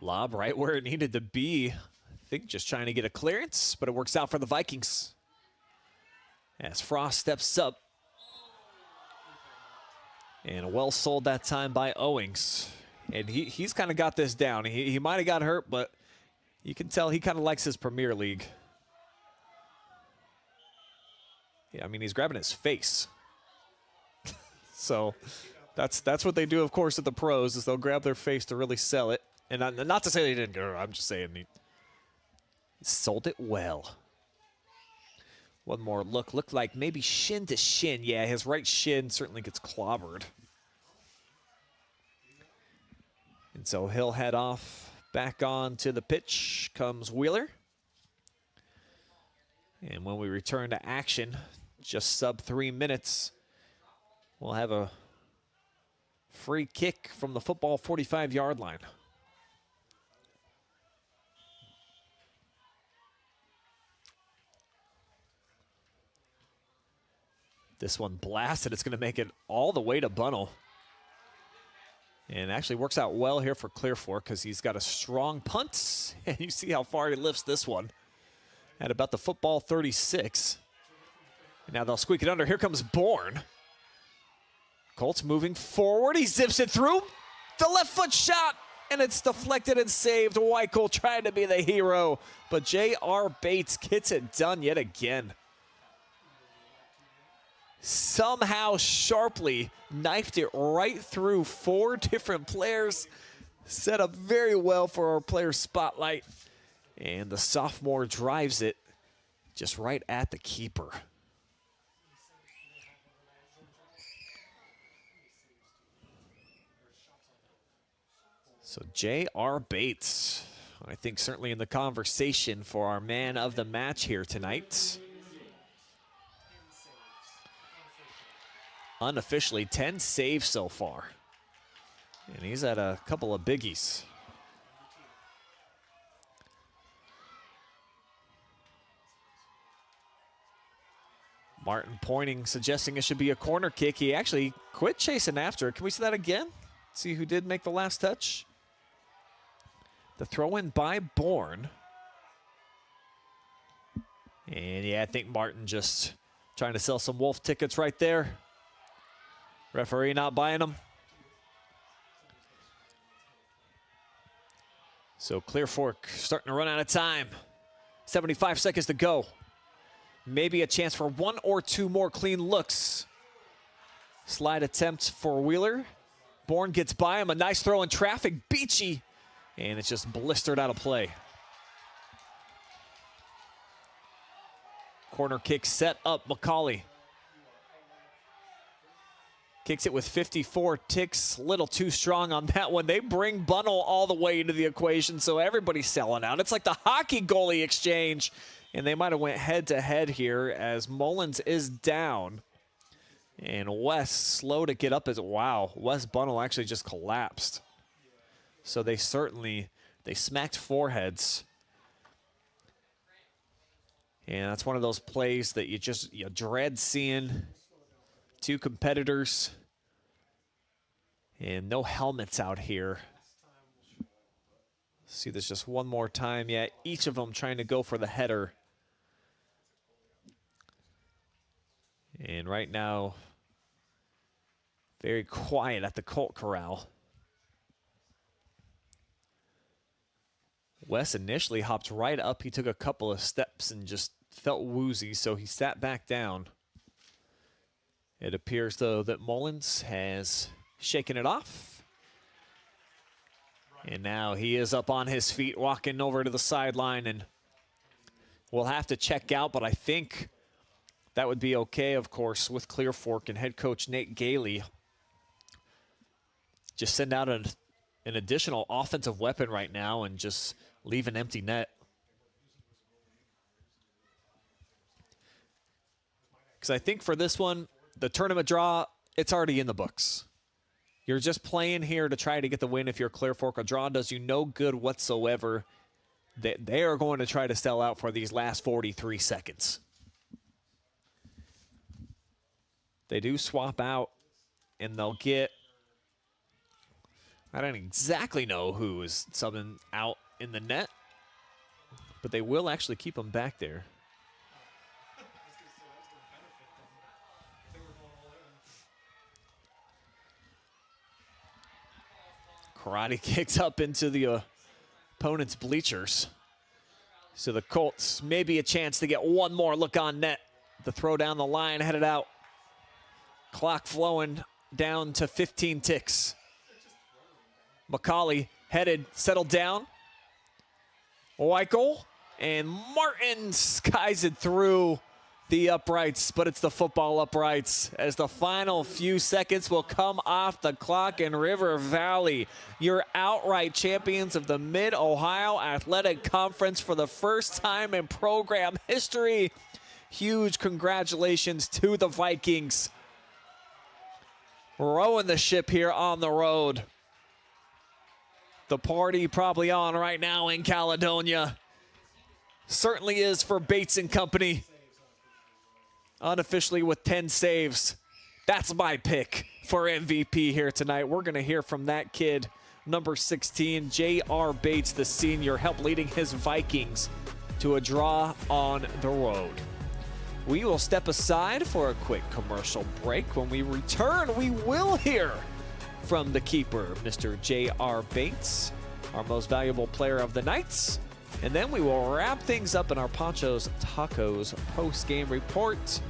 Lob right where it needed to be. I think just trying to get a clearance, but it works out for the Vikings. As Frost steps up. And well sold that time by Owings. And he's kind of got this down. He might have got hurt, but you can tell he kind of likes his Premier League. Yeah, I mean, he's grabbing his face. So that's what they do, of course, at the pros, is they'll grab their face to really sell it. And not to say they didn't, I'm just saying he sold it well. One more look. Looked like maybe shin to shin. Yeah, his right shin certainly gets clobbered. And so he'll head off back on to the pitch. Comes Wheeler. And when we return to action, just sub 3 minutes, we'll have a free kick from the football 45-yard line. This one blasted. It's going to make it all the way to Bunnell. And actually works out well here for Clear Fork because he's got a strong punt. And you see how far he lifts this one at about the football 36. And now they'll squeak it under. Here comes Bourne. Colts moving forward. He zips it through. The left foot shot. And it's deflected and saved. Weikle trying to be the hero. But J.R. Bates gets it done yet again. Somehow sharply knifed it right through 4 different players. Set up very well for our player spotlight. And the sophomore drives it just right at the keeper. So J.R. Bates, I think certainly in the conversation for our man of the match here tonight. Unofficially, 10 saves so far. And he's at a couple of biggies. Martin pointing, suggesting it should be a corner kick. He actually quit chasing after it. Can we see that again? See who did make the last touch? The throw in by Bourne. And yeah, I think Martin just trying to sell some Wolf tickets right there. Referee not buying them. So Clear Fork starting to run out of time. 75 seconds to go. Maybe a chance for 1 or 2 more clean looks. Slide attempt for Wheeler. Bourne gets by him. A nice throw in traffic. Beachy. And it's just blistered out of play. Corner kick set up. McCauley. Kicks it with 54 ticks, a little too strong on that one. They bring Bunnell all the way into the equation, so everybody's selling out. It's like the hockey goalie exchange, and they might have went head-to-head here as Mullins is down. And Wes slow to get up as, wow, Wes Bunnell actually just collapsed. So they smacked foreheads. And that's one of those plays that you dread seeing. 2 competitors. And no helmets out here. See this just one more time. Yeah, each of them trying to go for the header. And right now, very quiet at the Colt Corral. Wes initially hopped right up. He took a couple of steps and just felt woozy, so he sat back down. It appears, though, that Mullins has shaken it off. And now he is up on his feet, walking over to the sideline, and we'll have to check out, but I think that would be okay, of course, with Clear Fork and head coach Nate Gailey. Just send out an additional offensive weapon right now and just leave an empty net. Because I think for this one, the tournament draw, it's already in the books. You're just playing here to try to get the win if you're Clear Fork. A draw does you no good whatsoever. They are going to try to sell out for these last 43 seconds. They do swap out, and they'll get, I don't exactly know who is subbing out in the net, but they will actually keep them back there. Karate kicks up into the opponent's bleachers. So the Colts, maybe a chance to get one more look on net. The throw down the line, headed out. Clock flowing down to 15 ticks. McCauley headed, settled down. Weikle, and Martin skies it through the uprights, but it's the football uprights as the final few seconds will come off the clock in River Valley. Your outright champions of the Mid-Ohio Athletic Conference for the first time in program history. Huge congratulations to the Vikings. Rowing the ship here on the road. The party probably on right now in Caledonia. Certainly is for Bates and Company. Unofficially with 10 saves. That's my pick for MVP here tonight. We're going to hear from that kid, number 16, J.R. Bates, the senior, helped leading his Vikings to a draw on the road. We will step aside for a quick commercial break. When we return, we will hear from the keeper, Mr. J.R. Bates, our most valuable player of the night. And then we will wrap things up in our Panchos Tacos post-game report.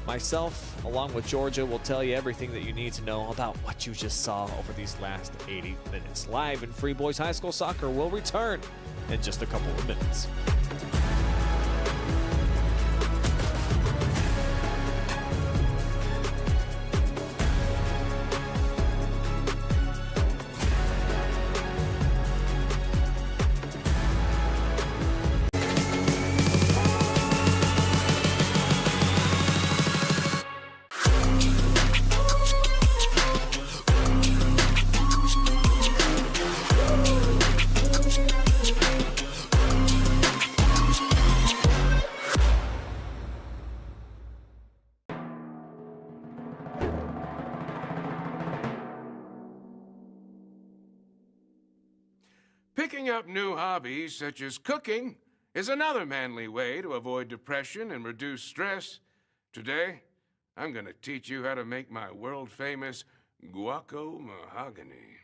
Myself, along with Georgia, will tell you everything that you need to know about what you just saw over these last 80 minutes. Live in Free Boys High School Soccer will return in just a couple of minutes. Picking up new hobbies such as cooking is another manly way to avoid depression and reduce stress. Today, I'm going to teach you how to make my world-famous guaco mahogany.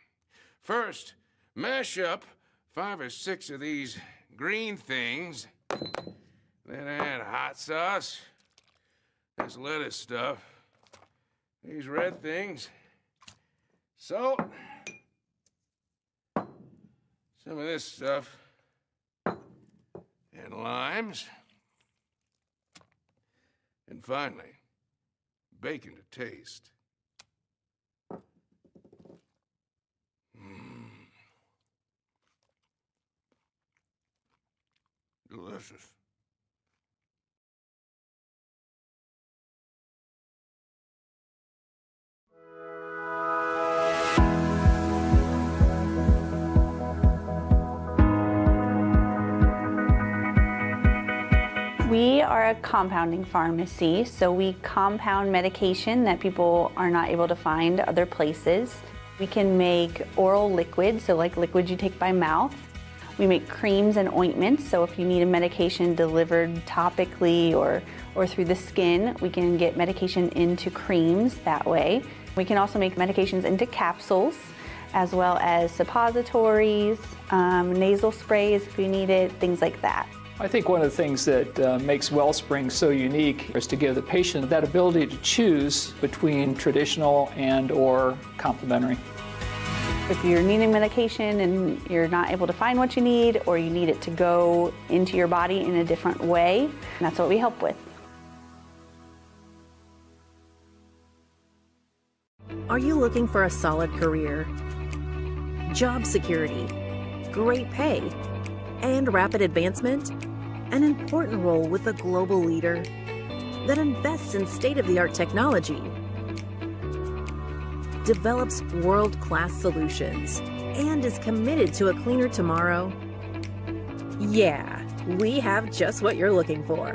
First, mash up 5 or 6 of these green things. Then add hot sauce, this lettuce stuff, these red things, salt, some of this stuff, and limes. And finally, bacon to taste. Delicious. We are a compounding pharmacy, so we compound medication that people are not able to find other places. We can make oral liquids, so like liquids you take by mouth. We make creams and ointments, so if you need a medication delivered topically or through the skin, we can get medication into creams that way. We can also make medications into capsules, as well as suppositories, nasal sprays if you need it, things like that. I think one of the things that makes Wellspring so unique is to give the patient that ability to choose between traditional and or complementary. If you're needing medication and you're not able to find what you need, or you need it to go into your body in a different way, that's what we help with. Are you looking for a solid career, job security, great pay, and rapid advancement? An important role with a global leader that invests in state-of-the-art technology, develops world-class solutions, and is committed to a cleaner tomorrow? Yeah, we have just what you're looking for.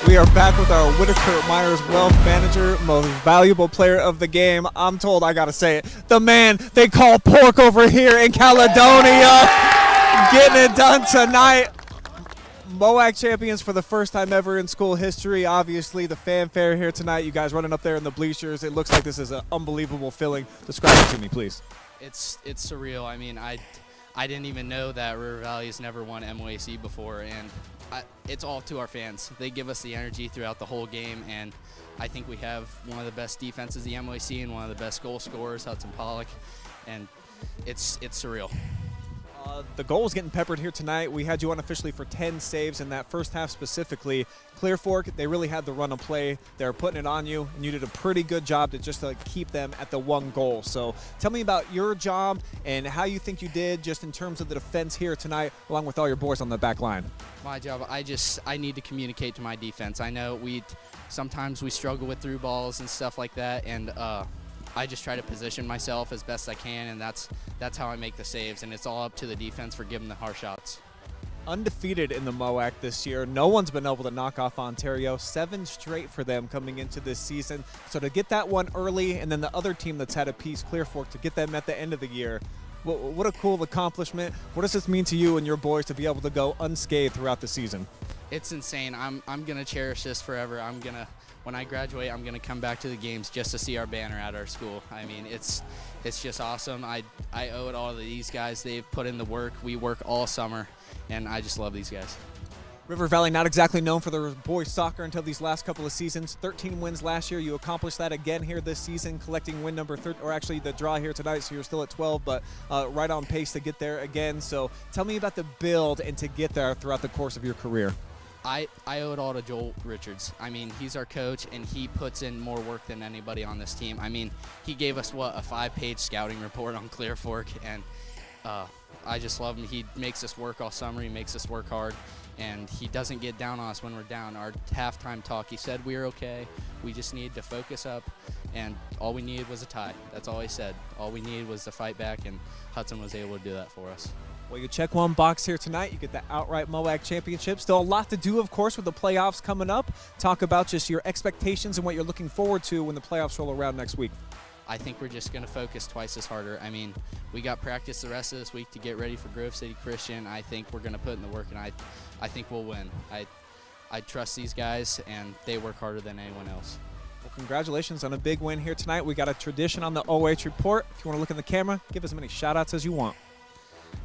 We are back with our Whitaker Myers Wealth Manager, most valuable player of the game. I'm told I gotta say it. The man they call Pork over here in Caledonia, getting it done tonight. MOAC champions for the first time ever in school history. Obviously, the fanfare here tonight. You guys running up there in the bleachers. It looks like this is an unbelievable feeling. Describe it to me, please. It's surreal. I mean, I didn't even know that River Valley has never won MOAC before, and it's all to our fans. They give us the energy throughout the whole game, and I think we have one of the best defenses in the MOAC and one of the best goal scorers, Hudson Pollock, and it's surreal. The goals getting peppered here tonight. We had you unofficially for 10 saves in that first half specifically. Clear Fork, they really had the run of play. They were putting it on you, and you did a pretty good job to just keep them at the one goal. So tell me about your job and how you think you did just in terms of the defense here tonight, along with all your boys on the back line. My job, I need to communicate to my defense. I know sometimes we struggle with through balls and stuff like that, and I just try to position myself as best I can, and that's how I make the saves, and it's all up to the defense for giving the hard shots. Undefeated in the MOAC this year. No one's been able to knock off Ontario. 7 straight for them coming into this season. So to get that one early, and then the other team that's had a piece, Clear Fork, to get them at the end of the year, what a cool accomplishment. What does this mean to you and your boys to be able to go unscathed throughout the season? It's insane. I'm going to cherish this forever. When I graduate, I'm going to come back to the games just to see our banner at our school. I mean, it's just awesome. I owe it all to these guys. They've put in the work. We work all summer, and I just love these guys. River Valley not exactly known for their boys soccer until these last couple of seasons. 13 wins last year. You accomplished that again here this season, collecting win number 13, or actually the draw here tonight, so you're still at 12, but right on pace to get there again. So tell me about the build and to get there throughout the course of your career. I owe it all to Joel Richards. I mean, he's our coach, and he puts in more work than anybody on this team. I mean, he gave us, a 5-page scouting report on Clear Fork, and I just love him. He makes us work all summer. He makes us work hard, and he doesn't get down on us when we're down. Our halftime talk, he said we were okay. We just needed to focus up, and all we needed was a tie. That's all he said. All we needed was to fight back, and Hudson was able to do that for us. Well, you check one box here tonight. You get the outright MOAC championship. Still a lot to do, of course, with the playoffs coming up. Talk about just your expectations and what you're looking forward to when the playoffs roll around next week. I think we're just going to focus twice as harder. I mean, we got practice the rest of this week to get ready for Grove City Christian. I think we're going to put in the work, and I think we'll win. I trust these guys, and they work harder than anyone else. Well, congratulations on a big win here tonight. We got a tradition on the OH report. If you want to look in the camera, give as many shout-outs as you want.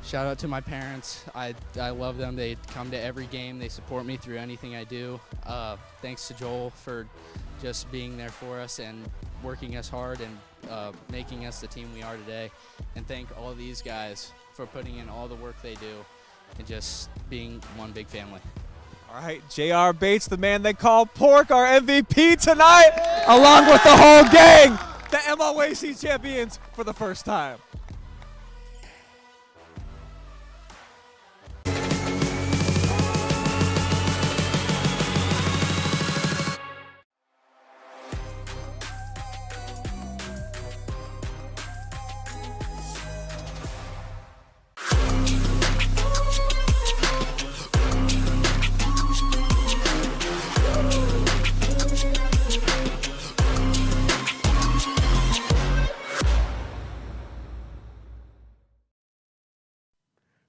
Shout out to my parents. I love them. They come to every game. They support me through anything I do. Thanks to Joel for just being there for us and working us hard and making us the team we are today. And thank all these guys for putting in all the work they do and just being one big family. All right, J.R. Bates, the man they call Pork, our MVP tonight, along with the whole gang, the MOAC champions for the first time.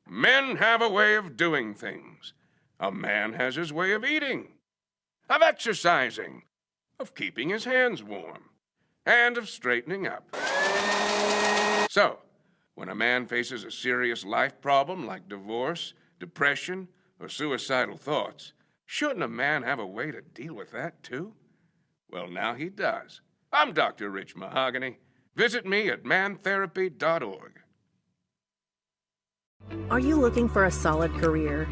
Men have a way of doing things. A man has his way of eating, of exercising, of keeping his hands warm, and of straightening up. So, when a man faces a serious life problem like divorce, depression, or suicidal thoughts, shouldn't a man have a way to deal with that too? Well, now he does. I'm Dr. Rich Mahogany. Visit me at mantherapy.org. Are you looking for a solid career,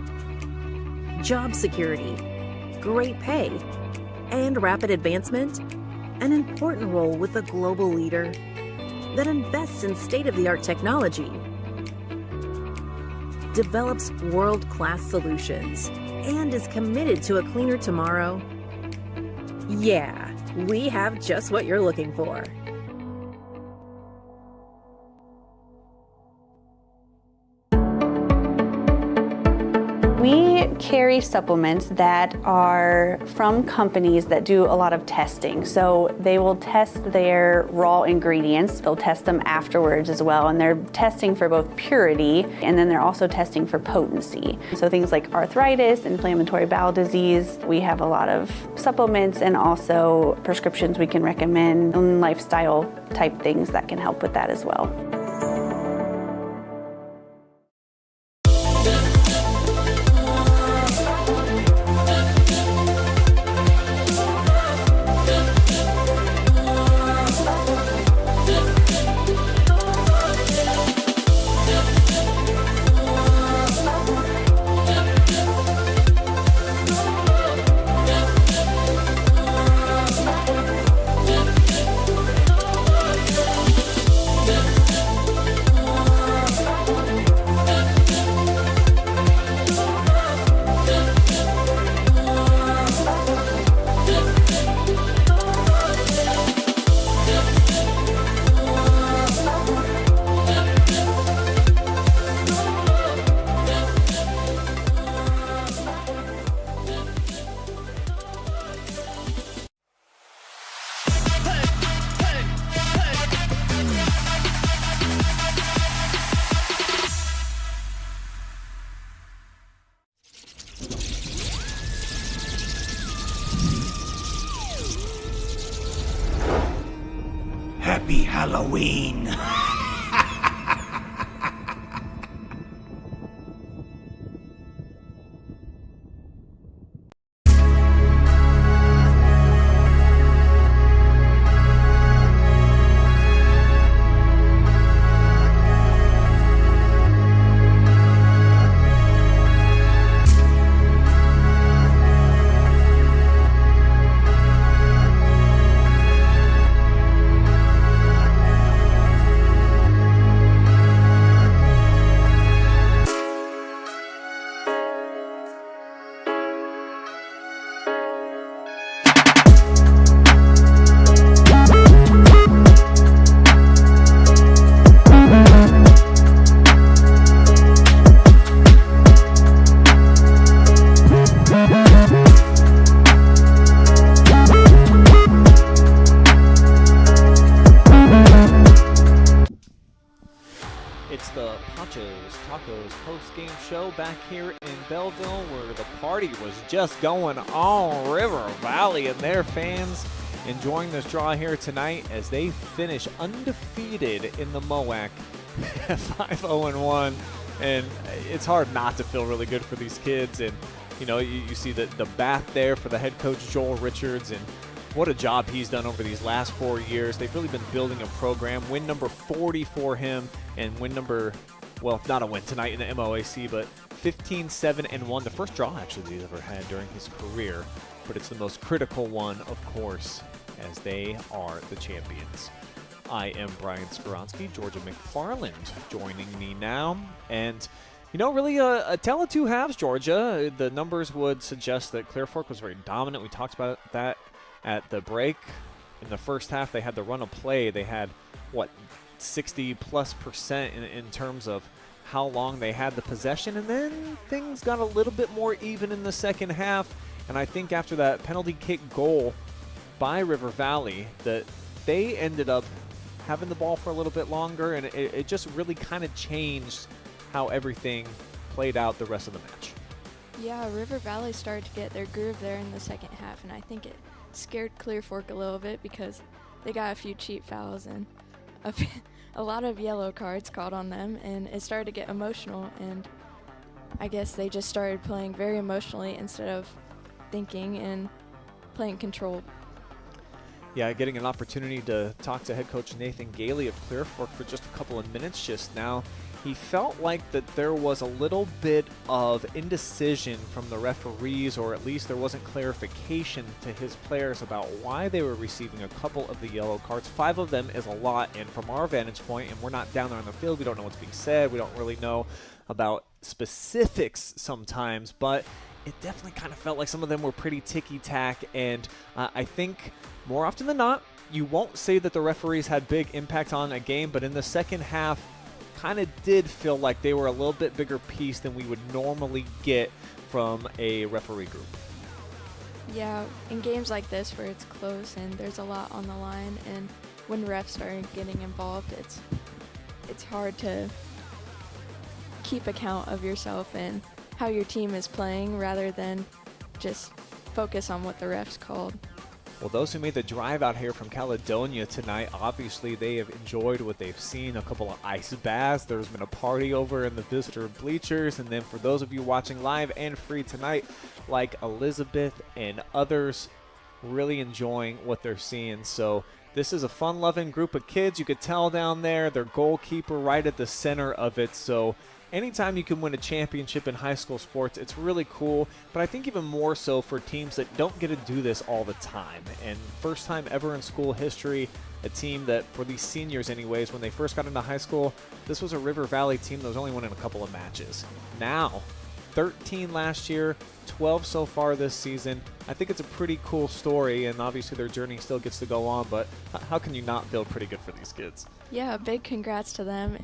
job security, great pay, and rapid advancement? An important role with a global leader that invests in state-of-the-art technology, develops world-class solutions, and is committed to a cleaner tomorrow? Yeah, we have just what you're looking for. We carry supplements that are from companies that do a lot of testing. So they will test their raw ingredients. They'll test them afterwards as well. And they're testing for both purity, and then they're also testing for potency. So things like arthritis, inflammatory bowel disease. We have a lot of supplements and also prescriptions we can recommend, and lifestyle type things that can help with that as well. Happy Halloween! It's the Panchos Tacos post-game show back here in Bellville, where the party was just going on. River Valley and their fans enjoying this draw here tonight as they finish undefeated in the MOAC, 5-0-1. And it's hard not to feel really good for these kids. And, you know, you see the bat there for the head coach, Joel Richards, and what a job he's done over these last 4 years. They've really been building a program. Win number 40 for him, and win number, well, not a win tonight in the MOAC, but 15-7-1. The first draw, actually, he's ever had during his career, but it's the most critical one, of course, as they are the champions. I am Brian Skowronski, Georgia McFarland joining me now, and you know, really a tale of two halves, Georgia. The numbers would suggest that Clear Fork was very dominant. We talked about that at the break. In the first half, they had the run of play. They had, what, 60+% in terms of how long they had the possession. And then things got a little bit more even in the second half. And I think after that penalty kick goal by River Valley, that they ended up having the ball for a little bit longer. And it just really kind of changed how everything played out the rest of the match. Yeah, River Valley started to get their groove there in the second half, and I think it scared Clear Fork a little bit because they got a few cheap fouls and a lot of yellow cards called on them, and it started to get emotional, and I guess they just started playing very emotionally instead of thinking and playing controlled. Yeah, getting an opportunity to talk to head coach Nathan Gailey of Clear Fork for just a couple of minutes just now. He felt like that there was a little bit of indecision from the referees, or at least there wasn't clarification to his players about why they were receiving a couple of the yellow cards. 5 of them is a lot, and from our vantage point, and we're not down there on the field, we don't know what's being said, we don't really know about specifics sometimes, but it definitely kind of felt like some of them were pretty ticky-tack, and I think more often than not, you won't say that the referees had big impact on a game, but in the second half, kind of did feel like they were a little bit bigger piece than we would normally get from a referee group. Yeah, in games like this where it's close and there's a lot on the line, and when refs are getting involved, it's hard to keep account of yourself and how your team is playing rather than just focus on what the refs called. Well, those who made the drive out here from Caledonia tonight, obviously they have enjoyed what they've seen. A couple of ice baths. There's been a party over in the visitor bleachers. And then for those of you watching live and free tonight, like Elizabeth and others, really enjoying what they're seeing. So this is a fun-loving group of kids. You could tell down there, their goalkeeper right at the center of it. So anytime you can win a championship in high school sports, it's really cool, but I think even more so for teams that don't get to do this all the time. And first time ever in school history, a team that, for these seniors anyways, when they first got into high school, this was a River Valley team that was only winning a couple of matches. Now, 13 last year, 12 so far this season. I think it's a pretty cool story, and obviously their journey still gets to go on, but how can you not feel pretty good for these kids? Yeah, big congrats to them.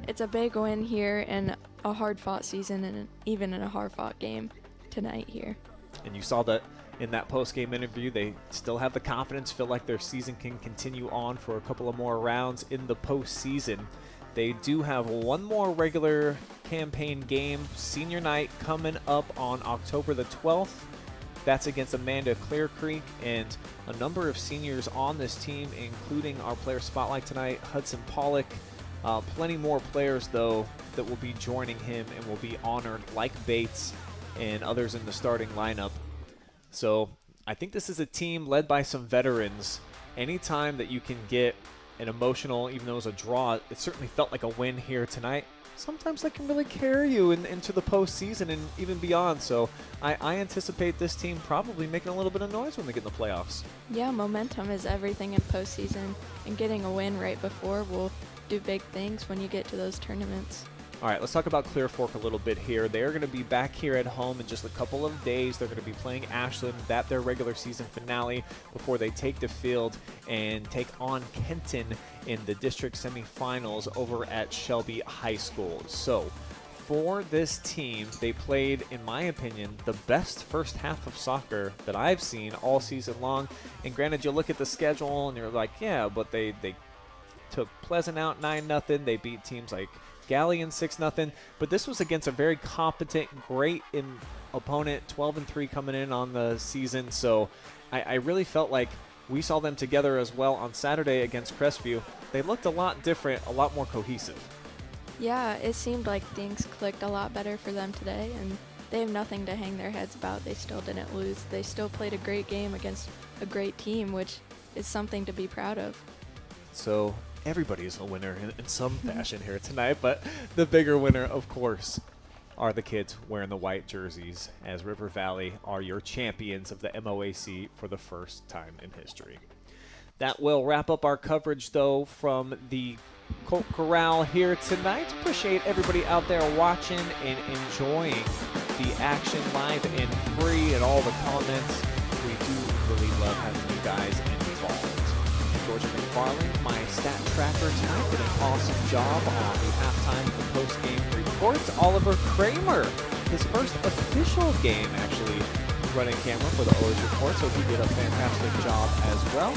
It's a big win here in a hard-fought season and even in a hard-fought game tonight here. And you saw that in that post-game interview, they still have the confidence, feel like their season can continue on for a couple of more rounds in the postseason. They do have one more regular campaign game, senior night, coming up on October the 12th. That's against Amanda Clear Creek, and a number of seniors on this team, including our player spotlight tonight, Hudson Pollock. Plenty more players, though, that will be joining him and will be honored, like Bates and others in the starting lineup. So I think this is a team led by some veterans. Anytime that you can get an emotional, even though it was a draw, it certainly felt like a win here tonight. Sometimes that can really carry you into the postseason and even beyond. So I anticipate this team probably making a little bit of noise when they get in the playoffs. Yeah, momentum is everything in postseason, and getting a win right before will do big things when you get to those tournaments. All right, let's talk about Clear Fork a little bit here. They're going to be back here at home in just a couple of days. They're going to be playing Ashland, that their regular season finale, before they take the field and take on Kenton in the district semifinals over at Shelby High School. So for this team, they played, in my opinion, the best first half of soccer that I've seen all season long. And granted, you look at the schedule and you're like, yeah, but they took Pleasant out 9-0. They beat teams like Galleon 6-0. But this was against a very competent, great opponent, 12-3 coming in on the season. So I really felt like we saw them together as well on Saturday against Crestview. They looked a lot different, a lot more cohesive. Yeah, it seemed like things clicked a lot better for them today, and they have nothing to hang their heads about. They still didn't lose. They still played a great game against a great team, which is something to be proud of. So everybody is a winner in some fashion here tonight, but the bigger winner, of course, are the kids wearing the white jerseys, as River Valley are your champions of the MOAC for the first time in history. That will wrap up our coverage, though, from the Colt Corral here tonight. Appreciate everybody out there watching and enjoying the action live and free and all the comments. We do really love having you guys involved. Georgia McFarland, my stat tracker tonight, did an awesome job on the halftime and the post-game reports. Oliver Kramer, his first official game, actually, running camera for the Oilers report, so he did a fantastic job as well.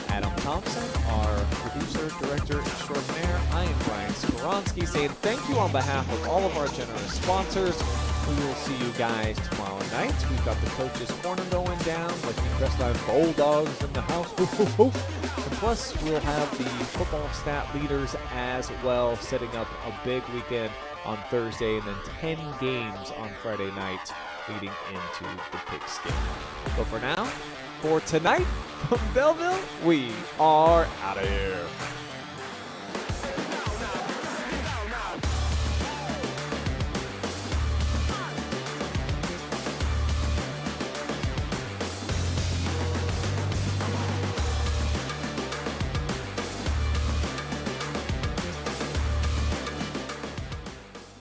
Adam Thompson, our producer, director extraordinaire. I am Brian Skowronski saying thank you on behalf of all of our generous sponsors. We will see you guys tomorrow night. We've got the Coach's Corner going down with the Crestline Bulldogs in the house. And plus, we'll have the football stat leaders as well, setting up a big weekend on Thursday and then 10 games on Friday night leading into the Pigskin. But for now, for tonight from Bellville, we are out of here.